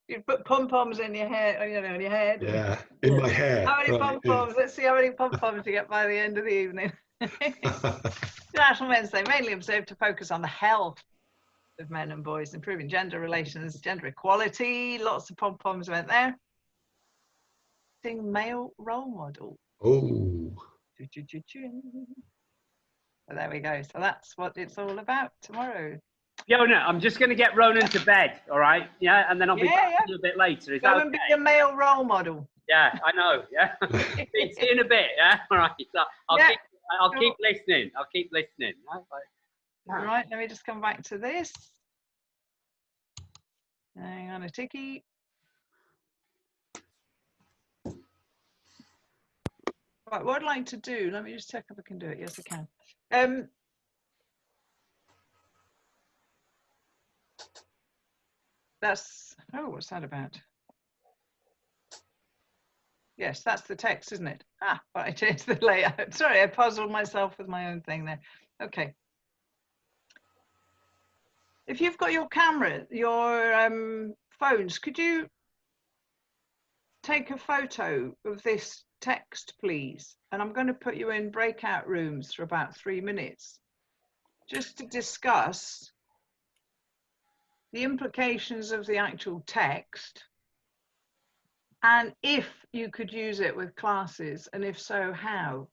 You put pom-poms in your hair, you know, in your head. Yeah, in my hair. How many pom-poms? Let's see how many pom-poms you get by the end of the evening. International Men's Day, mainly observed to focus on the health of men and boys, improving gender relations, gender equality. Lots of pom-poms went there. Male role model. Oh. So there we go. So that's what it's all about tomorrow. Fiona, I'm just going to get Ronan to bed, all right? Yeah, and then I'll be back a little bit later. Is that okay? Go and be a male role model. Yeah, I know. Yeah, see you in a bit. Yeah, all right. So I'll keep listening. I'll keep listening. All right. Let me just come back to this. Hang on a ticky. Right, what I'd like to do, let me just check if I can do it. Yes, I can. That's, oh, what's that about? Yes, that's the text, isn't it? Ah, right, I changed the layout. Sorry, I puzzled myself with my own thing there. Okay. If you've got your camera, your phones, could you take a photo of this text, please? And I'm going to put you in breakout rooms for about 3 minutes, just to discuss the implications of the actual text, and if you could use it with classes, and if so, how.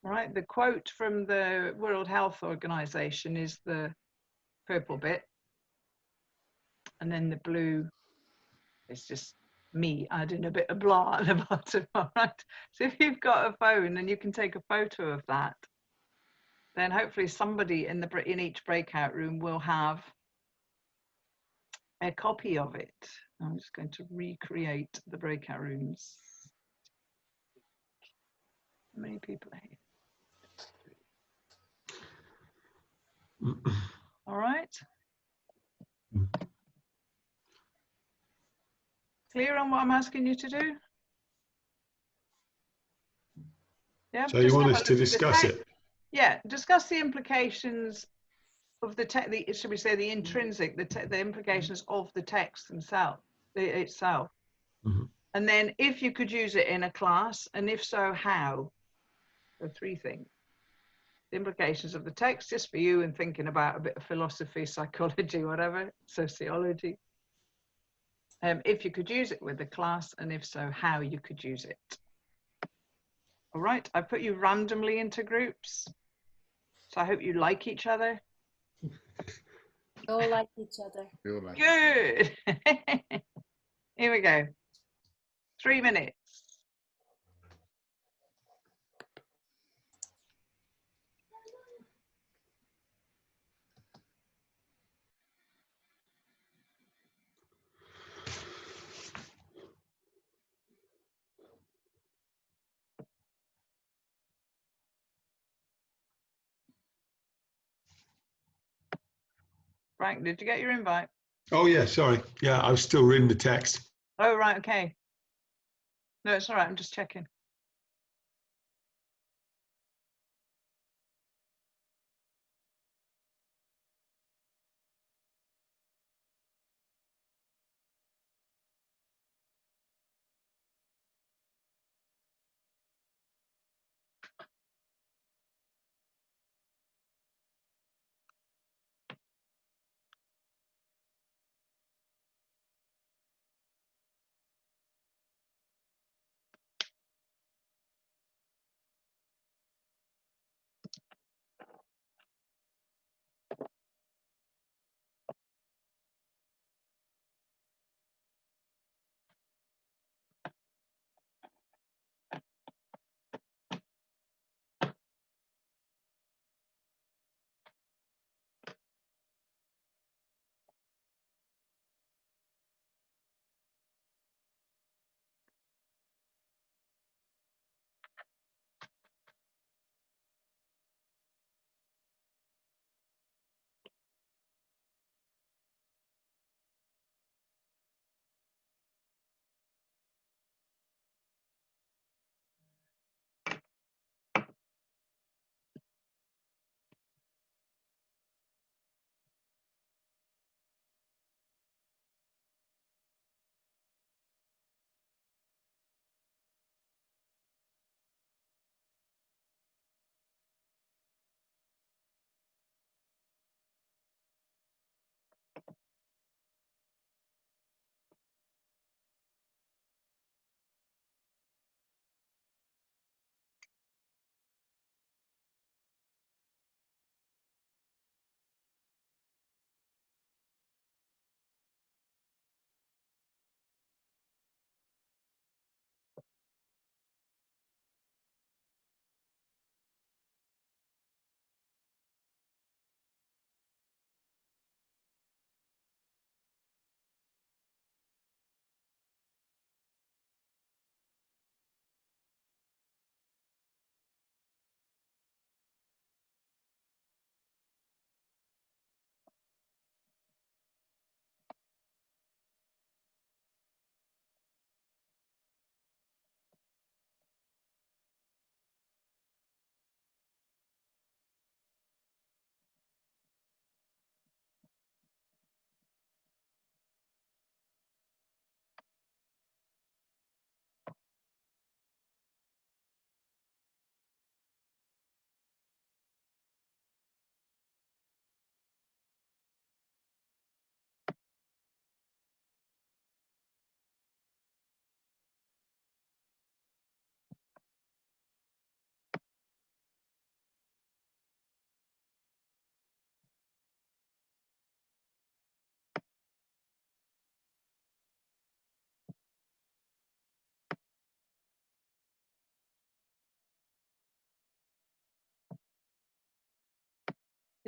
All right, the quote from the World Health Organization is the purple bit, and then the blue is just me adding a bit of blah at the bottom. All right, so if you've got a phone and you can take a photo of that, then hopefully somebody in each breakout room will have a copy of it. I'm just going to recreate the breakout rooms. How many people are here? All right. Clear on what I'm asking you to do? Yeah. So you want us to discuss it? Yeah, discuss the implications of should we say the intrinsic, the implications of the text itself. Mm-hmm. And then if you could use it in a class, and if so, how? So 3 things. The implications of the text, just for you and thinking about a bit of philosophy, psychology, whatever, sociology. If you could use it with the class, and if so, how you could use it. All right, I put you randomly into groups. So I hope you like each other. We all like each other. Good. Here we go. 3 minutes. Frank, did you get your invite? Oh yeah, sorry. Yeah, I was still reading the text. Oh, right, okay. No, it's all right, I'm just checking.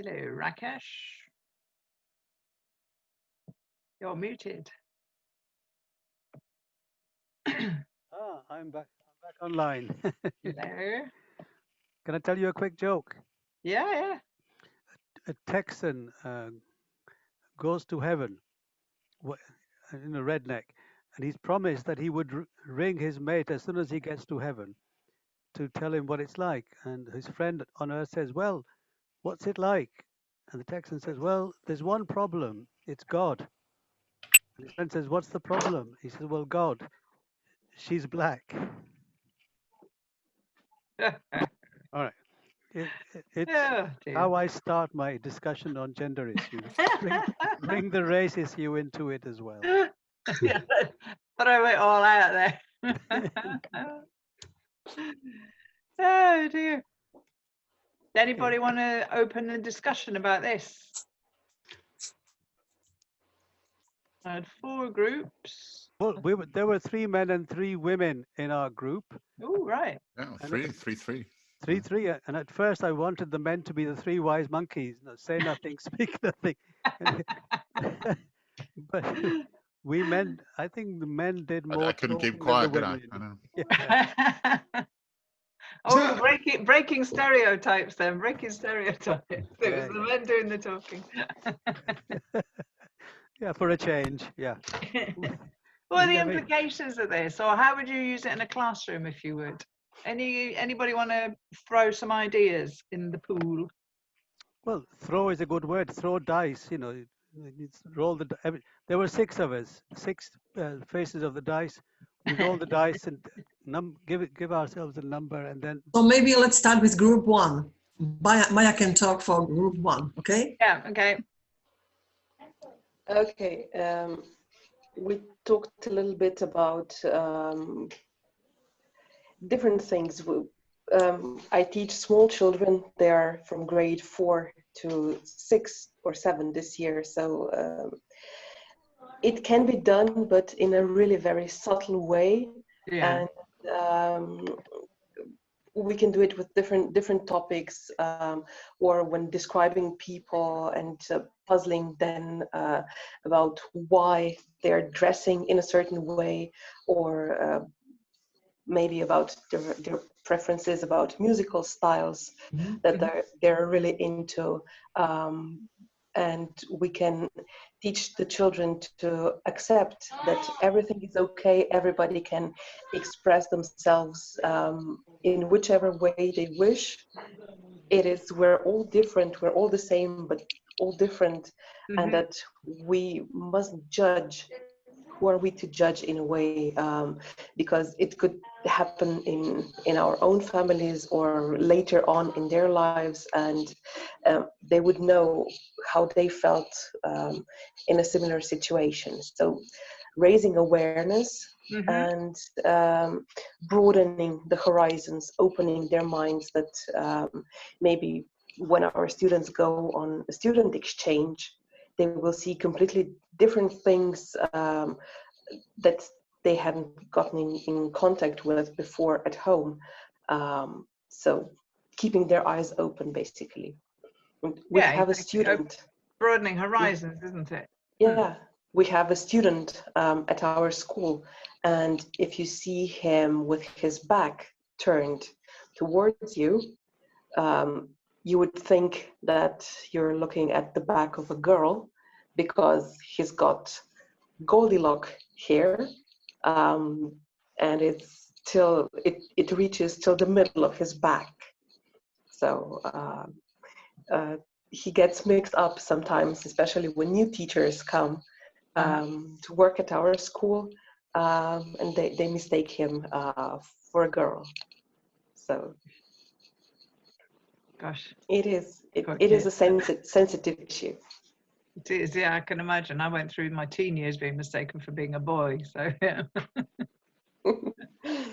Hello, Rakesh. You're muted. I'm back online. Hello. Can I tell you a quick joke? Yeah, yeah. A Texan goes to heaven in a redneck, and he's promised that he would ring his mate as soon as he gets to heaven to tell him what it's like. And his friend on earth says, "Well, what's it like?" And the Texan says, "Well, there's one problem. It's God." And his friend says, "What's the problem?" He says, "Well, God. She's black." All right. It's Oh, how I start my discussion on gender issues. Bring the race issue into it as well. Yeah, throw it all out there. Oh dear. Anybody want to open a discussion about this? I had 4 groups. Well, there were 3 men and 3 women in our group. Oh, right. Yeah, And 3. 3. And at first I wanted the men to be the 3 wise monkeys. Say nothing, speak nothing. But I think the men did more I couldn't keep talking than the quiet, did I? women. I know. Oh, breaking stereotypes then. Breaking stereotypes. It was the men doing the talking. Yeah, for a change. Yeah. What are the implications of this, or how would you use it in a classroom if you would? Anybody want to throw some ideas in the pool? Well, throw is a good word. Throw dice. Roll there were 6 of us, 6 faces of the dice. We roll the dice and give ourselves a number, and then. So maybe let's start with group 1. Maya can talk for group 1. Okay. Yeah. Okay. Okay. We talked a little bit about different things. I teach small children. They are from grade 4 to 6 or 7 this year. So it can be done, but in a really very subtle way. Yeah. And we can do it with different topics, or when describing people and puzzling them about why they're dressing in a certain way, or maybe about their preferences about musical styles that they're really into. And we can teach the children to accept that everything is okay, everybody can express themselves in whichever way they wish. We're all different, we're all the same, but all different, and that we mustn't judge. Who are we to judge in a way? Because it could happen in our own families or later on in their lives, and they would know how they felt in a similar situation. So raising awareness and broadening the horizons, opening their minds that maybe when our students go on a student exchange, they will see completely different things that they hadn't gotten in contact with before at home. So keeping their eyes open, basically. We have a student. Broadening horizons, isn't it? Yeah, we have a student at our school, and if you see him with his back turned towards you, you would think that you're looking at the back of a girl, because he's got Goldilocks hair, and it reaches till the middle of his back. So he gets mixed up sometimes, especially when new teachers come to work at our school, and they mistake him for a girl. So gosh, it is a sensitive issue. It is, yeah, I can imagine. I went through my teen years being mistaken for being a boy, so yeah. I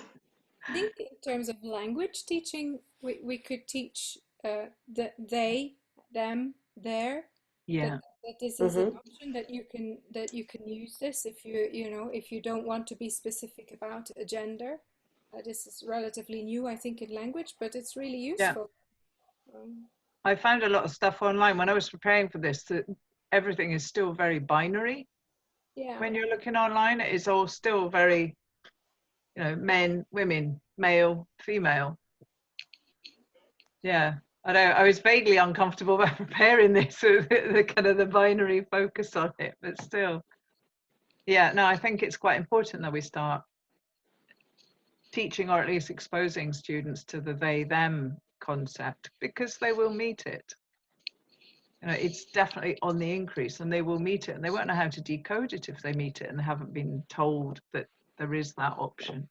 think in terms of language teaching, we could teach the they, them, their. Yeah. That this is an option, that you can use this if if you don't want to be specific about a gender. This is relatively new, I think, in language, but it's really useful. I found a lot of stuff online when I was preparing for this that everything is still very binary. Yeah. When you're looking online, it is all still very, you know, men, women, male, female. Yeah, I know. I was vaguely uncomfortable about preparing this, the kind of the binary focus on it, but still. Yeah, no, I think it's quite important that we start teaching, or at least exposing students to the they-them concept, because they will meet it. You know, it's definitely on the increase, and they will meet it, and they won't know how to decode it if they meet it and haven't been told that there is that option.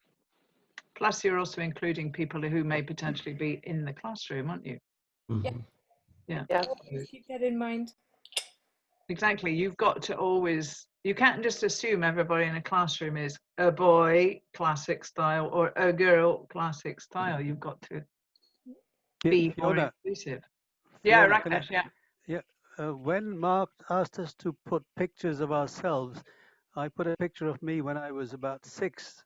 Plus, you're also including people who may potentially be in the classroom, aren't you? Yeah. Yeah. Always keep that in mind. Exactly. You've got to always, you can't just assume everybody in a classroom is a boy, classic style, or a girl, classic style. You've got to be more Fiona, inclusive. Yeah, Fiona, Rakesh, yeah. Yeah. When Mark asked us to put pictures of ourselves, I put a picture of me when I was about 6,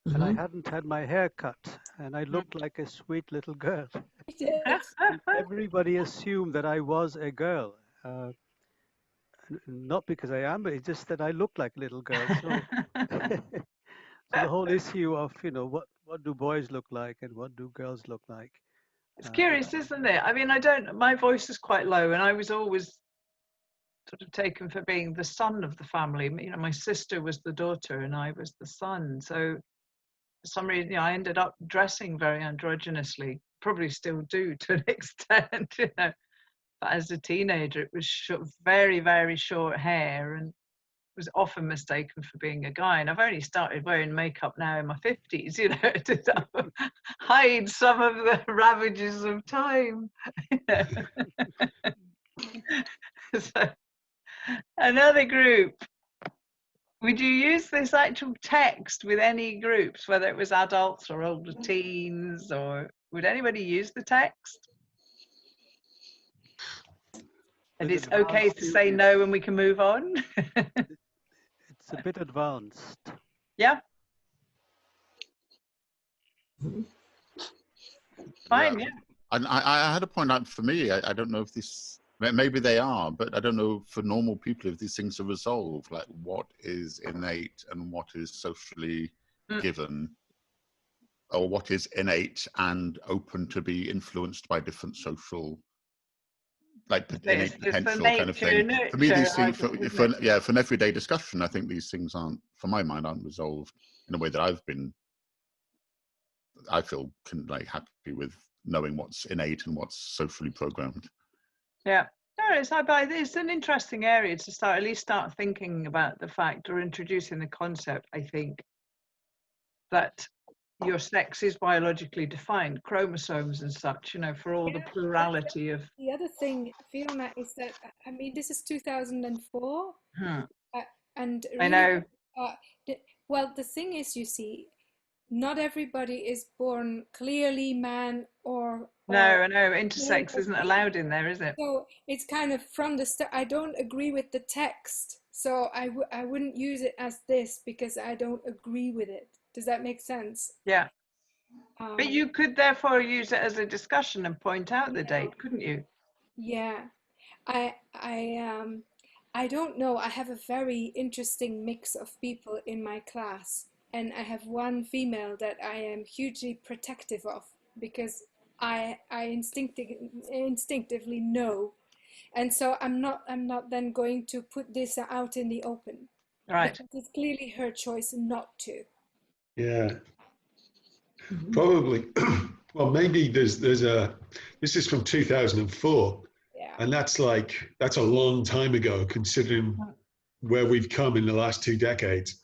and I hadn't had my hair cut, and I looked like a sweet little girl. And everybody assumed that I was a girl. Not because I am, but it's just that I look like a little girl. So, so the whole issue of, you know, what do boys look like and what do girls look like? It's curious, isn't it? I mean, my voice is quite low, and I was always sort of taken for being the son of the family. You know, my sister was the daughter and I was the son. So for some reason, you know, I ended up dressing very androgynously, probably still do to an extent, you know. But as a teenager, it was very, very short hair and was often mistaken for being a guy. And I've only started wearing makeup now in my 50s, you know, to sort of hide some of the ravages of time. So, another group. Would you use this actual text with any groups, whether it was adults or older teens, or would anybody use the text? And it's okay to say no and we can move on? It's a bit advanced. Yeah. Fine, yeah. And I had a point out for me. I don't know if this, maybe they are, but I don't know for normal people if these things are resolved, like what is innate and what is socially given, or what is innate and open to be influenced by different social, like innate potential kind of thing. For me, these things, for an everyday discussion, I think these things aren't, for my mind, aren't resolved in a way that I feel like happy with knowing what's innate and what's socially programmed. Yeah, no, it's an interesting area to at least start thinking about the fact, or introducing the concept, I think, that your sex is biologically defined, chromosomes and such, you know, for all the plurality of. The other thing, Fiona, is that, I mean, this is 2004. And really, I know. Well, the thing is, you see, not everybody is born clearly man or No, I know, intersex isn't allowed in there, is it? So it's kind of from the start. I don't agree with the text, so I wouldn't use it as this because I don't agree with it. Does that make sense? Yeah. But you could therefore use it as a discussion and point out the date, couldn't you? Yeah, I don't know. I have a very interesting mix of people in my class, and I have one female that I am hugely protective of because I instinctively know, and so I'm not then going to put this out in the open. Right. It's clearly her choice not to. Yeah. Probably. Well, maybe this is from 2004. Yeah. And that's a long time ago, considering where we've come in the last 2 decades.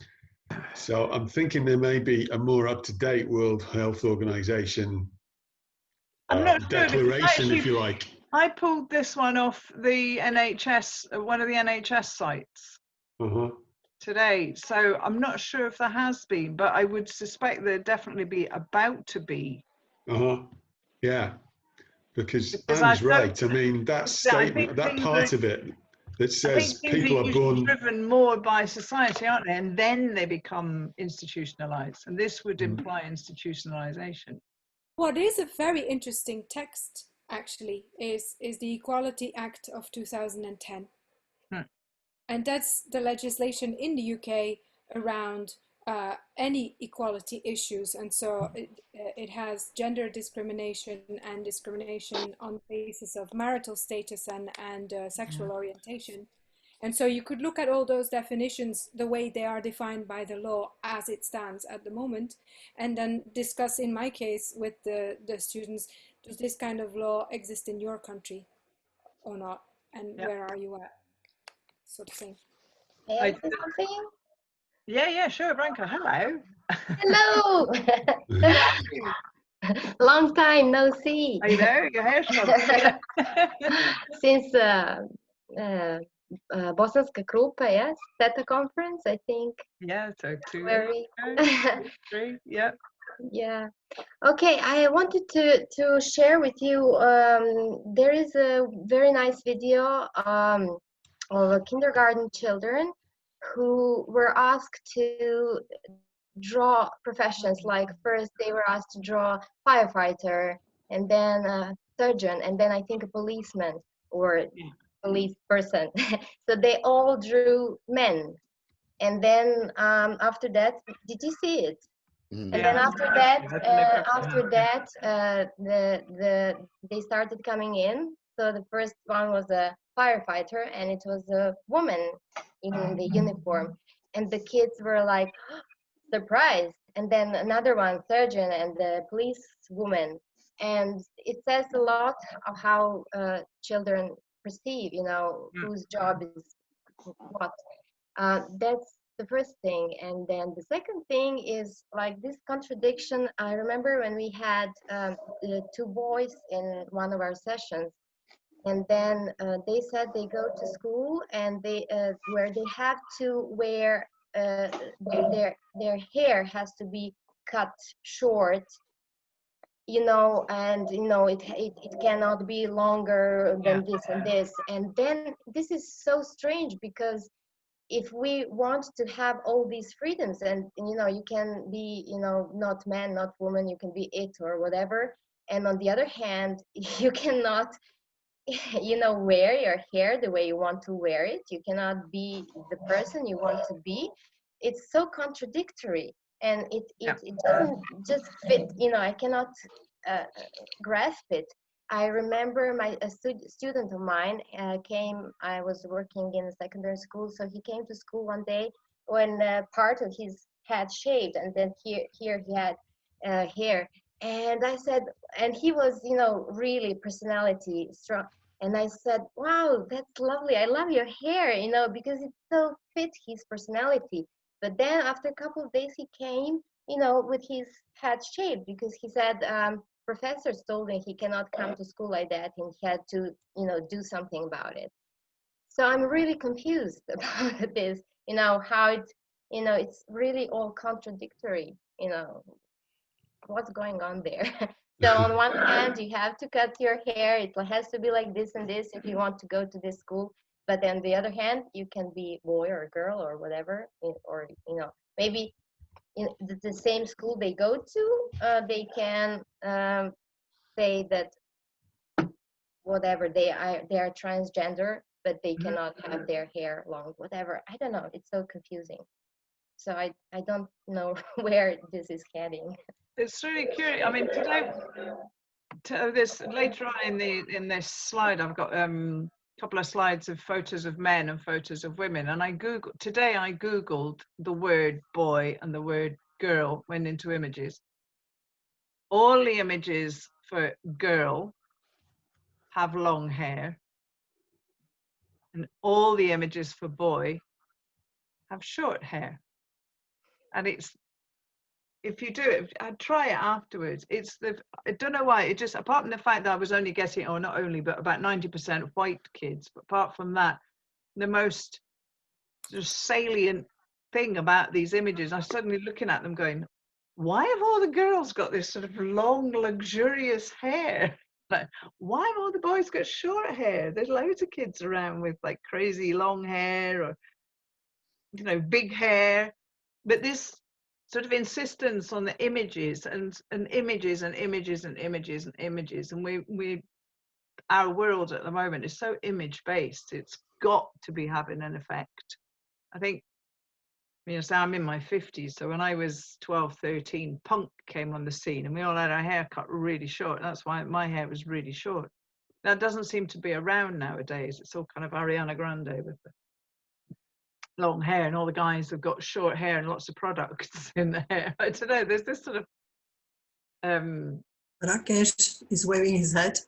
So I'm thinking there may be a more up-to-date World Health Organization declaration, if you like. I pulled this one off the NHS, one of the NHS sites today. So I'm not sure if there has been, but I would suspect there'd definitely be about to be. Yeah. Because Anne's right. I mean, that statement, that part of it that says people are born driven more by society, aren't they? And then they become institutionalized. And this would imply institutionalization. What is a very interesting text, actually is the Equality Act of 2010. And that's the legislation in the UK around any equality issues. And so it has gender discrimination and discrimination on the basis of marital status and sexual orientation. And so you could look at all those definitions the way they are defined by the law as it stands at the moment, and then discuss, in my case, with the students, does this kind of law exist in your country or not? And where are you at? Sort of thing. May I say something? Yeah, sure, Branka. Hello. Hello. Long time no see. I know, your hair's Since Bosanska Krupa, yes, Theta conference, I think. Yeah, so 2 Very. 3, yeah. Yeah. Okay, I wanted to share with you. There is a very nice video of kindergarten children who were asked to draw professions. Like first they were asked to draw firefighter, and then a surgeon, and then I think a policeman or police person. So they all drew men, and then after that, did you see it? And then after that, they started coming in. So the first one was a firefighter, and it was a woman in the uniform, and the kids were like surprised. And then another one, surgeon, and the police woman. And it says a lot of how children perceive, you know, whose job is what. That's the first thing. And then the second thing is like this contradiction. I remember when we had the two boys in one of our sessions, and then they said they go to school and they where they have to wear their hair has to be cut short, you know, and you know it cannot be longer than this and this. And then this is so strange, because if we want to have all these freedoms, and you know, you can be, you know, not man, not woman, you can be it or whatever, and on the other hand, you cannot, you know, wear your hair the way you want to wear it, you cannot be the person you want to be. It's so contradictory, and it doesn't just fit, you know. I cannot grasp it. I remember a student of mine came. I was working in a secondary school, so he came to school one day when part of his head shaved, and then here he had hair. And I said, and he was, you know, really personality strong. And I said, wow, that's lovely. I love your hair, you know, because it so fit his personality. But then after a couple of days, he came, you know, with his head shaved, because he said, professors told him he cannot come to school like that, and he had to, you know, do something about it. So I'm really confused about this, you know, how it, you know, it's really all contradictory, you know, what's going on there. So on one hand, you have to cut your hair, it has to be like this and this if you want to go to this school. But then on the other hand, you can be a boy or a girl or whatever, or, you know, maybe in the same school they go to, they can say that whatever they are transgender, but they cannot have their hair long, whatever. I don't know. It's so confusing. So I don't know where this is heading. It's really curious. I mean, this later on in this slide, I've got a couple of slides of photos of men and photos of women, and I googled the word boy and the word girl, went into images. All the images for girl have long hair, and all the images for boy have short hair. And it's, if you do it, I'd try it afterwards. I don't know why, it just, apart from the fact that I was only getting, or not only, but about 90% white kids, but apart from that, the most just salient thing about these images, I was suddenly looking at them going, why have all the girls got this sort of long, luxurious hair? Like, why have all the boys got short hair? There's loads of kids around with like crazy long hair, or, you know, big hair. But this sort of insistence on the images and images and images and images and images, and we our world at the moment is so image based. It's got to be having an effect. I think, you know, so I'm in my 50s. So when I was 12, 13, punk came on the scene and we all had our hair cut really short. That's why my hair was really short. That doesn't seem to be around nowadays. It's all kind of Ariana Grande with the long hair, and all the guys have got short hair and lots of products in the hair. I don't know, there's this sort of Rakesh is waving his head.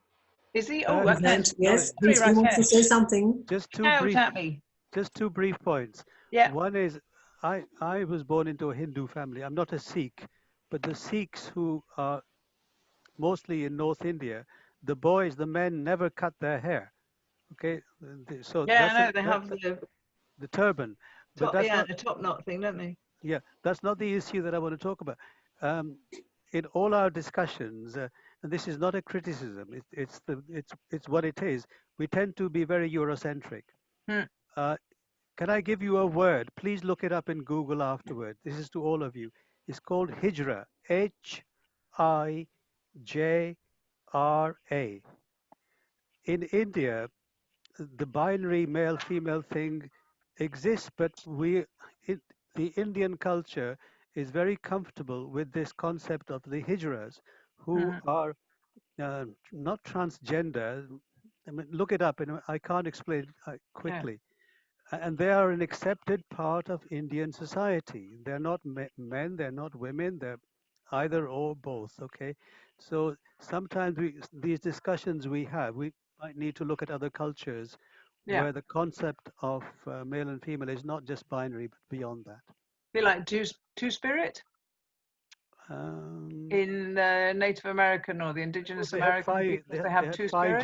Is he? Oh, His hand, yes, he sorry, wants to Rakesh. say something. Just Shout at me. just two brief points. Yeah. One is I was born into a Hindu family. I'm not a Sikh, but the Sikhs who are mostly in North India, the boys, the men never cut their hair. Okay, so Yeah, that's I know they have the turban, but top, that's yeah, not the top knot thing, don't they? yeah, that's not the issue that I want to talk about. In all our discussions, and this is not a criticism, it's what it is. We tend to be very Eurocentric. Can I give you a word? Please look it up in Google afterward. This is to all of you. It's called hijra. Hijra. In India, the binary male-female thing exists, but the Indian culture is very comfortable with this concept of the hijras, who are not transgender. I mean, look it up, and I can't explain it quickly. And they are an accepted part of Indian society. They're not men, they're not women, they're either or both. Okay, so sometimes these discussions we might need to look at other cultures where the concept of male and female is not just binary, but beyond that. Be like two-spirit in the Native American or the Indigenous American people. They have two-spirit.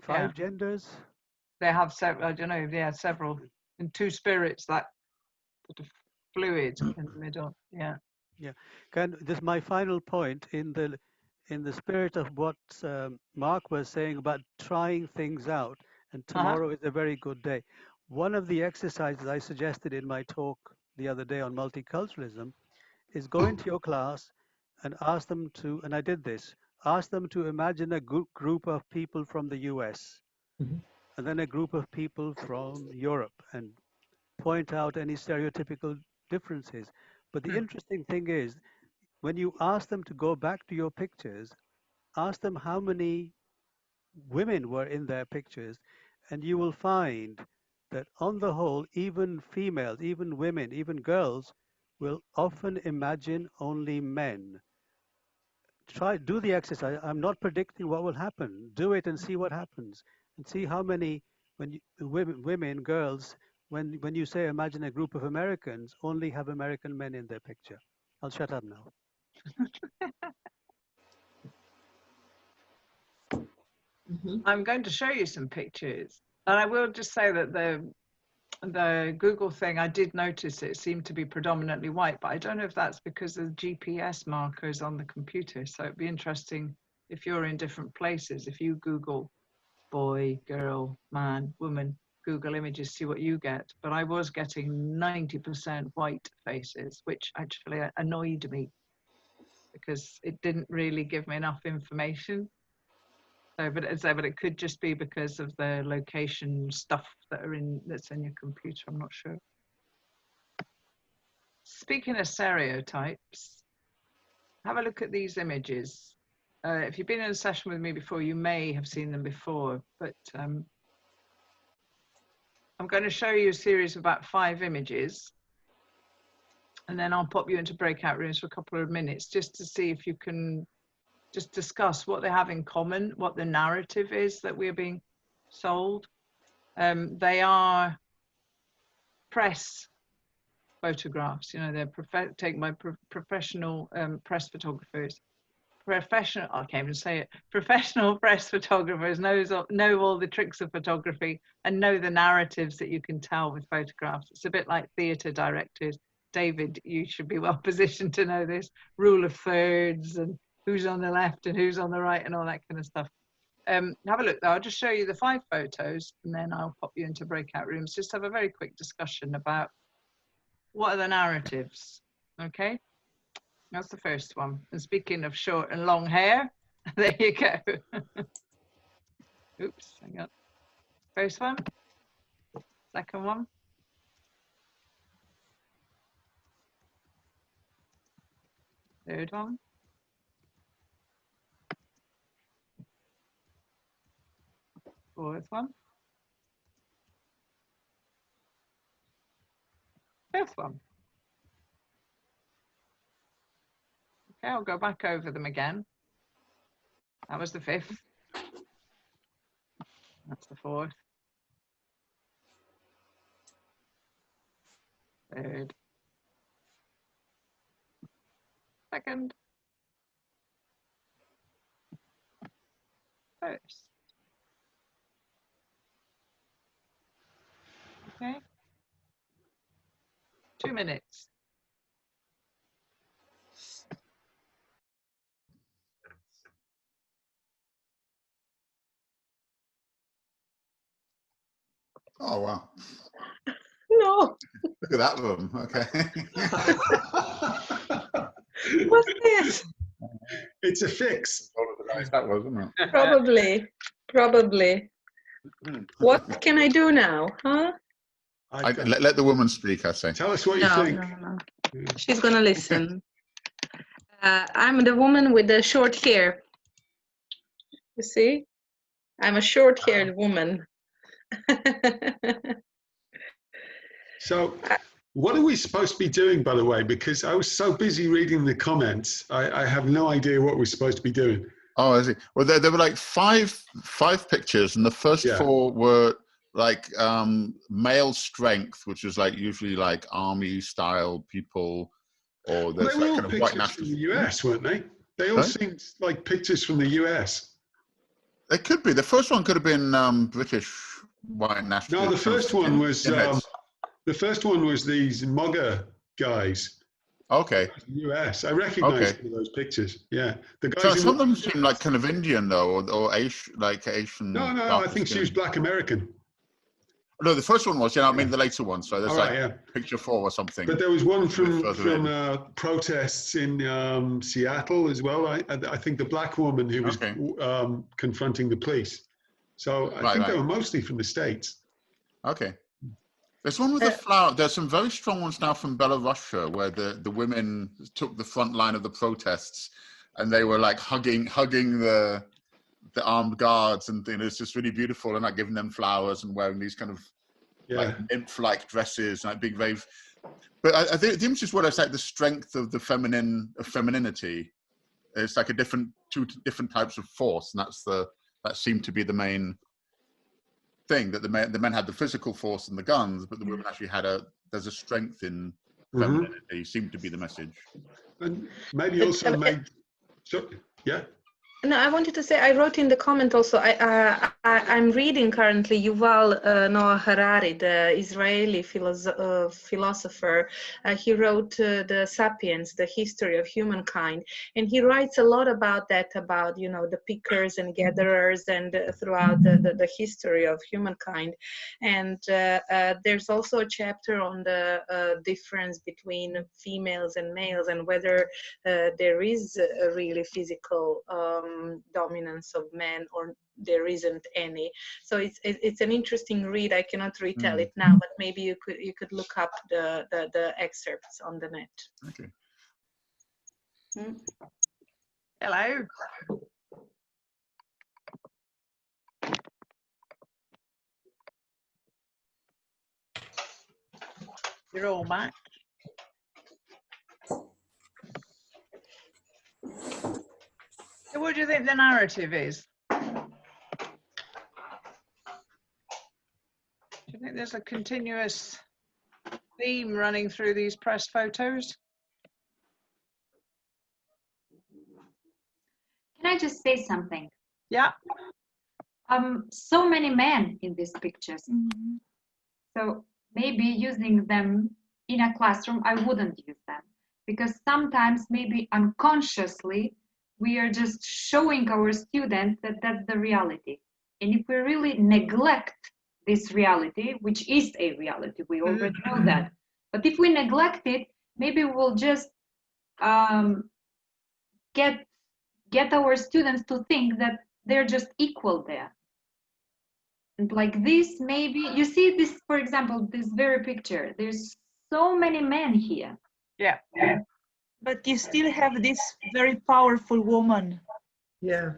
Five genders. They have several. I don't know. Yeah, several. And two spirits, that sort of fluid in the middle. Yeah. Yeah. This is my final point in the spirit of what Mark was saying about trying things out, and tomorrow is a very good day. One of the exercises I suggested in my talk the other day on multiculturalism is go into your class and ask them to, and I did this, ask them to imagine a group of people from the US, and then a group of people from Europe, and point out any stereotypical differences. But the interesting thing is, when you ask them to go back to your pictures, ask them how many women were in their pictures, and you will find that on the whole, even females, even women, even girls will often imagine only men. Do the exercise. I'm not predicting what will happen. Do it and see what happens, and see how many women, girls, when you say imagine a group of Americans, only have American men in their picture. I'll shut up now. I'm going to show you some pictures, and I will just say that the Google thing, I did notice it seemed to be predominantly white, but I don't know if that's because of GPS markers on the computer. So it'd be interesting if you're in different places, if you Google boy, girl, man, woman, Google images, see what you get. But I was getting 90% white faces, which actually annoyed me because it didn't really give me enough information. So, but it could just be because of the location stuff that's in your computer. I'm not sure. Speaking of stereotypes, have a look at these images. If you've been in a session with me before, you may have seen them before, but I'm going to show you a series of about 5 images, and then I'll pop you into breakout rooms for a couple of minutes just to see if you can just discuss what they have in common, what the narrative is that we're being sold. They are press photographs, you know, they're taken by professional press photographers. I can't even say it. Professional press photographers know all the tricks of photography and know the narratives that you can tell with photographs. It's a bit like theatre directors. David, you should be well positioned to know this. Rule of thirds and who's on the left and who's on the right and all that kind of stuff. Have a look though. I'll just show you the 5 photos and then I'll pop you into breakout rooms. Just have a very quick discussion about what are the narratives. Okay, that's the first one. And speaking of short and long hair, there you go. Oops, hang on. First one. Second one. Third one. Fourth one. Fifth one. Okay, I'll go back over them again. That was the fifth. That's the fourth. Third. Second. First. Okay. 2 minutes. Oh, wow. No. Look at that room. Okay. What's this? It's a fix. That was, wasn't it? Probably. What can I do now, huh? Let the woman speak, I say. Tell us what you No, think. no. She's gonna listen. I'm the woman with the short hair. You see? I'm a short-haired woman. So, what are we supposed to be doing, by the way? Because I was so busy reading the comments, I have no idea what we're supposed to be doing. Oh, I see. Well, there were like five pictures, and the first four were like male strength, which is like usually like army style people, or Well, there's they were like all kind of white pictures from nationalists. the US, weren't they? They all Sorry? seemed like pictures from the US. It could be. The first one could have been British white nationalists. No, the first one was these MAGA guys. Okay. US. I recognize Okay. those pictures. Yeah, the guys. So some of them seem like kind of Indian though, or Asian, like Asian. No, I think she was Black American. No, the first one was. Yeah, I mean the later one. So there's All right, like picture 4 or something. But there was one from in. protests in Seattle as well. I think the black woman who was confronting the police. So I think they were mostly from the States. Okay. There's one with the flower. There's some very strong ones now from Belarus where the women took the front line of the protests, and they were like hugging the armed guards, and it's just really beautiful, and like giving them flowers and wearing these kind of like nymph-like dresses, and like being very. But I think the image is what I like the strength of the femininity. It's like two different types of force, and that seemed to be the main thing, that the men had the physical force and the guns, but the women actually there's a strength in femininity, seemed to be the message. And maybe also yeah. No, I wanted to say, I wrote in the comment also, I'm reading currently Yuval Noah Harari, the Israeli philosopher. He wrote the Sapiens, the history of humankind. And he writes a lot about that, about, the pickers and gatherers and throughout the history of humankind. And there's also a chapter on the difference between females and males, and whether there is a really physical dominance of men or there isn't any. So it's an interesting read. I cannot retell it now, but maybe you could look up the excerpts on the net. Okay. Hello. You're all back. So what do you think the narrative is? Do you think there's a continuous theme running through these press photos? Can I just say something? Yeah. So many men in these pictures. So maybe using them in a classroom, I wouldn't use them, because sometimes maybe unconsciously we are just showing our students that that's the reality. And if we really neglect this reality, which is a reality, we already know that. But if we neglect it, maybe we'll just get our students to think that they're just equal there. And like this, maybe you see this, for example, this very picture. There's so many men here. Yeah. But you still have this very powerful woman. Yeah.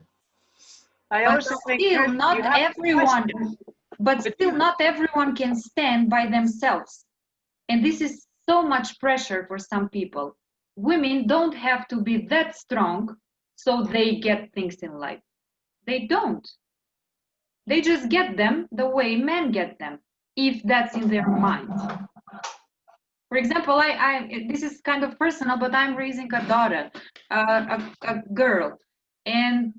I But also think still, you not have to everyone. question. But still, not everyone can stand by themselves, and this is so much pressure for some people. Women don't have to be that strong, so they get things in life. They don't. They just get them the way men get them, if that's in their mind. For example, this is kind of personal, but I'm raising a daughter, a girl, and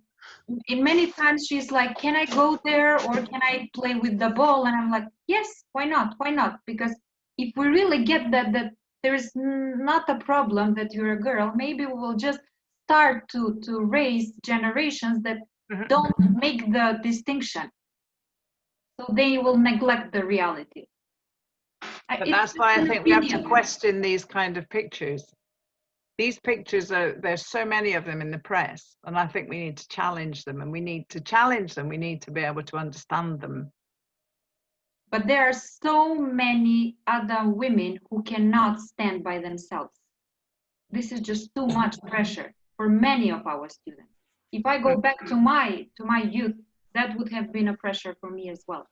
in many times she's like, can I go there or can I play with the ball? And I'm like, yes, why not? Why not? Because if we really get that there's not a problem that you're a girl, maybe we will just start to raise generations that don't make the distinction. So they will neglect the reality. But that's why I think we have to question these kind of pictures. These pictures there's so many of them in the press, and I think we need to challenge them, and we need to challenge them. We need to be able to understand them. But there are so many other women who cannot stand by themselves. This is just too much pressure for many of our students. If I go back to my youth, that would have been a pressure for me as well.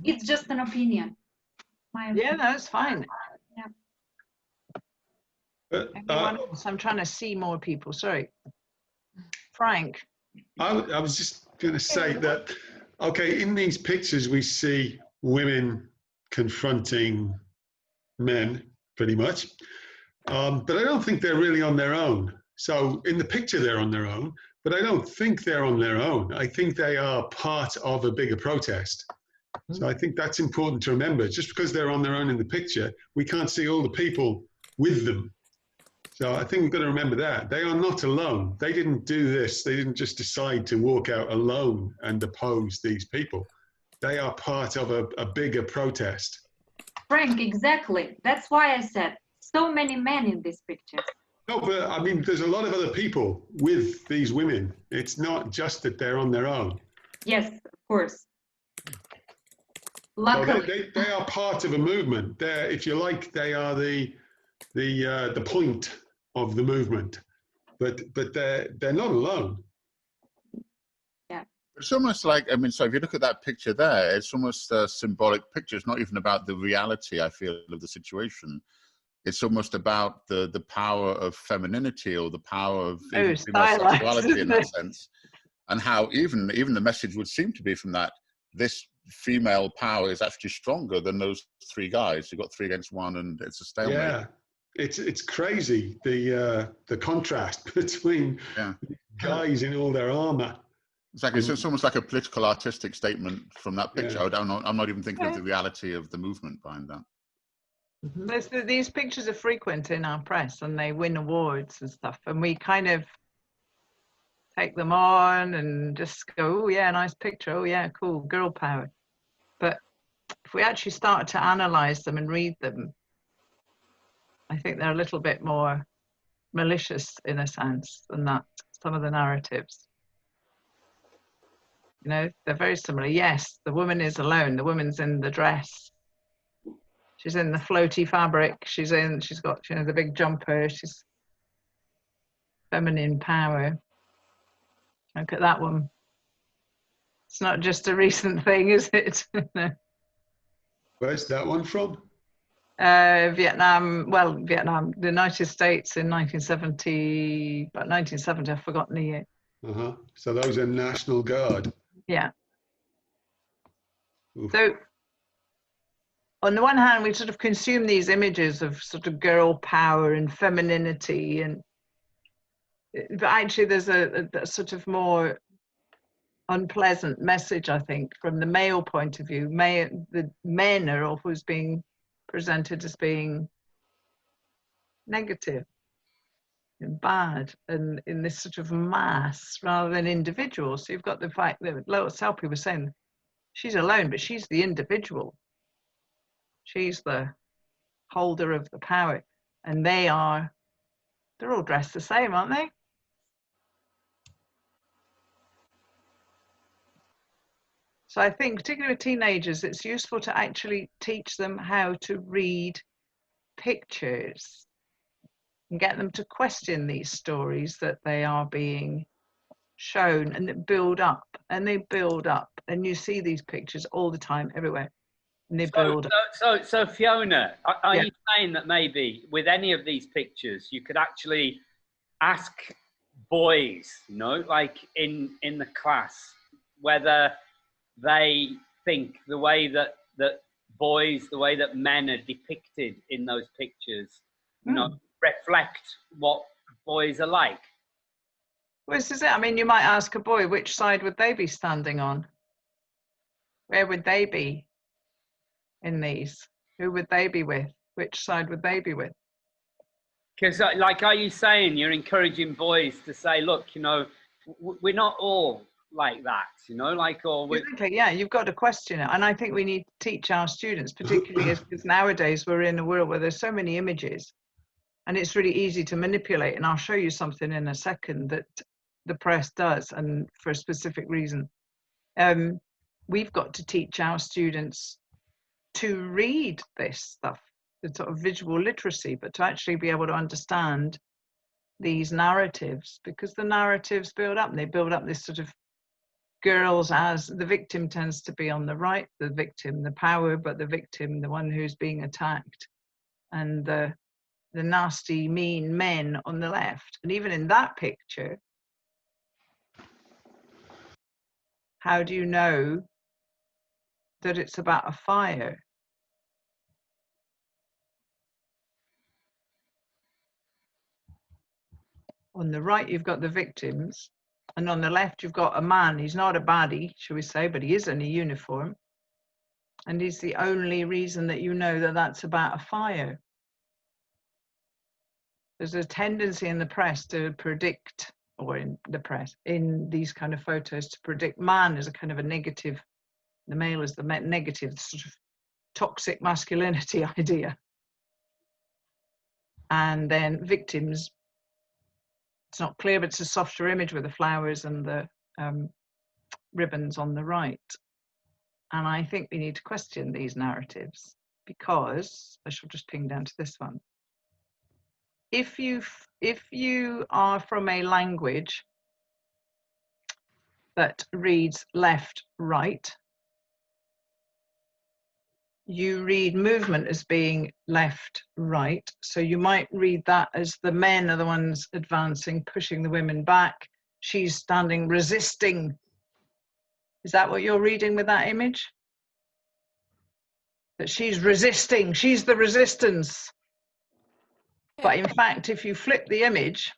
It's just an opinion. Yeah, that's fine. Yeah. Anyone else? I'm trying to see more people. Sorry, Frank. I was just going to say that, okay, in these pictures we see women confronting men, pretty much, but I don't think they're really on their own. So in the picture they're on their own, but I don't think they're on their own. I think they are part of a bigger protest. So I think that's important to remember. Just because they're on their own in the picture, we can't see all the people with them. So I think we've got to remember that. They are not alone. They didn't do this. They didn't just decide to walk out alone and oppose these people. They are part of a bigger protest. Frank, exactly. That's why I said so many men in this picture. No, but I mean, there's a lot of other people with these women. It's not just that they're on their own. Yes, of course. Luckily. So they are part of a movement. They're, if you like, they are the point of the movement, but they're not alone. Yeah. It's almost like, I mean, so if you look at that picture there, it's almost a symbolic picture. It's not even about the reality, I feel, of the situation. It's almost about the power of femininity or the power of female sexuality in that sense, and how even the message would seem to be from that, this female power is actually stronger than those three guys. You've got 3 against 1 and it's a stalemate. Yeah, it's crazy, the contrast between guys in all their armor. Exactly. So it's almost like a political artistic statement from that picture. Yeah. I'm not even thinking of the reality of the movement behind that. These pictures are frequent in our press and they win awards and stuff, and we kind of take them on and just go, oh yeah, nice picture, oh yeah, cool, girl power. But if we actually start to analyze them and read them, I think they're a little bit more malicious in a sense than that, some of the narratives. You know, they're very similar. Yes, the woman is alone, the woman's in the dress, she's in the floaty fabric, she's got, you know, the big jumper, she's feminine power. Look at that one. It's not just a recent thing, is it? No. Where's that one from? Vietnam, the United States in 1970, but 1970, I've forgotten the year. So those are National Guard. Yeah. Oof. So on the one hand, we sort of consume these images of sort of girl power and femininity, but actually there's a sort of more unpleasant message, I think, from the male point of view. The men are always being presented as being negative and bad, and in this sort of mass rather than individuals. So you've got the fact that Lois Selby was saying she's alone, but she's the individual. She's the holder of the power, and they're all dressed the same, aren't they? So I think, particularly with teenagers, it's useful to actually teach them how to read pictures and get them to question these stories that they are being shown, and that build up and they build up. And you see these pictures all the time, everywhere, and they build up. So Fiona, are Yeah. you saying that maybe with any of these pictures, you could actually ask boys, you know, like in the class, whether they think the way that boys, the way that men are depicted in those pictures, you know, reflect what boys are like? Well, this is it. I mean, you might ask a boy, which side would they be standing on? Where would they be in these? Who would they be with? Which side would they be with? Because, like, are you saying you're encouraging boys to say, look, you know, we're not all like that, you know, like, or we. Exactly, yeah, you've got to question it. And I think we need to teach our students, particularly as nowadays we're in a world where there's so many images and it's really easy to manipulate. And I'll show you something in a second that the press does, and for a specific reason. We've got to teach our students to read this stuff, the sort of visual literacy, but to actually be able to understand these narratives, because the narratives build up, and they build up this sort of girls as the victim tends to be on the right, the victim, the power, but the victim, the one who's being attacked, and the nasty, mean men on the left. And even in that picture, how do you know that it's about a fire? On the right, you've got the victims, and on the left, you've got a man. He's not a baddie, shall we say, but he is in a uniform. And he's the only reason that you know that that's about a fire. There's a tendency in the press to predict, or in the press, in these kind of photos, to predict man as a kind of a negative, the male as the negative, sort of toxic masculinity idea. And then victims, it's not clear, but it's a softer image with the flowers and the ribbons on the right. And I think we need to question these narratives, because I shall just ping down to this one. If you are from a language that reads left, right, you read movement as being left, right. So you might read that as the men are the ones advancing, pushing the women back. She's standing, resisting. Is that what you're reading with that image? That she's resisting, she's the resistance. But in fact, if you flip the image,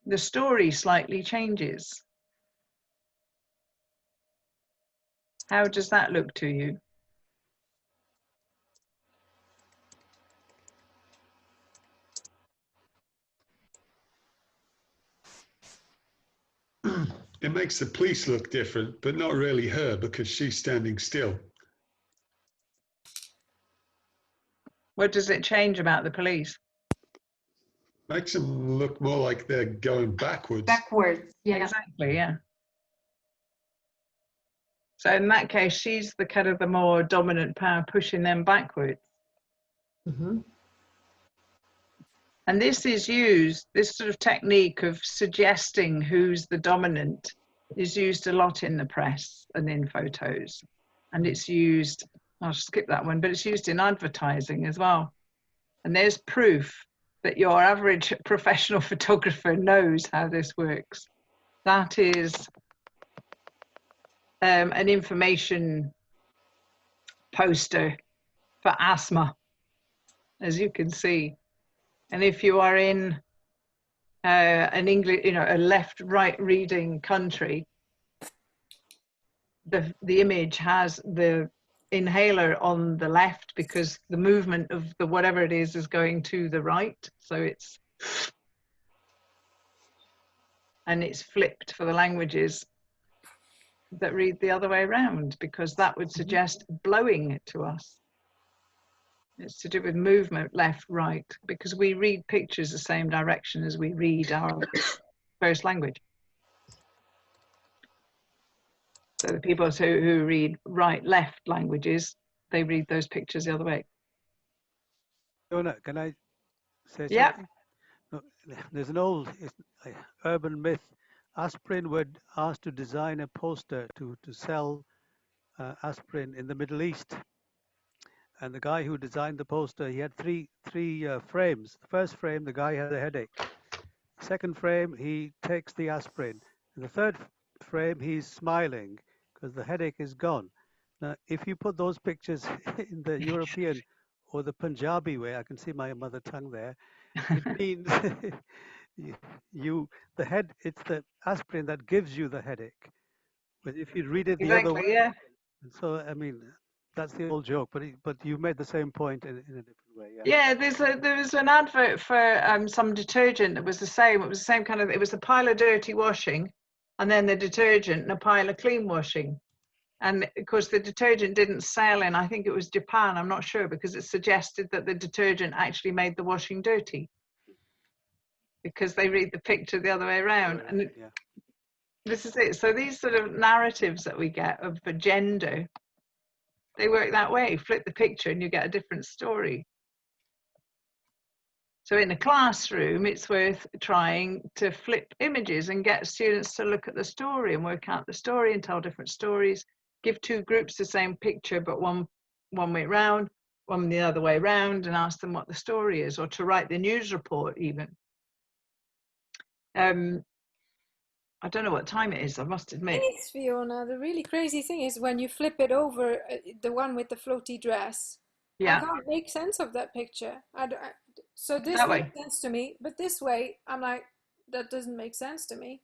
the story slightly changes. How does that look to you? It makes the police look different, but not really her, because she's standing still. What does it change about the police? Makes them look more like they're going backwards. Backwards, yeah. Exactly, yeah. So in that case, she's the kind of the more dominant power, pushing them backwards. Mm-hmm. And this is used, this sort of technique of suggesting who's the dominant is used a lot in the press and in photos. And it's used, I'll skip that one, but it's used in advertising as well. And there's proof that your average professional photographer knows how this works. That is an information poster for asthma, as you can see. And if you are in an English, a left-right reading country, the image has the inhaler on the left because the movement of the whatever it is going to the right. So it's, and it's flipped for the languages that read the other way around, because that would suggest blowing it to us. It's to do with movement, left, right, because we read pictures the same direction as we read our first language. So the people who read right, left languages, they read those pictures the other way. Fiona, can I say Yeah. something? No, there's an old urban myth. Aspirin were asked to design a poster to sell aspirin in the Middle East. And the guy who designed the poster, he had three frames. The first frame, the guy had a headache. Second frame, he takes the aspirin. And the third frame, he's smiling because the headache is gone. Now, if you put those pictures in the European or the Punjabi way, I can see my mother tongue there, it means it's the aspirin that gives you the headache. But if you read it the other way, yeah. so I mean, that's the old joke, but you made the same point in a different way. Yeah, there was an advert for some detergent that was the same. It was the same kind of. It was a pile of dirty washing, and then the detergent and a pile of clean washing. And of course, the detergent didn't sell in. I think it was Japan. I'm not sure because it suggested that the detergent actually made the washing dirty because they read the picture the other way around. And this is it. So these sort of narratives that we get of the gender, they work that way. Flip the picture and you get a different story. So in a classroom, it's worth trying to flip images and get students to look at the story and work out the story and tell different stories. Give two groups the same picture, but one way round, one the other way round, and ask them what the story is, or to write the news report even. I don't know what time it is, I must admit. Thanks, Fiona. The really crazy thing is when you flip it over, the one with the floaty dress, I can't make sense of that picture. So this That makes way. sense to me, but this way, I'm like, that doesn't make sense to me.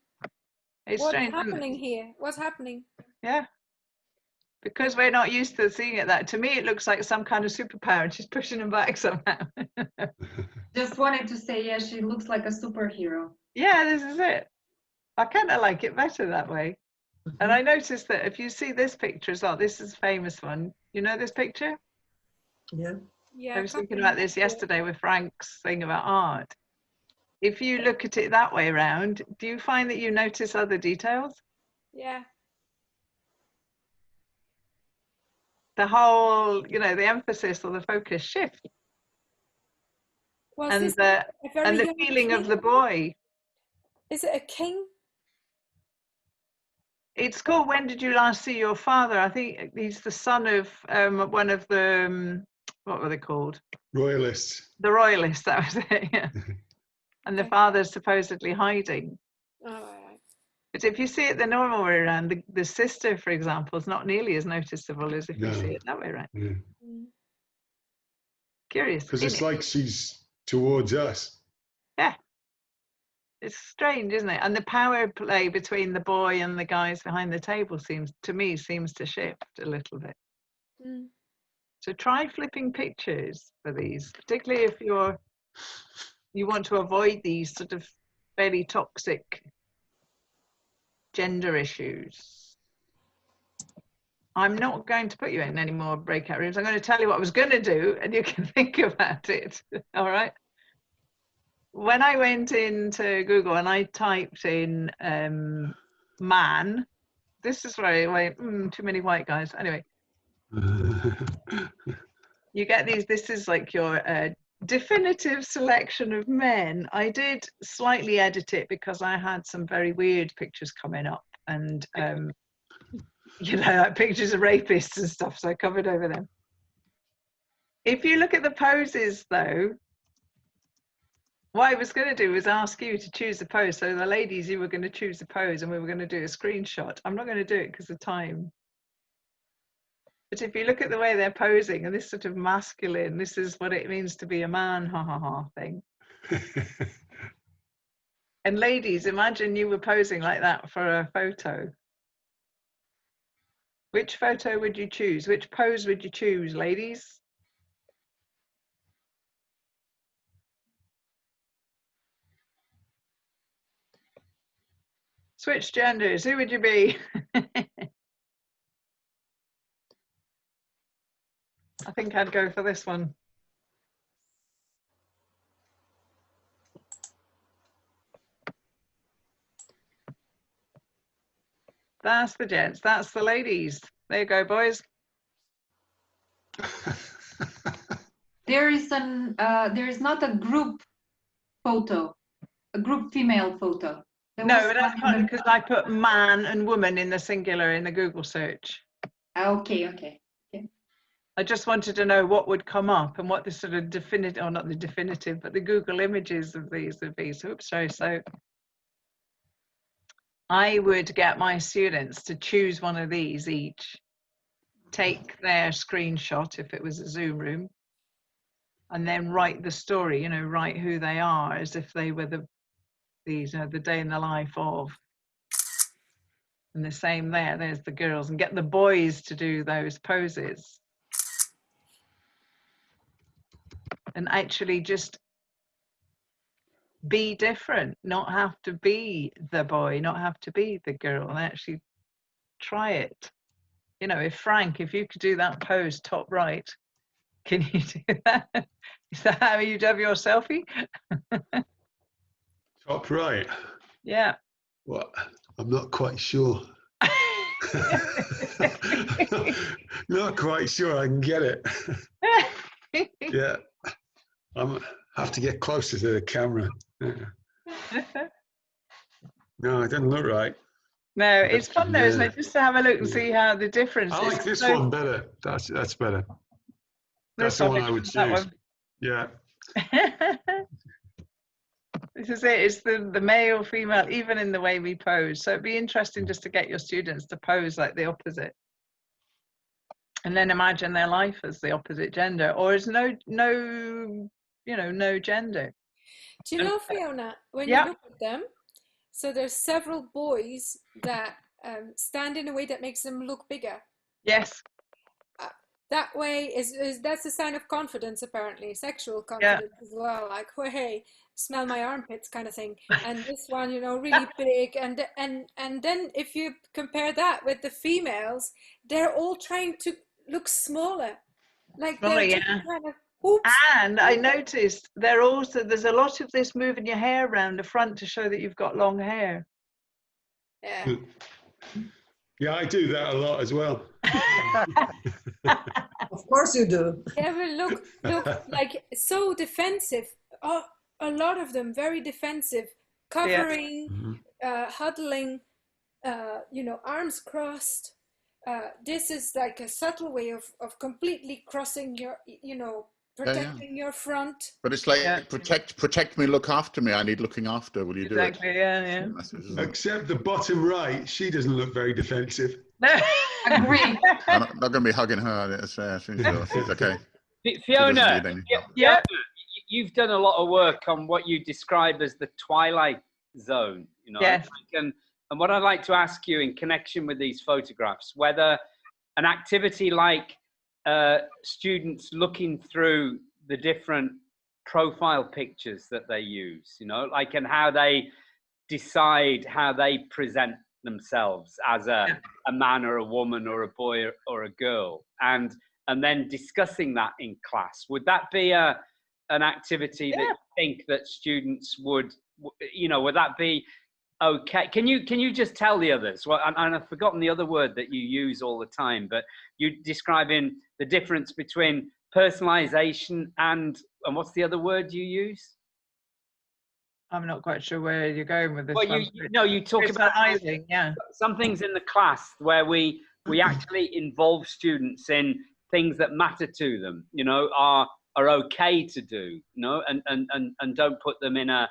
It's What's strange, isn't it? happening here? What's happening? Yeah. Because we're not used to seeing it that. To me, it looks like some kind of superpower and she's pushing him back somehow. Just wanted to say, yeah, she looks like a superhero. Yeah, this is it. I kind of like it better that way. And I noticed that if you see this picture as well, this is a famous one. You know this picture? Yeah. Yeah. I was thinking about this yesterday with Frank's thing about art. If you look at it that way around, do you find that you notice other details? Yeah. The whole, the emphasis or the focus shift. Was And this the a very young feeling of king? the boy. Is it a king? It's called When Did You Last See Your Father? I think he's the son of one of the, what were they called? Royalists. The royalists, that was it, yeah. And the father's supposedly hiding. Oh, right. But if you see it the normal way around, the sister, for example, is not nearly as noticeable as if you see it that way around. Yeah. Curious. Because it's like she's towards us. Yeah. It's strange, isn't it? And the power play between the boy and the guys behind the table seems to shift a little bit. Mm. So try flipping pictures for these, particularly if you want to avoid these sort of fairly toxic gender issues. I'm not going to put you in any more breakout rooms. I'm going to tell you what I was going to do and you can think about it. All right. When I went into Google and I typed in man, this is where I went, too many white guys. Anyway, you get these, this is like your definitive selection of men. I did slightly edit it because I had some very weird pictures coming up and, like pictures of rapists and stuff. So I covered over them. If you look at the poses though, what I was going to do was ask you to choose a pose. So the ladies, you were going to choose a pose and we were going to do a screenshot. I'm not going to do it because of time. But if you look at the way they're posing and this sort of masculine, this is what it means to be a man, ha ha ha thing. And ladies, imagine you were posing like that for a photo. Which photo would you choose? Which pose would you choose, ladies? Switch genders, who would you be? I think I'd go for this one. That's the gents. That's the ladies. There you go, boys. There is not a group photo, a group female photo. No, that's fine because I put man and woman in the singular in the Google search. Okay, okay. I just wanted to know what would come up and what the sort of definitive, or not the definitive, but the Google images of these would be. So, oops, sorry. So I would get my students to choose one of these each, take their screenshot if it was a Zoom room, and then write the story, you know, write who they are as if they were the day in the life of. And the same there's the girls, and get the boys to do those poses. And actually just be different, not have to be the boy, not have to be the girl, and actually try it. You know, if you could do that pose top right, can you do that? Is that how you'd have your selfie? Top right? Yeah. Well, I'm not quite sure. Not quite sure I can get it. Yeah. I have to get closer to the camera. Yeah. No, it doesn't look right. No, it's fun though, isn't it? Just to have a look and see how the difference is. I like this one better. That's better. That's the one I would choose. Yeah. This is it. It's the male, female, even in the way we pose. So it'd be interesting just to get your students to pose like the opposite. And then imagine their life as the opposite gender, or as no gender. Do you know, Fiona, when you look at them, so there's several boys that stand in a way that makes them look bigger. Yes. That way that's a sign of confidence, apparently, sexual confidence as well. Like, oh, hey, smell my armpits kind of thing. And this one, you know, really big. And then if you compare that with the females, they're all trying to look smaller. Like they're just kind of, oops. And I noticed there's a lot of this moving your hair around the front to show that you've got long hair. Yeah. Yeah, I do that a lot as well. Of course you do. Yeah, but look like so defensive. Oh, a lot of them very defensive, covering, huddling, arms crossed. This is like a subtle way of completely crossing your, protecting your front. But it's like protect me, look after me. I need looking after. Will you do it? Exactly. Yeah. Except the bottom right, she doesn't look very defensive. Agree. I'm not going to be hugging her. She's okay. Fiona, you've done a lot of work on what you describe as the twilight zone. You know, yes. And what I'd like to ask you in connection with these photographs, whether an activity like students looking through the different profile pictures that they use, and how they decide how they present themselves as a man or a woman or a boy or a girl, and then discussing that in class. Would that be an activity that you think that students would that be okay? Can you just tell the others? Well, and I've forgotten the other word that you use all the time, but you're describing the difference between personalization and what's the other word you use? I'm not quite sure where you're going with this. Well, you talk about some things in the class where we actually involve students in things that matter to them, are okay to do, and don't put them in a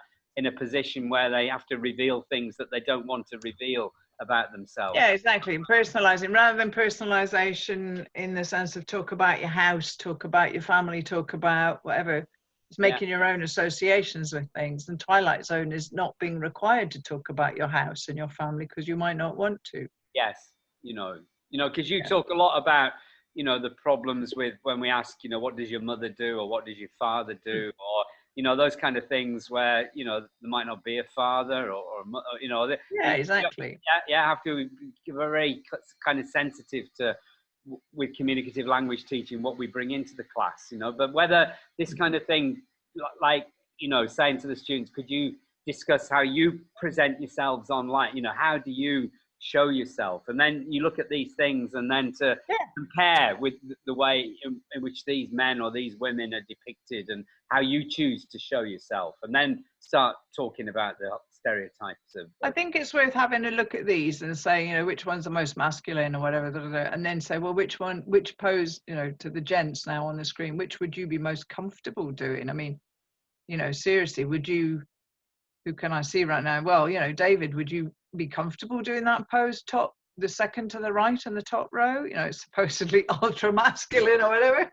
position where they have to reveal things that they don't want to reveal about themselves. Yeah, exactly. Personalizing rather than personalization in the sense of talk about your house, talk about your family, talk about whatever. It's making your own associations with things. And Twilight Zone is not being required to talk about your house and your family because you might not want to. Yes, because you talk a lot about, the problems with when we ask, what does your mother do or what does your father do, or those kind of things where there might not be a father or exactly. Have to be very kind of sensitive to with communicative language teaching what we bring into the class, but whether this kind of thing, like saying to the students, could you discuss how you present yourselves online, how do you show yourself. And then you look at these things and then to compare with the way in which these men or these women are depicted and how you choose to show yourself, and then start talking about the stereotypes of. I think it's worth having a look at these and saying, you know, which one's the most masculine or whatever, and then say, well, which pose, you know, to the gents now on the screen, which would you be most comfortable doing? I mean, you know, seriously, would you, who can I see right now? Well, you know, David, would you be comfortable doing that pose, the second to the right in the top row? You know, it's supposedly ultra masculine or whatever.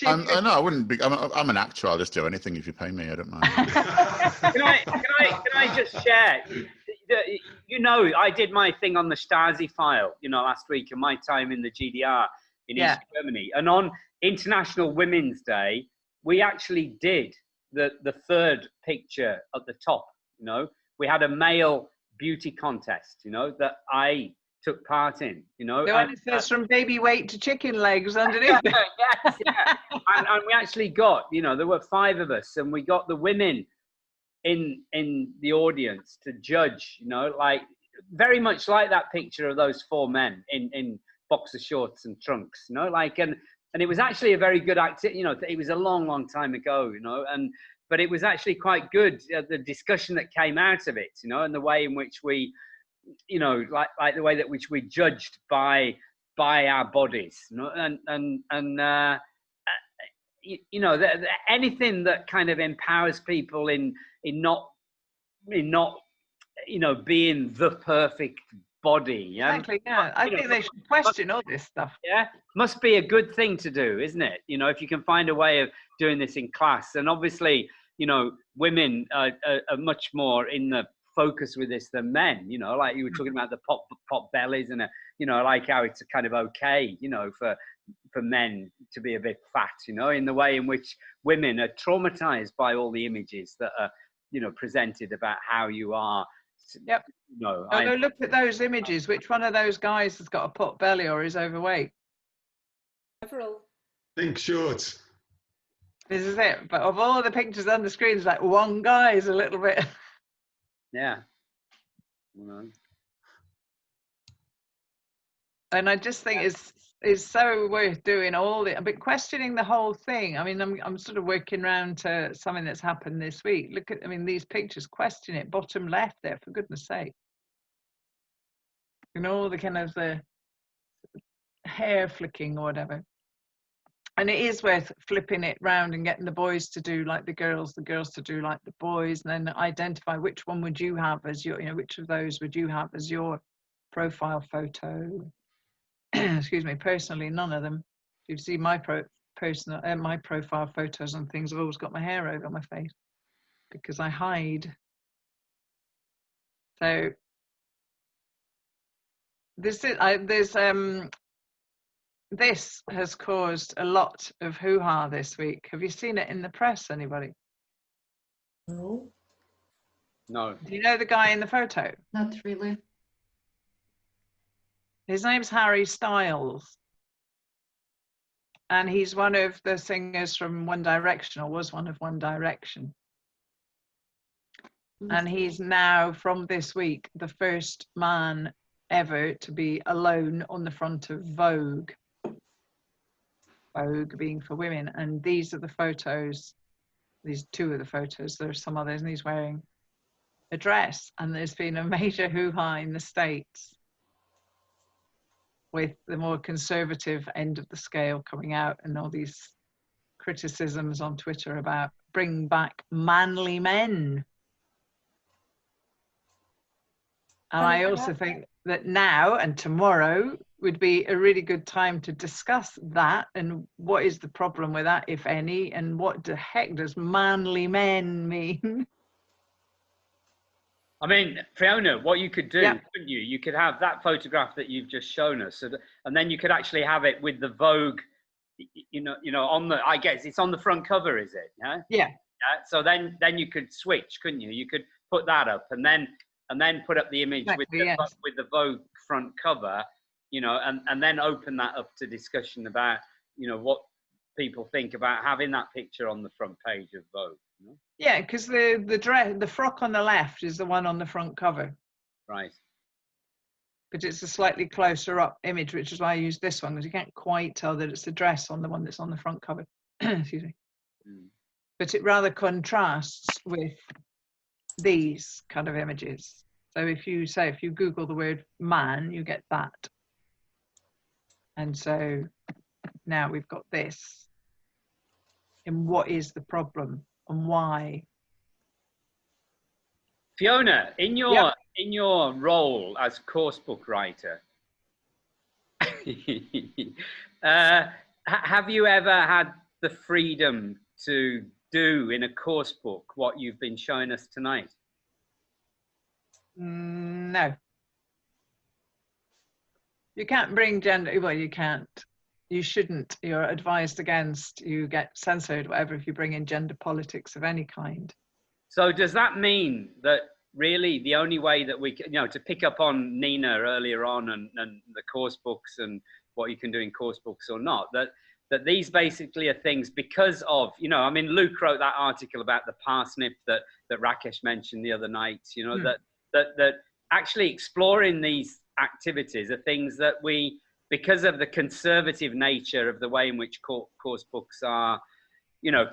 No, I wouldn't be. I'm an actor. I'll just do anything if you pay me. I don't mind. Can I just share? You know, I did my thing on the Stasi file, you know, last week, and my time in the GDR in East Germany. And on International Women's Day, we actually did the third picture at the top. You know, we had a male beauty contest, you know, that I took part in, you know. The one that says from baby weight to chicken legs underneath. Yes, yeah. And we actually got, you know, there were 5 of us, and we got the women in the audience to judge, you know, like very much like that picture of those 4 men in boxer shorts and trunks, you know, like, and it was actually a very good activity, you know. It was a long time ago, you know, but it was actually quite good, the discussion that came out of it, you know, and the way in which we, you know, like the way that which we judged by our bodies, you know, and you know, anything that kind of empowers people in not, you know, being the perfect body. Yeah? Exactly. Yeah, I think they should question all this stuff. Yeah, must be a good thing to do, isn't it? You know, if you can find a way of doing this in class, and obviously, you know, women are much more in the focus with this than men. You know, like you were talking about the pop bellies, and you know, like how it's kind of okay, you know, for men to be a bit fat, you know, in the way in which women are traumatized by all the images that are, you know, presented about how you are. Yep. No, Although look at those images. Which one of those guys has got a pot belly or is overweight? Several. Pink shorts. This is it. But of all the pictures on the screen, it's like one guy is a little bit. Yeah. And I just think it's so worth doing but questioning the whole thing. I mean, I'm sort of working around to something that's happened this week. Look at, I mean, these pictures, question it, bottom left there, for goodness sake. You know, the kind of the hair flicking or whatever. And it is worth flipping it round and getting the boys to do like the girls to do like the boys, and then identify which one would you have as your, you know, which of those would you have as your profile photo. Excuse me, personally, none of them. You see my my profile photos and things, I've always got my hair over my face because I hide. So this has caused a lot of hoo-ha this week. Have you seen it in the press, anybody? No. No. Do you know the guy in the photo? Not really. His name's Harry Styles. And he's one of the singers from One Direction, or was one of One Direction. And he's now, from this week, the first man ever to be alone on the front of Vogue. Vogue being for women. And these are the photos, these 2 of the photos. There's some others, and he's wearing a dress. And there's been a major hoo-ha in the States, with the more conservative end of the scale coming out, and all these criticisms on Twitter about bring back manly men. And I also think that now and tomorrow would be a really good time to discuss that, and what is the problem with that, if any, and what the heck does manly men mean? I mean, Fiona, what you could do, couldn't you? You could have that photograph that you've just shown us, and then you could actually have it with the Vogue, you know, on the. I guess it's on the front cover, is it? Yeah. Yeah. So then you could switch, couldn't you? You could put that up, and then put up the image with the Vogue front cover, you know, and then open that up to discussion about, you know, what people think about having that picture on the front page of Vogue. You know? Yeah, because the frock on the left is the one on the front cover. Right. but it's a slightly closer up image, which is why I use this one, because you can't quite tell that it's a dress on the one that's on the front cover. Excuse me. But it rather contrasts with these kind of images. So if you Google the word man, you get that. And so now we've got this. And what is the problem and why? Fiona, in your role as course book writer, have you ever had the freedom to do in a course book what you've been showing us tonight? No. You can't bring gender, well, you can't. You shouldn't. You're advised against. You get censored, whatever, if you bring in gender politics of any kind. So does that mean that really the only way that we can, to pick up on Nina earlier on and the course books and what you can do in course books or not, that these basically are things because of, I mean, Luke wrote that article about the parsnip that Rakesh mentioned the other night, that actually exploring these activities are things that we, because of the conservative nature of the way in which course books are,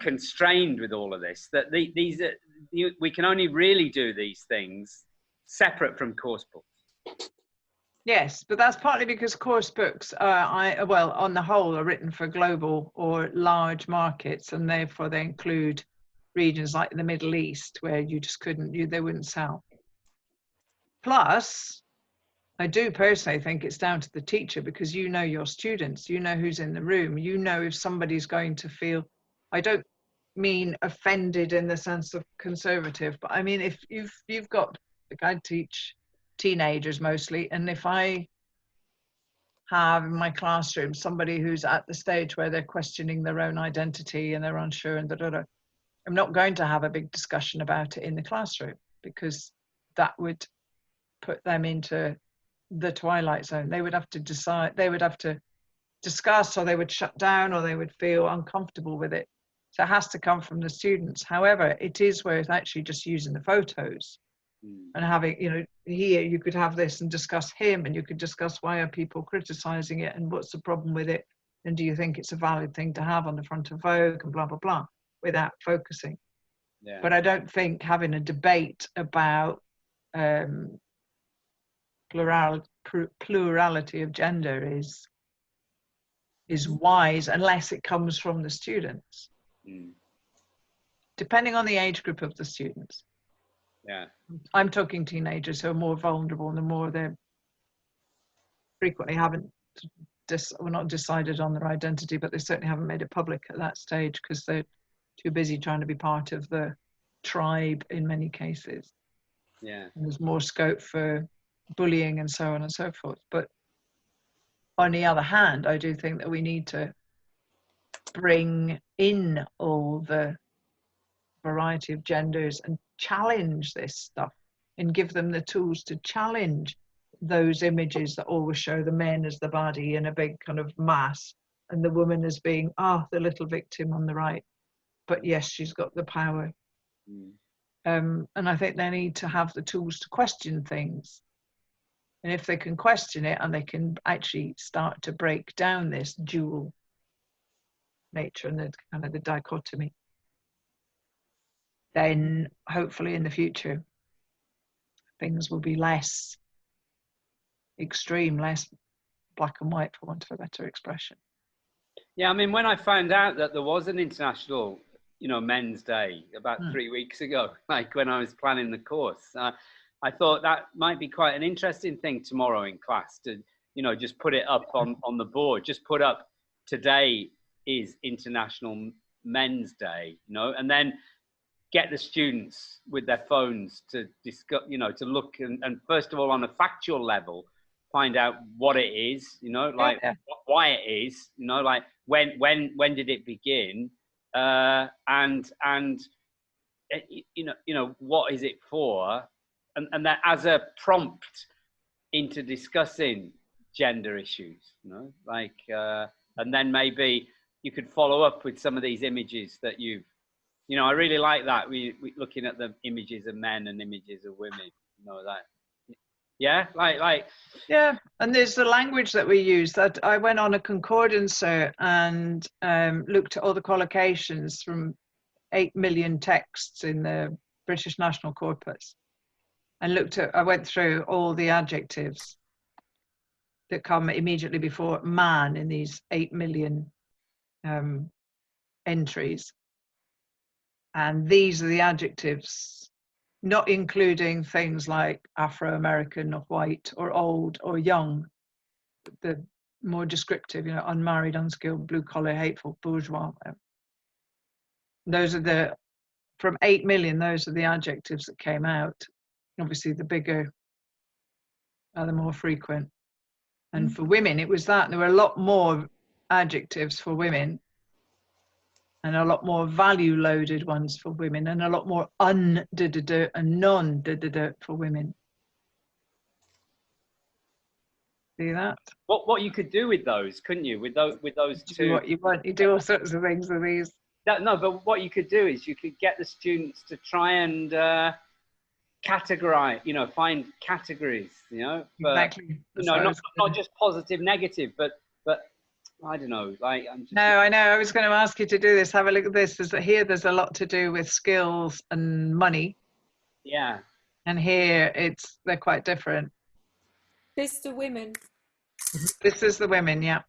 constrained with all of this, that we can only really do these things separate from course books. Yes, but that's partly because course books on the whole are written for global or large markets, and therefore they include regions like the Middle East where you just they wouldn't sell. Plus, I do personally think it's down to the teacher, because you know your students, you know who's in the room, you know if somebody's going to feel, I don't mean offended in the sense of conservative, but I mean if you've got, like I teach teenagers mostly, and if I have in my classroom somebody who's at the stage where they're questioning their own identity and they're unsure and I'm not going to have a big discussion about it in the classroom, because that would put them into the twilight zone. They would have to decide, they would have to discuss, or they would shut down, or they would feel uncomfortable with it. So it has to come from the students. However, it is worth actually just using the photos and having, here you could have this and discuss him, and you could discuss why are people criticizing it and what's the problem with it, and do you think it's a valid thing to have on the front of Vogue, and blah, blah, blah, without focusing. Yeah. But I don't think having a debate about plurality of gender is wise unless it comes from the students. Depending on the age group of the students. Yeah. I'm talking teenagers who are more vulnerable, and the more they frequently haven't not decided on their identity, but they certainly haven't made it public at that stage because they're too busy trying to be part of the tribe in many cases. Yeah. And there's more scope for bullying and so on and so forth. But on the other hand, I do think that we need to bring in all the variety of genders and challenge this stuff, and give them the tools to challenge those images that always show the men as the body in a big kind of mass, and the woman as being the little victim on the right, but yes, she's got the power. And I think they need to have the tools to question things, and if they can question it and they can actually start to break down this dual nature and the kind of the dichotomy, then hopefully in the future things will be less extreme, less black and white, for want of a better expression. Yeah, I mean, when I found out that there was an international, Men's Day about 3 weeks ago, like when I was planning the course, I thought that might be quite an interesting thing tomorrow in class to, just put it up on the board, just put up today is International Men's Day, and then get the students with their phones to discuss, to look and first of all, on a factual level, find out what it is, why it is, like when did it begin, and what is it for, and that as a prompt into discussing gender issues, and then maybe you could follow up with some of these images that you've, I really like that. We looking at the images of men and images of women, that Yeah, like. Yeah, and there's the language that we use. That I went on a concordance and looked at all the collocations from 8 million texts in the British National Corpus, and I went through all the adjectives that come immediately before man in these 8 million entries. And these are the adjectives, not including things like Afro-American or white or old or young, the more descriptive, unmarried, unskilled, blue collar, hateful, bourgeois. Those are from 8 million, those are the adjectives that came out. Obviously the bigger are the more frequent. And for women, it was that. There were a lot more adjectives for women and a lot more value loaded ones for women and a lot more and non for women. See that? What you could do with those, couldn't you? With those two. What you want, you do all sorts of things with these. No, but what you could do is you could get the students to try and categorize, find categories, for, exactly. Not just positive, negative, but I don't know, like. No, I know. I was going to ask you to do this. Have a look at this. There's a lot to do with skills and money. Yeah. And here they're quite different. This the women. This is the women, yeah.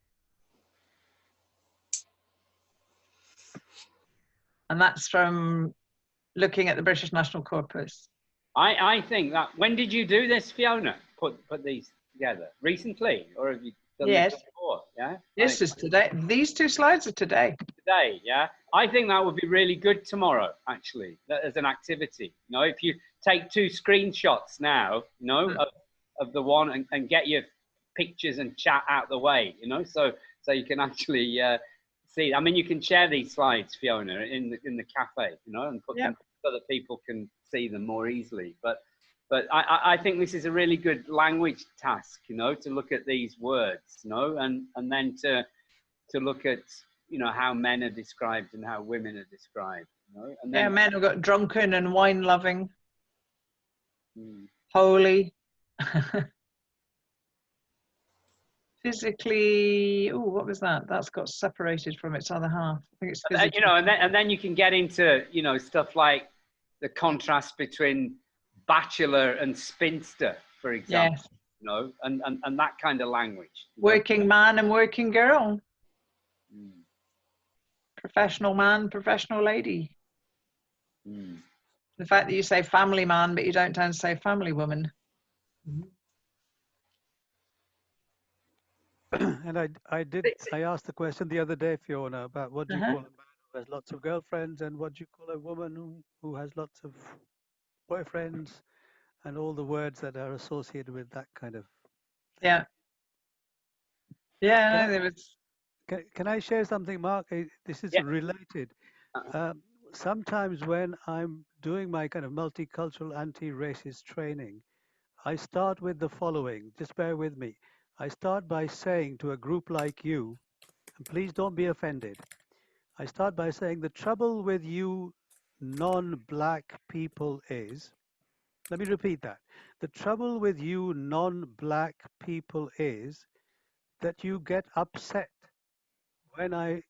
And that's from looking at the British National Corpus. I think that, when did you do this, Fiona? Put these together? Recently? Or have you done this before? Yeah? This is today. These two slides are today. Today, yeah. I think that would be really good tomorrow, actually, as an activity. If you take 2 screenshots now, of the one and get your pictures and chat out the way, so you can actually see. I mean, you can share these slides, Fiona, in the cafe, and put them so that people can see them more easily. But I think this is a really good language task, to look at these words, and then to look at how men are described and how women are described. And then, men have got drunken and wine loving, holy. Physically, what was that? That's got separated from its other half. I think it's physically. and then you can get into stuff like the contrast between bachelor and spinster, for example. Yes. And that kind of language. Working man and working girl. Professional man, professional lady. The fact that you say family man, but you don't tend to say family woman. And I asked the question the other day, Fiona, about what do you call a man who has lots of girlfriends and what do you call a woman who has lots of boyfriends, and all the words that are associated with that kind of thing. Can I share something, Mark? This is related. Sometimes when I'm doing my kind of multicultural anti-racist training, I start with the following. Just bear with me. I start by saying to a group like you, and please don't be offended, I start by saying the trouble with you non-black people is, let me repeat that. The trouble with you non-black people is that you get upset when I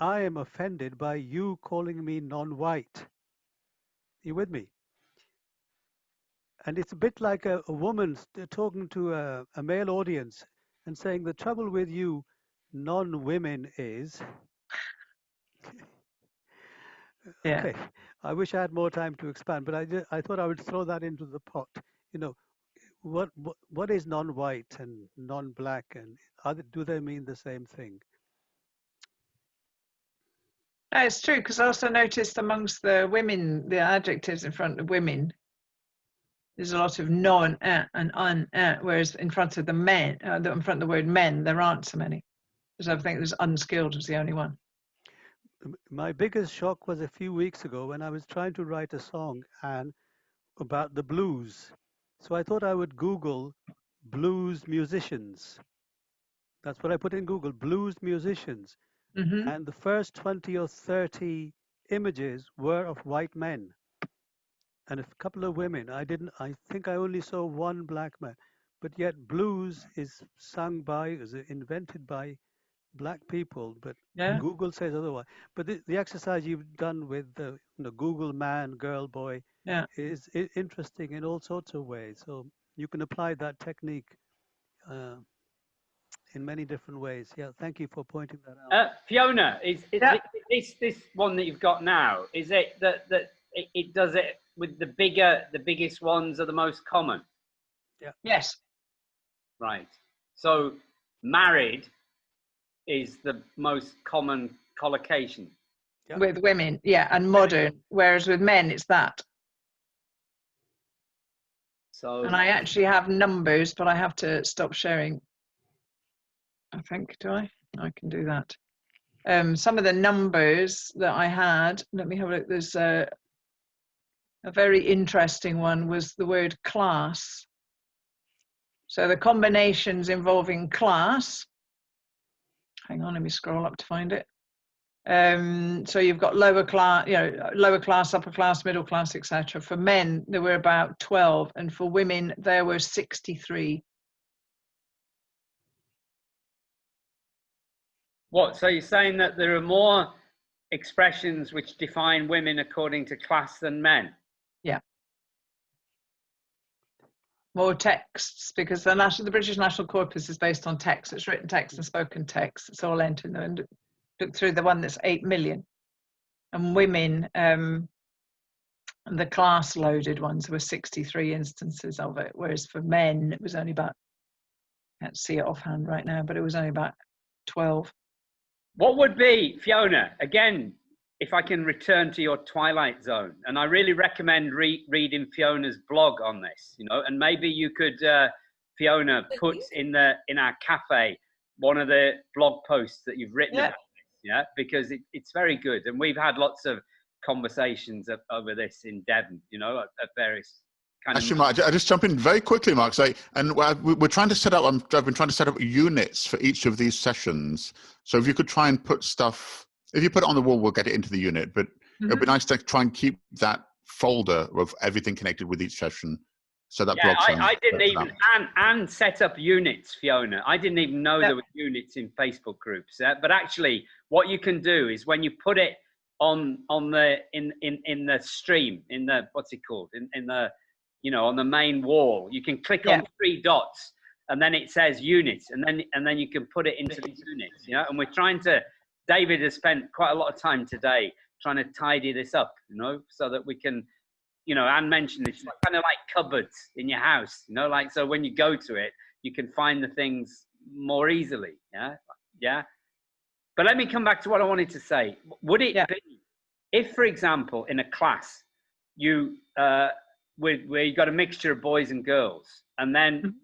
am offended by you calling me non-white. You with me? And it's a bit like a woman talking to a male audience and saying the trouble with you non-women is. Okay, I wish I had more time to expand, but I thought I would throw that into the pot. What is non-white and non-black, and do they mean the same thing? No, it's true, because I also noticed amongst the women, the adjectives in front of women, there's a lot of non and un, whereas in front of the men, in front of the word men, there aren't so many. So I think there's unskilled was the only one. My biggest shock was a few weeks ago when I was trying to write a song about the blues. So I thought I would Google blues musicians. That's what I put in Google, blues musicians. And the first 20 or 30 images were of white men. and a couple of women. I think I only saw one black man, but yet blues is sung by, is invented by black people, but Yeah. Google says otherwise. But the exercise you've done with the Google man, girl, boy, Yeah, is interesting in all sorts of ways. So you can apply that technique in many different ways. Yeah, thank you for pointing that out. Fiona, is this one that you've got now? Is it that it does it with the biggest ones are the most common? Yeah. Yes. Right. So married is the most common collocation. With women, yeah, and modern, whereas with men it's that. So, and I actually have numbers, but I have to stop sharing. I think, do I? I can do that. Some of the numbers that I had, let me have a look. There's a very interesting one was the word class. So the combinations involving class, hang on, let me scroll up to find it. So you've got lower class, lower class, upper class, middle class, etc. For men, there were about 12, and for women, there were 63. what? So you're saying that there are more expressions which define women according to class than men? Yeah. More texts, because the British National Corpus is based on text. It's written text and spoken text. It's all entered. And look through the one that's 8 million. And women, the class loaded ones were 63 instances of it, whereas for men it was only about, I can't see it offhand right now, but it was only about 12. What would be, Fiona, again, if I can return to your Twilight Zone, and I really recommend reading Fiona's blog on this, and maybe you could, Fiona, put in our cafe one of the blog posts that you've written about this, because it's very good, and we've had lots of conversations over this in Devon, at various kind Actually, Mark, I just jump in very quickly, Mark. We're trying to set up. I've been trying to set up units for each of these sessions. So if you could try and put stuff, if you put it on the wall, we'll get it into the unit. But it'd be nice to try and keep that folder of everything connected with each session. So that blog. I didn't even and set up units, Fiona. I didn't even know there were units in Facebook groups. But actually, what you can do is when you put it on the in the stream, in the what's it called, in the on the main wall, you can click on 3 dots, and then it says units, and then you can put it into the units. And we're trying to. David has spent quite a lot of time today trying to tidy this up, so that we can. Anne mentioned it's kind of like cupboards in your house, like, so when you go to it, you can find the things more easily. Yeah. But let me come back to what I wanted to say. Would it be, if, for example, in a class, where you got a mixture of boys and girls, and then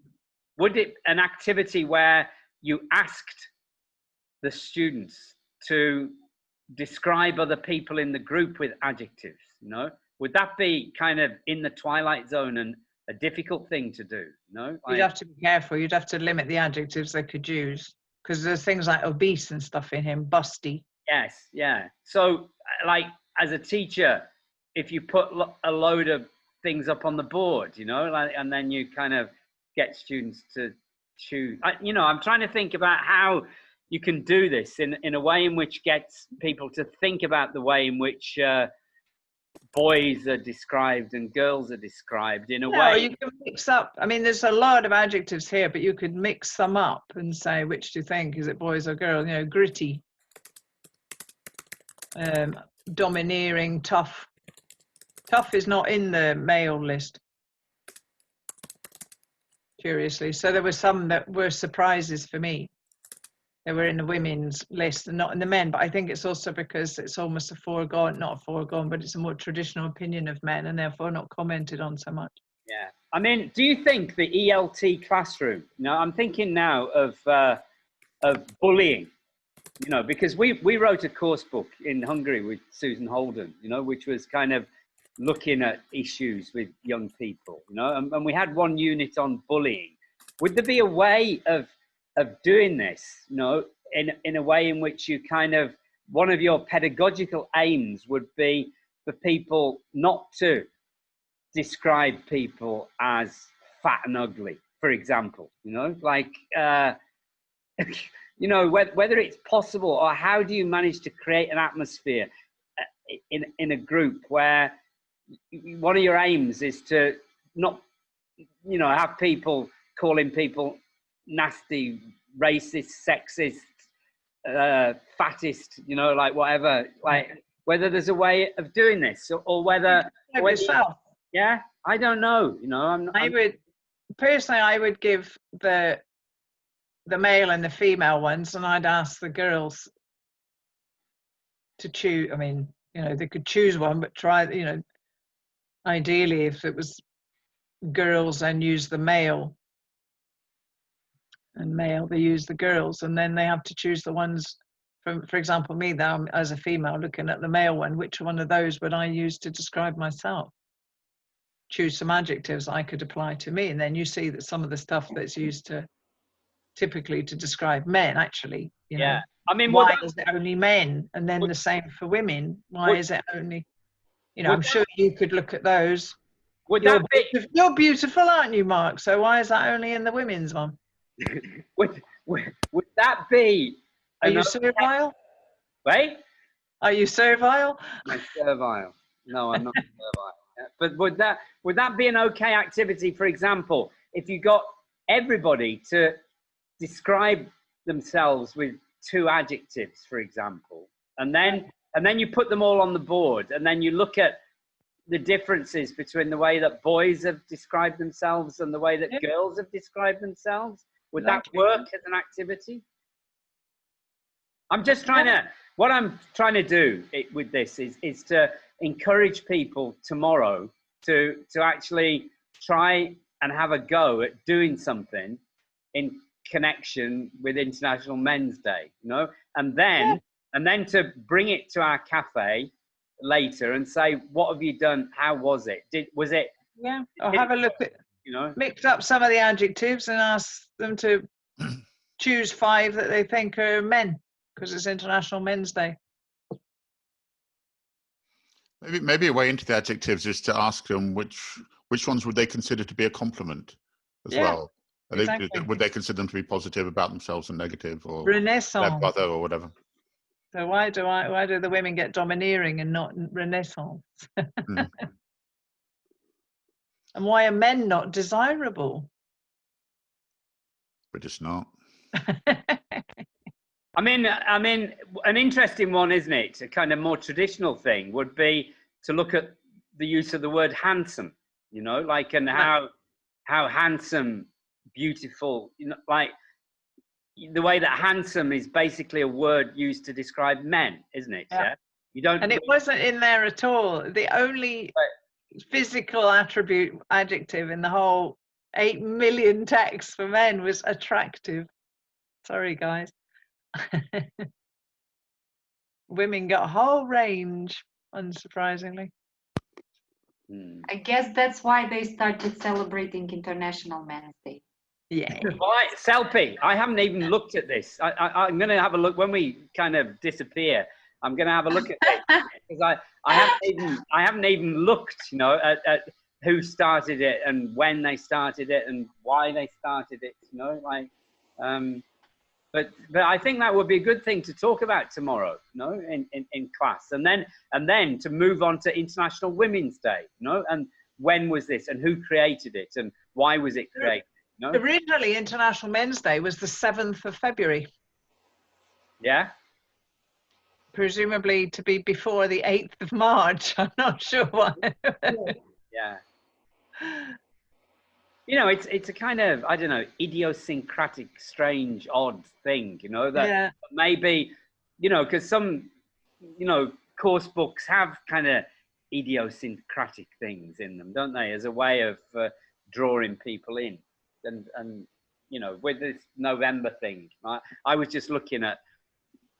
would it an activity where you asked the students to describe other people in the group with adjectives? Would that be kind of in the Twilight Zone and a difficult thing to do? You'd have to be careful. You'd have to limit the adjectives they could use, because there's things like obese and stuff in him, busty. Yes, yeah. So, like, as a teacher, if you put a load of things up on the board, and then you kind of get students to choose. I'm trying to think about how you can do this in a way in which gets people to think about the way in which boys are described and girls are described in a way. You can mix up. I mean, there's a lot of adjectives here, but you could mix them up and say, which do you think? Is it boys or girls? Gritty, domineering, tough. Tough is not in the male list, curiously. So there were some that were surprises for me. They were in the women's list and not in the men, but I think it's also because it's almost not a foregone, but it's a more traditional opinion of men and therefore not commented on so much. Yeah. I mean, do you think the ELT classroom, I'm thinking now of bullying, because we wrote a course book in Hungary with Susan Holden, which was kind of looking at issues with young people, and we had one unit on bullying. Would there be a way of doing this, in a way in which you kind of, one of your pedagogical aims would be for people not to describe people as fat and ugly, for example, you know, like, you know, whether it's possible, or how do you manage to create an atmosphere in a group where one of your aims is to not, you know, have people calling people nasty, racist, sexist, fattest, you know, like whatever, like whether there's a way of doing this, or whether, yeah, I don't know, you know. I would personally, I would give the male and the female ones, and I'd ask the girls to choose. I mean, you know, they could choose one, but try, you know, ideally if it was girls, then use the male, and male they use the girls, and then they have to choose the ones. For example, me now as a female looking at the male one, which one of those would I use to describe myself? Choose some adjectives I could apply to me, and then you see that some of the stuff that's used to typically to describe men, actually, you know, I mean, why is it only men? And then the same for women. Why is it only, you know, I'm sure you could look at those. You're beautiful, aren't you, Mark? So why is that only in the women's one? would that be? Are you servile? Wait? Are you servile? I'm servile. No, I'm not servile. But would that be an okay activity? For example, if you got everybody to describe themselves with 2 adjectives, for example, and then you put them all on the board, and then you look at the differences between the way that boys have described themselves and the way that girls have described themselves. Would that work as an activity? I'm just trying to, what I'm trying to do with this is to encourage people tomorrow to actually try and have a go at doing something in connection with International Men's Day, you know, and then to bring it to our cafe later and say, what have you done? How was it? Was it? Yeah, I'll have a look at, you know, mix up some of the adjectives and ask them to choose 5 that they think are men, because it's International Men's Day. Maybe a way into the adjectives is to ask them which ones would they consider to be a compliment as well. Exactly. Would they consider them to be positive about themselves and negative, or Renaissance, their brother, or whatever? So why do the women get domineering and not Renaissance? And why are men not desirable? We're just not. I mean, an interesting one, isn't it? A kind of more traditional thing would be to look at the use of the word handsome, you know, like, and how handsome, beautiful, you know, like the way that handsome is basically a word used to describe men, isn't it? Yeah. You don't. And it wasn't in there at all. The only physical adjective in the whole 8 million texts for men was attractive. Sorry, guys. Women got a whole range, unsurprisingly. I guess that's why they started celebrating International Men's Day. Yeah. Right, Selpy, I haven't even looked at this. I'm going to have a look when we kind of disappear. I'm going to have a look at this because I haven't even looked, you know, at who started it and when they started it and why they started it, you know, like. But I think that would be a good thing to talk about tomorrow, you know, in class, and then to move on to International Women's Day, you know, and when was this and who created it and why was it created? You know? Originally, International Men's Day was the 7th of February. Yeah. Presumably to be before the 8th of March. I'm not sure why. Yeah. You know, it's a kind of, I don't know, idiosyncratic, strange, odd thing, you know, that maybe, you know, because some, you know, course books have kind of idiosyncratic things in them, don't they, as a way of drawing people in. And you know, with this November thing, I was just looking at,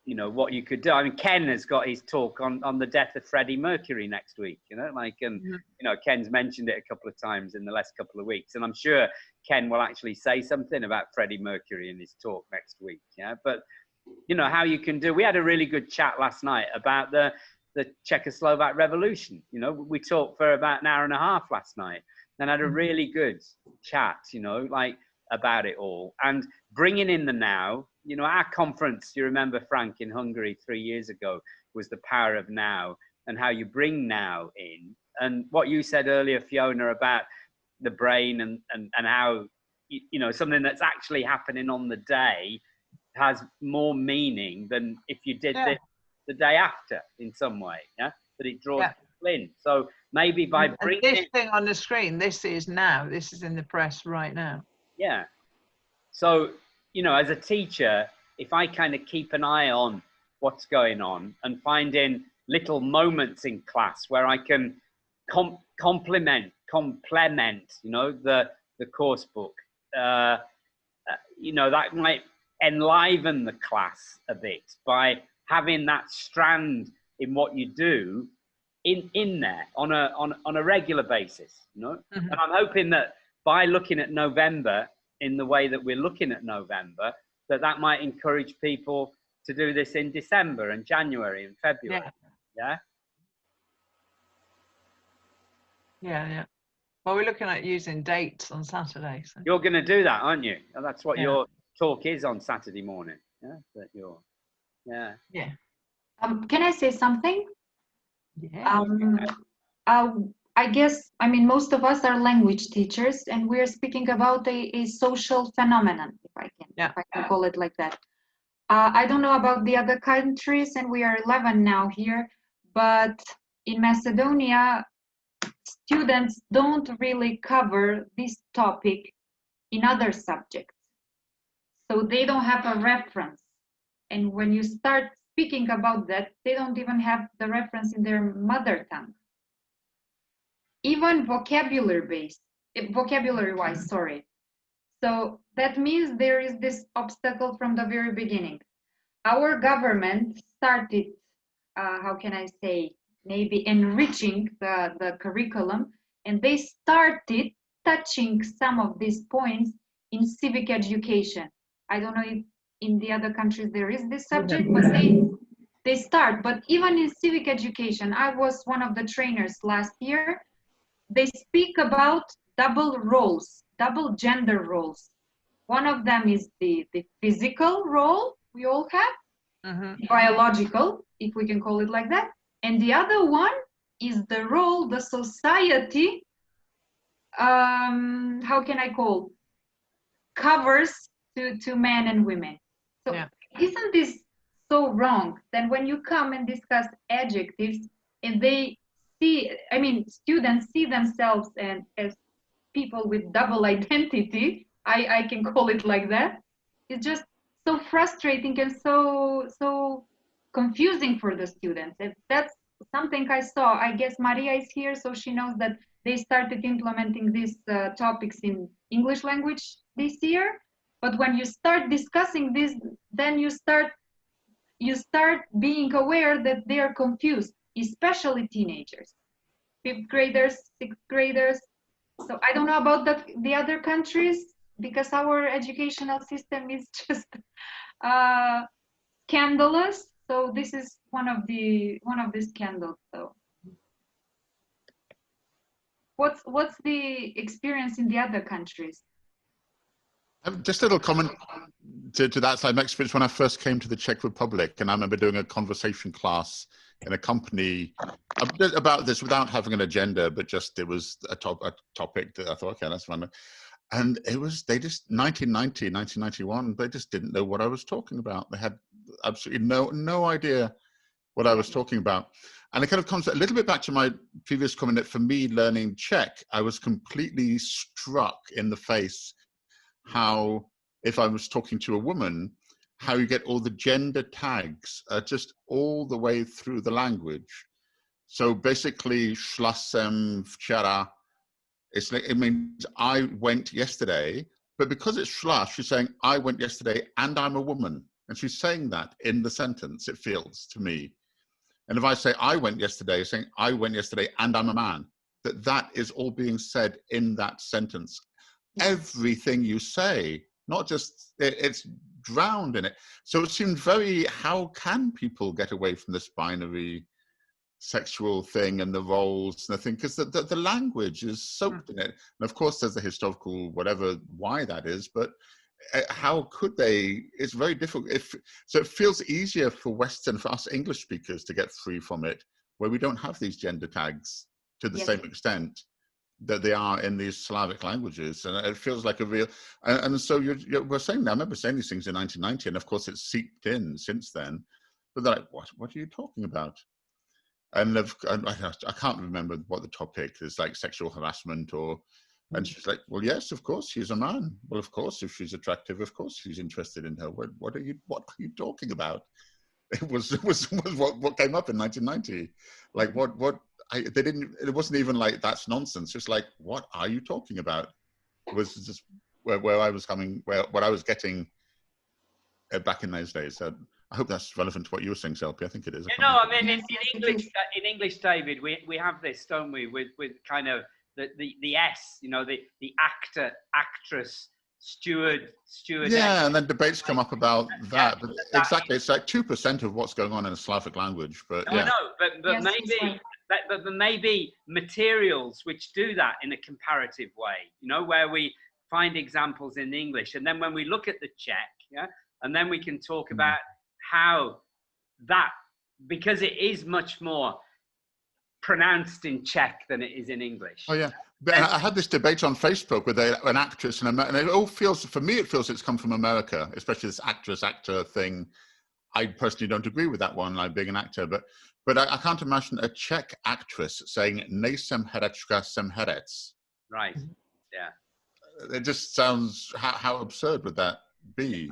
you know, what you could do. I mean, Ken has got his talk on the death of Freddie Mercury next week, you know, like, and, you know, Ken's mentioned it a couple of times in the last couple of weeks. And I'm sure Ken will actually say something about Freddie Mercury in his talk next week. Yeah. But, you know, how you can do, we had a really good chat last night about the Czechoslovak Revolution. You know, we talked for about an hour and a half last night and had a really good chat, you know, like about it all. And bringing in the now, you know, our conference, you remember, Frank, in Hungary 3 years ago, was the power of now and how you bring now in. And what you said earlier, Fiona, about the brain and how, you know, something that's actually happening on the day has more meaning than if you did this the day after in some way, yeah? That it draws people in. So maybe by bringing this thing on the screen, this is now, this is in the press right now. Yeah. So, you know, as a teacher, if I kind of keep an eye on what's going on and finding little moments in class where I can complement, you know, the course book, you know, that might enliven the class a bit by having that strand in what you do in there on a regular basis, you know. And I'm hoping that by looking at November in the way that we're looking at November, that might encourage people to do this in December and January and February. Yeah. Well, we're looking at using dates on Saturday. So. You're going to do that, aren't you? That's what your talk is on Saturday morning. Yeah. That you're. Yeah. Yeah. Can I say something? Yeah. I guess, I mean, most of us are language teachers, and we're speaking about a social phenomenon, if I can call it like that. I don't know about the other countries, and we are 11 now here, but in Macedonia, students don't really cover this topic in other subjects. So they don't have a reference. And when you start speaking about that, they don't even have the reference in their mother tongue. Even vocabulary-wise, sorry. So that means there is this obstacle from the very beginning. Our government started, how can I say, maybe enriching the curriculum, and they started touching some of these points in civic education. I don't know if in the other countries there is this subject, but they start. But even in civic education, I was one of the trainers last year. They speak about double roles, double gender roles. One of them is the physical role we all have, biological, if we can call it like that. And the other one is the role the society, how can I call, covers to men and women. So isn't this so wrong? Then when you come and discuss adjectives and they see, I mean, students see themselves and as people with double identity, I can call it like that. It's just so frustrating and so confusing for the students. And that's something I saw. I guess Maria is here, so she knows that they started implementing these topics in English language this year. But when you start discussing this, then you start being aware that they are confused, especially teenagers, 5th graders, 6th graders. So I don't know about the other countries, because our educational system is just scandalous. So this is one of the scandals. So what's the experience in the other countries? Just a little comment to that side. My experience when I first came to the Czech Republic, and I remember doing a conversation class in a company about this without having an agenda, but just it was a topic that I thought, okay, that's fun. And it was, they just, 1990, 1991, they just didn't know what I was talking about. They had absolutely no idea what I was talking about. And it kind of comes a little bit back to my previous comment that for me, learning Czech, I was completely struck in the face how, if I was talking to a woman, how you get all the gender tags just all the way through the language. So basically, šla jsem včera, it means I went yesterday, but because it's šla, she's saying I went yesterday and I'm a woman. And she's saying that in the sentence, it feels to me. And if I say I went yesterday, saying I went yesterday and I'm a man, that is all being said in that sentence. Everything you say, not just, it's drowned in it. So it seemed very, how can people get away from this binary sexual thing and the roles and the thing, because the language is soaked in it. And of course, there's a historical whatever why that is, but how could they? It's very difficult. So it feels easier for us English speakers to get free from it, where we don't have these gender tags to the same extent that they are in these Slavic languages, and it feels like a real. And so we're saying that. I remember saying these things in 1990, and of course it's seeped in since then. But they're like, what are you talking about? And I can't remember what the topic is, like sexual harassment or. And she's like, well, yes, of course, she's a man. Well, of course, if she's attractive, of course, she's interested in her. What are you talking about? It was what came up in 1990. Like they didn't. It wasn't even like that's nonsense. Just like, what are you talking about? It was just where I was coming, what I was getting back in those days. So I hope that's relevant to what you were saying, Selby. I think it is. I mean, in English, David, we have this, don't we, with kind of the S, the actor, actress, steward. Yeah, and then debates come up about that. But exactly, it's like 2% of what's going on in a Slavic language. But yeah. But maybe materials which do that in a comparative way, where we find examples in English, and then when we look at the Czech, and then we can talk about how that, because it is much more pronounced in Czech than it is in English. Oh yeah, but I had this debate on Facebook with an actress, and it all feels, for me, it feels it's come from America, especially this actor thing. I personally don't agree with that one, like being an actor, but I can't imagine a Czech actress saying "Nejsem herečka, jsem herec." Right. Yeah. It just sounds, how absurd would that be?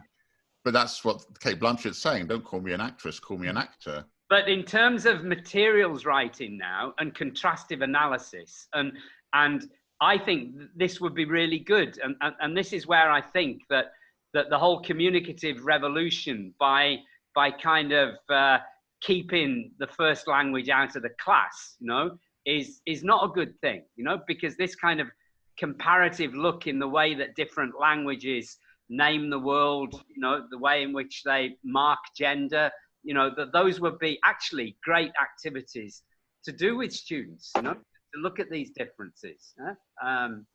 But that's what Kate Blanchett's saying. Don't call me an actress, call me an actor. But in terms of materials writing now and contrastive analysis, and I think this would be really good. And this is where I think that the whole communicative revolution by kind of keeping the first language out of the class, is not a good thing, because this kind of comparative look in the way that different languages name the world, the way in which they mark gender, that those would be actually great activities to do with students, to look at these differences. And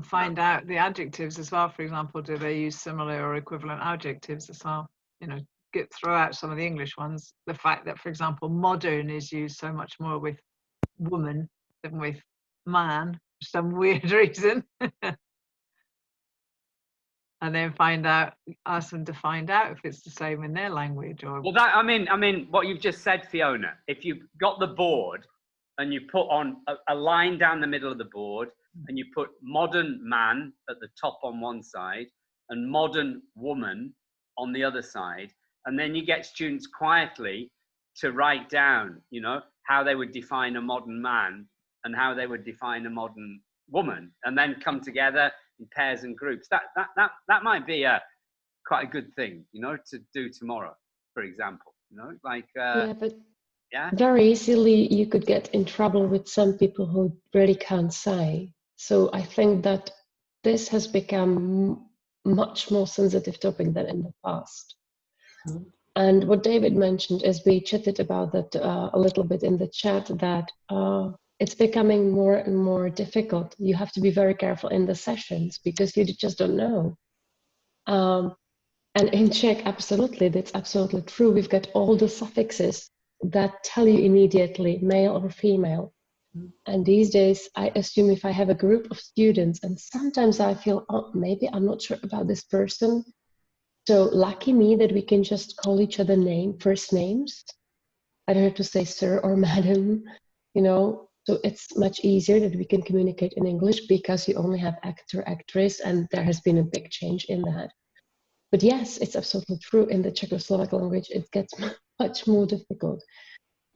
find out the adjectives as well, for example, do they use similar or equivalent adjectives as well? Throw out some of the English ones. The fact that, for example, modern is used so much more with woman than with man, for some weird reason. And then ask them to find out if it's the same in their language. Or well, I mean, what you've just said, Fiona. If you've got the board and you put on a line down the middle of the board, and you put modern man at the top on one side and modern woman on the other side, and then you get students quietly to write down, how they would define a modern man and how they would define a modern woman, and then come together in pairs and groups. That might be quite a good thing, to do tomorrow, for example. Very easily you could get in trouble with some people who really can't say. So I think that this has become much more sensitive topic than in the past. And what David mentioned is, we chatted about that a little bit in the chat, that it's becoming more and more difficult. You have to be very careful in the sessions because you just don't know. And in Czech, absolutely, that's absolutely true. We've got all the suffixes that tell you immediately male or female. And these days, I assume if I have a group of students, and sometimes I feel, oh, maybe I'm not sure about this person. So lucky me that we can just call each other first names. I don't have to say sir or madam, So it's much easier that we can communicate in English because you only have actor, actress, and there has been a big change in that. But yes, it's absolutely true. In the Czechoslovak language, it gets much more difficult.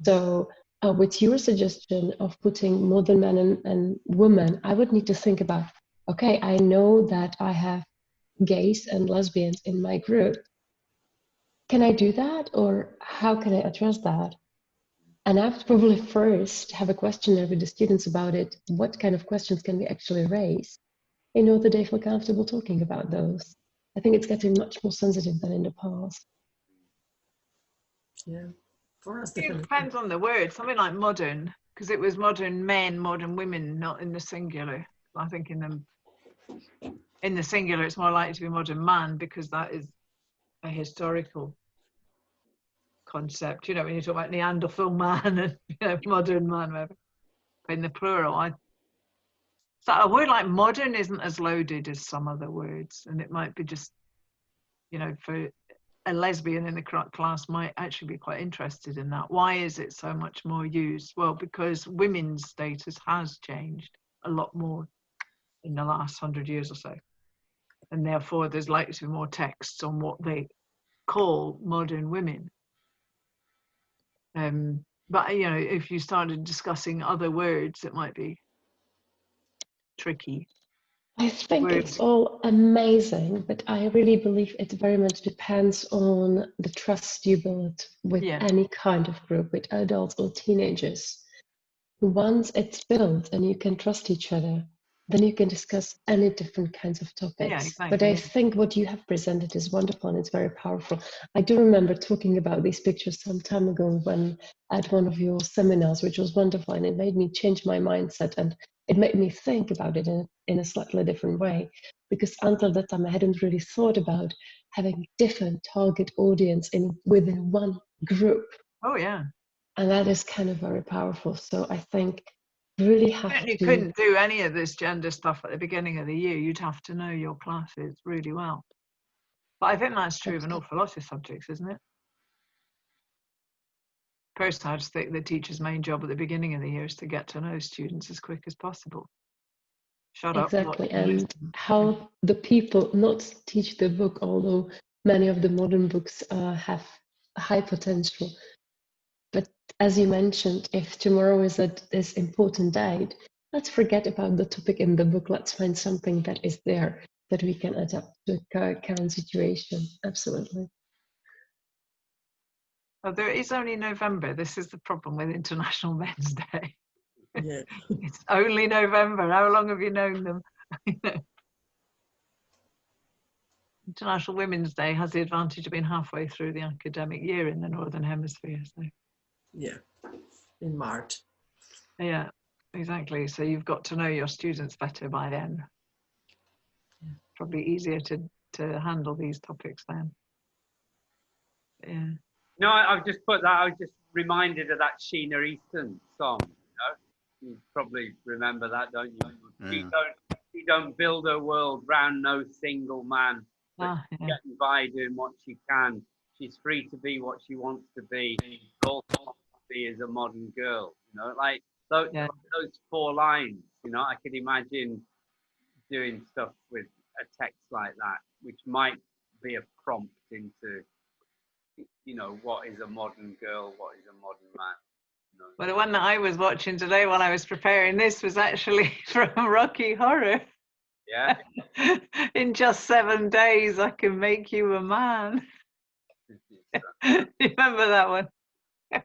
So with your suggestion of putting modern man and woman, I would need to think about, okay, I know that I have gays and lesbians in my group. Can I do that? Or how can I address that? And I have to probably first have a questionnaire with the students about it. What kind of questions can we actually raise? That they feel comfortable talking about those. I think it's getting much more sensitive than in the past. Yeah, For us, It definitely. depends on the word. Something like modern, because it was modern men, modern women, not in the singular. I think in the singular, it's more likely to be modern man, because that is a historical concept. You know, when you talk about Neanderthal man and modern man, whatever. But in the plural, so a word like modern isn't as loaded as some other words, and it might be just, for a lesbian in the class might actually be quite interested in that. Why is it so much more used? Well, because women's status has changed a lot more in the last 100 years or so, and therefore there's likely to be more texts on what they call modern women. But if you started discussing other words, it might be tricky. I think it's all amazing, but I really believe it very much depends on the trust you build with any kind of group, with adults or teenagers. Once it's built and you can trust each other, then you can discuss any different kinds of topics. Exactly. But I think what you have presented is wonderful and it's very powerful. I do remember talking about these pictures some time ago when at one of your seminars, which was wonderful, and it made me change my mindset, and it made me think about it in a slightly different way, because until that time I hadn't really thought about having different target audience within one group. Oh yeah. And that is kind of very powerful. So I think you really have You to. couldn't do any of this gender stuff at the beginning of the year. You'd have to know your classes really well. But I think that's true of an awful lot of subjects, isn't it? Personally, I just think the teacher's main job at the beginning of the year is to get to know students as quick as possible. Shut up. Exactly, and how the people not teach the book, although many of the modern books have high potential. But as you mentioned, if tomorrow is this important date, let's forget about the topic in the book. Let's find something that is there that we can adapt to the current situation. Absolutely. Oh, there is only November. This is the problem with International Men's Day. Yeah. It's only November. How long have you known them? International Women's Day has the advantage of being halfway through the academic year in the Northern Hemisphere. So. Yeah, in March. Yeah, exactly. So you've got to know your students better by then. Yeah. Probably easier to handle these topics then. Yeah. No, I've just put that. I was just reminded of that Sheena Easton song. You probably remember that, don't you? Yeah. She don't build her world round no single man. But she's getting by doing what she can. She's free to be what she wants to be. All she wants to be is a modern girl. Like those 4 lines. I could imagine doing stuff with a text like that, which might be a prompt into, what is a modern girl, what is a modern man. Well, the one that I was watching today while I was preparing this was actually from Rocky Horror. Yeah. In just 7 days, I can make you a man. You remember that one? Yeah.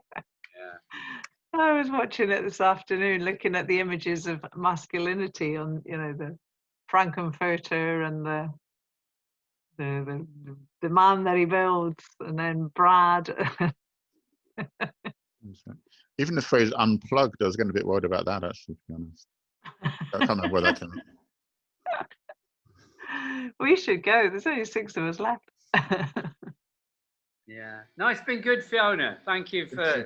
I was watching it this afternoon, looking at the images of masculinity on, the Frankenfurter and the man that he builds, and then Brad. Even the phrase unplugged, I was getting a bit worried about that, actually, to be honest. I can't remember where that came from. We should go. There's only 6 of us left. Yeah. No, it's been good, Fiona. Thank you for doing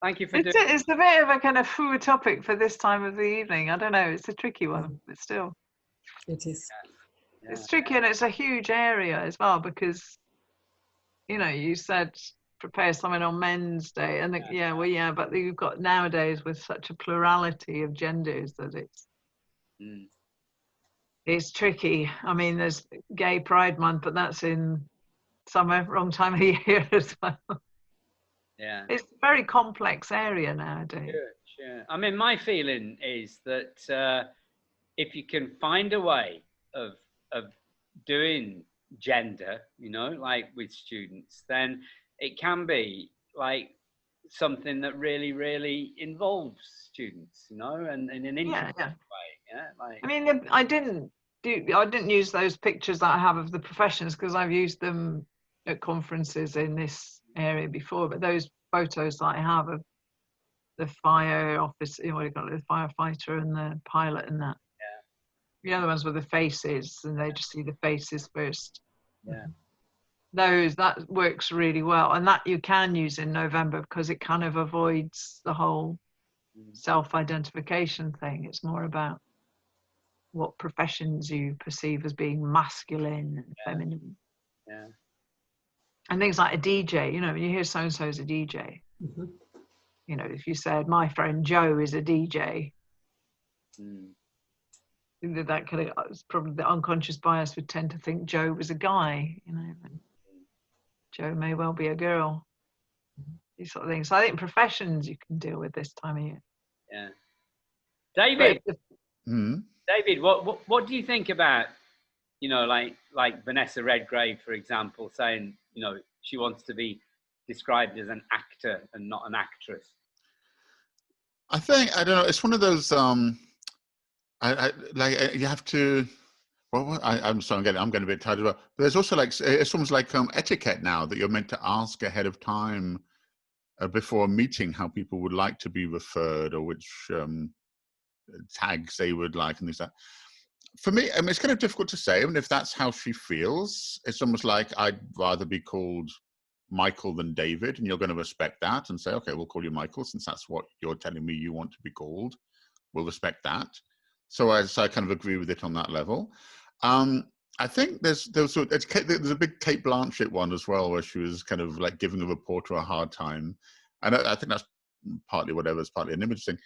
It's a bit of a kind of foo topic for this time of the evening. I don't know. It's a tricky one, but still. It is. Yeah. It's tricky, and it's a huge area as well, because, you said prepare something on Men's Day, and but you've got nowadays with such a plurality of genders that it's tricky. I mean, there's Gay Pride Month, but that's in summer, wrong time of year as well. Yeah. It's a very complex area nowadays. Sure. I mean, my feeling is that if you can find a way of doing gender, like with students, then it can be like something that really, really involves students, and in an interesting way. Yeah. Like. I mean, I didn't use those pictures that I have of the professions, because I've used them at conferences in this area before, but those photos that I have of the fire office, what do you call it, the firefighter and the pilot and that. Yeah. The other ones with the faces, and they just see the faces first. Yeah. That works really well, and that you can use in November because it kind of avoids the whole self-identification thing. It's more about what professions you perceive as being masculine and feminine. Yeah. And things like a DJ, when you hear so-and-so is a DJ, if you said, my friend Joe is a DJ, that could have, probably the unconscious bias would tend to think Joe was a guy, but Joe may well be a girl, these sort of things. So I think professions you can deal with this time of year. Yeah. David, David, what do you think about, like Vanessa Redgrave, for example, saying, she wants to be described as an actor and not an actress? I think, I don't know, it's one of those, you have to, I'm sorry, I'm getting a bit tired as well. But there's also it's almost like etiquette now that you're meant to ask ahead of time before a meeting how people would like to be referred or which tags they would like and things like that. For me, it's kind of difficult to say. I mean, if that's how she feels, it's almost like I'd rather be called Michael than David, and you're going to respect that and say, okay, we'll call you Michael since that's what you're telling me you want to be called. We'll respect that. So I kind of agree with it on that level. I think there's a big Kate Blanchett one as well, where she was kind of like giving a reporter a hard time, and I think that's partly whatever, it's partly an image thing.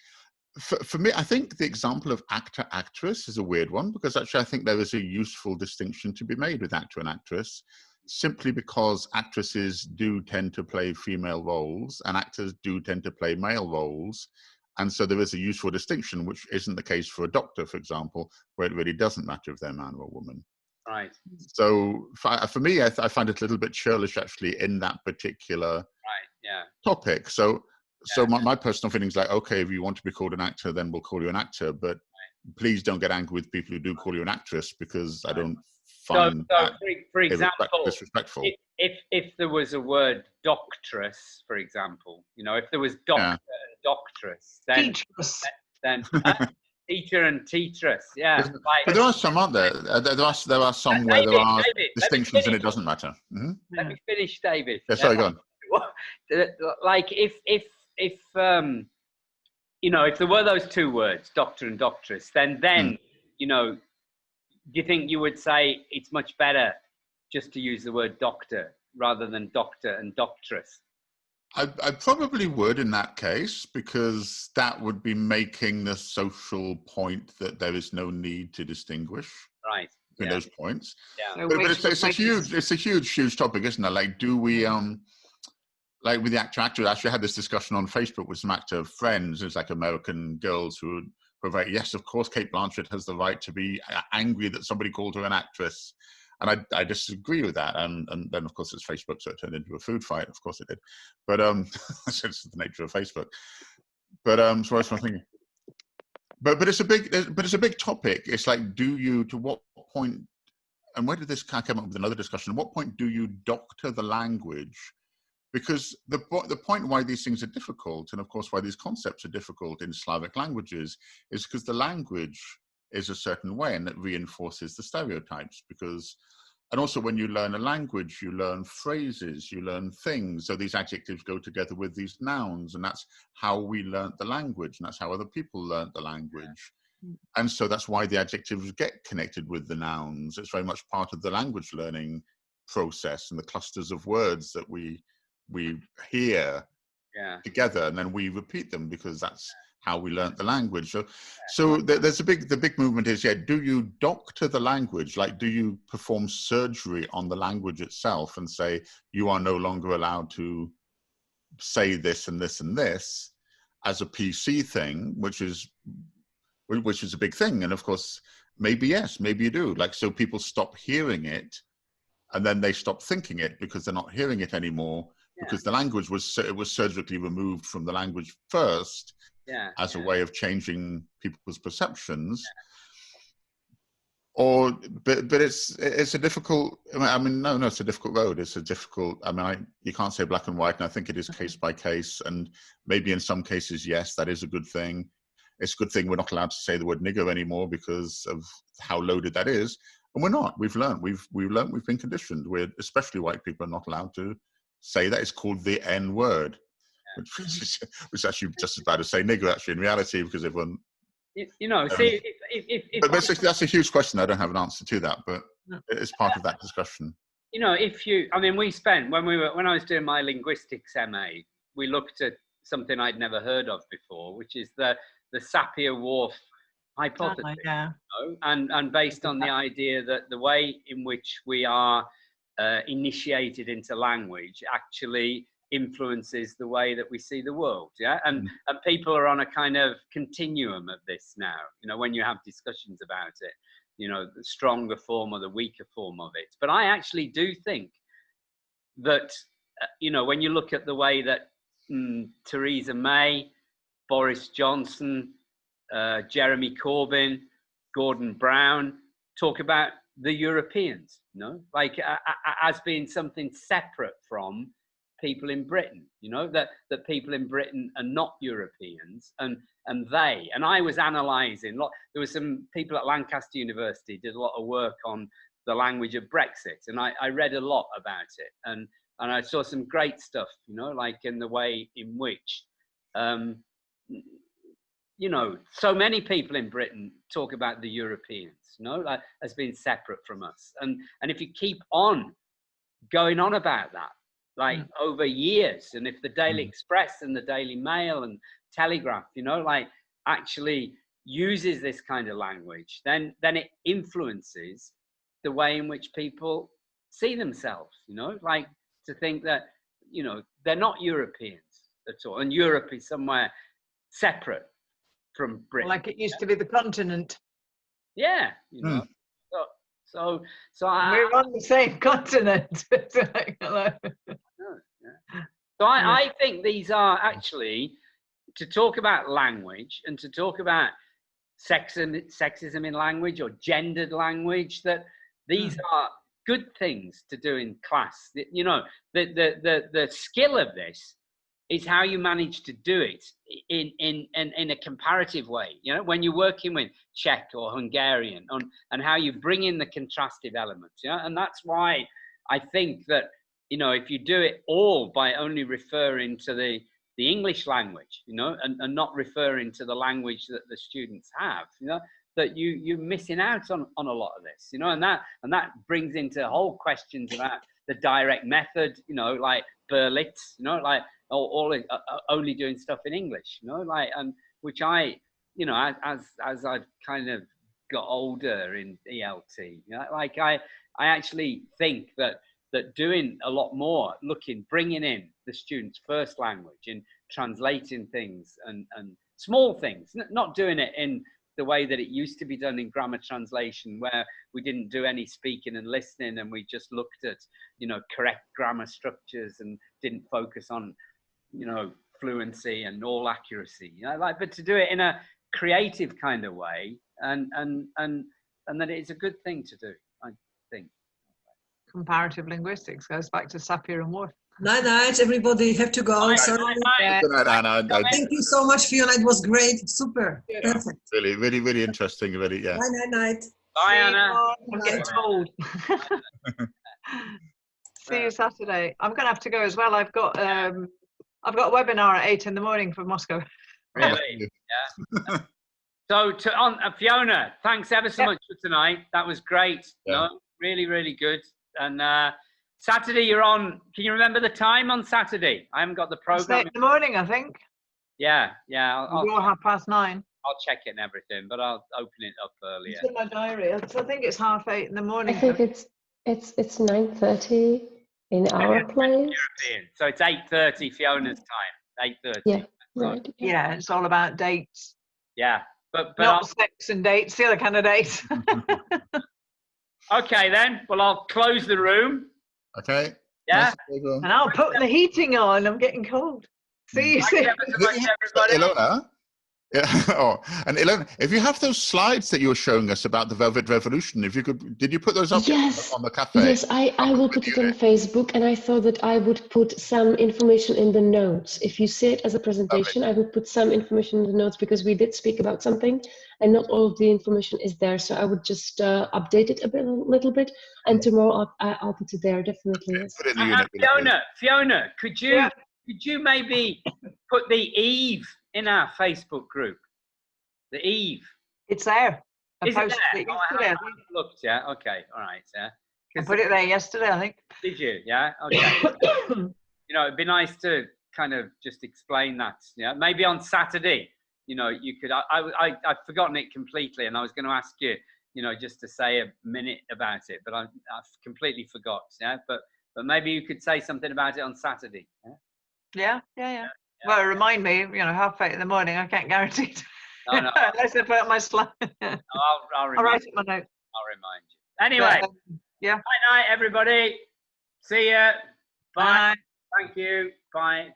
For me, I think the example of actor-actress is a weird one, because actually I think there is a useful distinction to be made with actor and actress, simply because actresses do tend to play female roles and actors do tend to play male roles. And so there is a useful distinction, which isn't the case for a doctor, for example, where it really doesn't matter if they're a man or a woman. Right. So for me, I find it a little bit churlish, actually, in that particular topic. So my personal feeling is like, okay, if you want to be called an actor, then we'll call you an actor. But please don't get angry with people who do call you an actress, because I don't find that for example, disrespectful. If there was a word doctress, for example, if there was doctor and doctress, then teacher and teatress, But there are some, aren't there? There are some where there are distinctions and it doesn't matter. Let me finish, David. Yeah, sorry, go on. Like if there were those two words, doctor and doctress, then do you think you would say it's much better just to use the word doctor rather than doctor and doctress? I probably would in that case, because that would be making the social point that there is no need to distinguish between those points. Yeah. But it's a huge topic, isn't it? Like, do we like with the actor, I actually had this discussion on Facebook with some actor friends. It's like American girls who were very, yes, of course, Kate Blanchett has the right to be angry that somebody called her an actress. And I disagree with that. And then, of course, it's Facebook, so it turned into a food fight. Of course it did. But that's just the nature of Facebook. But so I was thinking. But it's a big topic. It's like, to what point, and where did this come up with another discussion? At what point do you doctor the language? Because the point why these things are difficult, and of course why these concepts are difficult in Slavic languages, is because the language is a certain way, and it reinforces the stereotypes. And also when you learn a language, you learn phrases, you learn things. So these adjectives go together with these nouns, and that's how we learnt the language, and that's how other people learnt the language. And so that's why the adjectives get connected with the nouns. It's very much part of the language learning process and the clusters of words that we hear together, and then we repeat them because that's how we learnt the language. So there's the big movement is, do you doctor the language? Like, do you perform surgery on the language itself and say, you are no longer allowed to say this and this and this as a PC thing, which is a big thing. And of course, maybe yes, maybe you do. Like, so people stop hearing it and then they stop thinking it because they're not hearing it anymore. Because the language was surgically removed from the language first as a way of changing people's perceptions. But it's a difficult. I mean, no, it's a difficult road. It's a difficult. I mean, you can't say black and white, and I think it is case by case. And maybe in some cases, yes, that is a good thing. It's a good thing we're not allowed to say the word nigger anymore because of how loaded that is. And we're not. We've learned. We've learned. We've been conditioned. We're, especially white people, are not allowed to say that. It's called the N word, which is actually just as bad as say nigger. Actually, in reality, because everyone. You know, see, but that's a huge question. I don't have an answer to that, but it's part of that discussion. You know, I mean, we spent when I was doing my linguistics MA, we looked at something I'd never heard of before, which is the Sapir-Whorf hypothesis. Oh, yeah. You know? And based on the idea that the way in which we are initiated into language actually influences the way that we see the world, yeah, and people are on a kind of continuum of this now. You know, when you have discussions about it, you know, the stronger form or the weaker form of it. But I actually do think that you know, when you look at the way that Theresa May, Boris Johnson, Jeremy Corbyn, Gordon Brown talk about the Europeans, you know, like as being something separate from people in Britain, you know, that people in Britain are not Europeans, and I was analysing, there was some people at Lancaster University did a lot of work on the language of Brexit, and I read a lot about it, and I saw some great stuff, you know, like in the way in which, you know, so many people in Britain talk about the Europeans, you know, like as being separate from us, and if you keep on going on about that, like over years, and if the Daily Express and the Daily Mail and Telegraph, you know, like actually uses this kind of language, then it influences the way in which people see themselves, you know, like to think that, you know, they're not Europeans at all, and Europe is somewhere separate from Britain. Like it used to be the continent. Yeah, you know. So we're on the same continent. So I think these are actually, to talk about language and to talk about sexism in language or gendered language, that these are good things to do in class. You know, the skill of this is how you manage to do it in a comparative way. You know, when you're working with Czech or Hungarian, and how you bring in the contrastive elements. You know, and that's why I think that, you know, if you do it all by only referring to the English language, you know, and not referring to the language that the students have, you know, that you're missing out on a lot of this, you know, and that brings into whole questions about the direct method, you know, like Berlitz, you know, like only doing stuff in English, you know, like, and which I, you know, as I've kind of got older in ELT, you know, like I actually think that doing a lot more, bringing in the students' first language and translating things and small things, not doing it in the way that it used to be done in grammar translation, where we didn't do any speaking and listening, and we just looked at, you know, correct grammar structures and didn't focus on, you know, fluency and all accuracy, you know, like, but to do it in a creative kind of way, and that it's a good thing to do, I think. Comparative linguistics goes back to Sapir-Whorf. Night, everybody. Have to go. Sorry. Good night, Anna. Thank you so much, Fiona. It was great. Super. Perfect. Really, really, really interesting. Really, yeah. Night. Bye, Anna. I'm getting old. See you Saturday. I'm going to have to go as well. I've got a webinar at 8 in the morning for Moscow. Really? Yeah. So Fiona, thanks ever so much for tonight. That was great. Yeah. No, really, really good. And Saturday you're on. Can you remember the time on Saturday? I haven't got the program. 8 in the morning, I think. Yeah. I'll 9:30. I'll check it and everything, but I'll open it up earlier. It's in my diary. I think it's 8:30 in the morning. I think it's 9:30 in our place. European. So it's 8:30 Fiona's time. 8:30. Yeah. Right. Yeah, it's all about dates. Yeah, but not sex and dates. The other kind of dates. Okay then. Well, I'll close the room. Okay. Yeah. And I'll put the heating on. I'm getting cold. See you soon. Ilona? Yeah. Oh, and Ilona, if you have those slides that you were showing us about the Velvet Revolution, if you could, did you put those up Yes, on the cafe? yes, I will put it on Facebook, and I thought that I would put some information in the notes. If you see it as a presentation, I will put some information in the notes because we did speak about something, and not all of the information is there. So I would just update it a little bit, and tomorrow I'll put it there, definitely. Yes. Put it in the unit. Fiona, could you maybe put the Eve in our Facebook group? The Eve. It's there. Is it there? It Oh, yesterday, I I haven't think. looked, yeah. Okay, all right, yeah. I put it there yesterday, I think. Did you? Yeah. Okay. You know, it'd be nice to kind of just explain that. Yeah. Maybe on Saturday, you know, you could. I've forgotten it completely, and I was going to ask you, you know, just to say a minute about it, but I've completely forgot. Yeah. But maybe you could say something about it on Saturday. Yeah. Yeah. Well, remind me, you know, 8:30 in the morning. I can't guarantee it. No, no. Unless I put up my slide. I'll write it in my note. I'll remind you. Anyway. Yeah. Bye night, everybody. See ya. Bye. Bye. Thank you. Bye.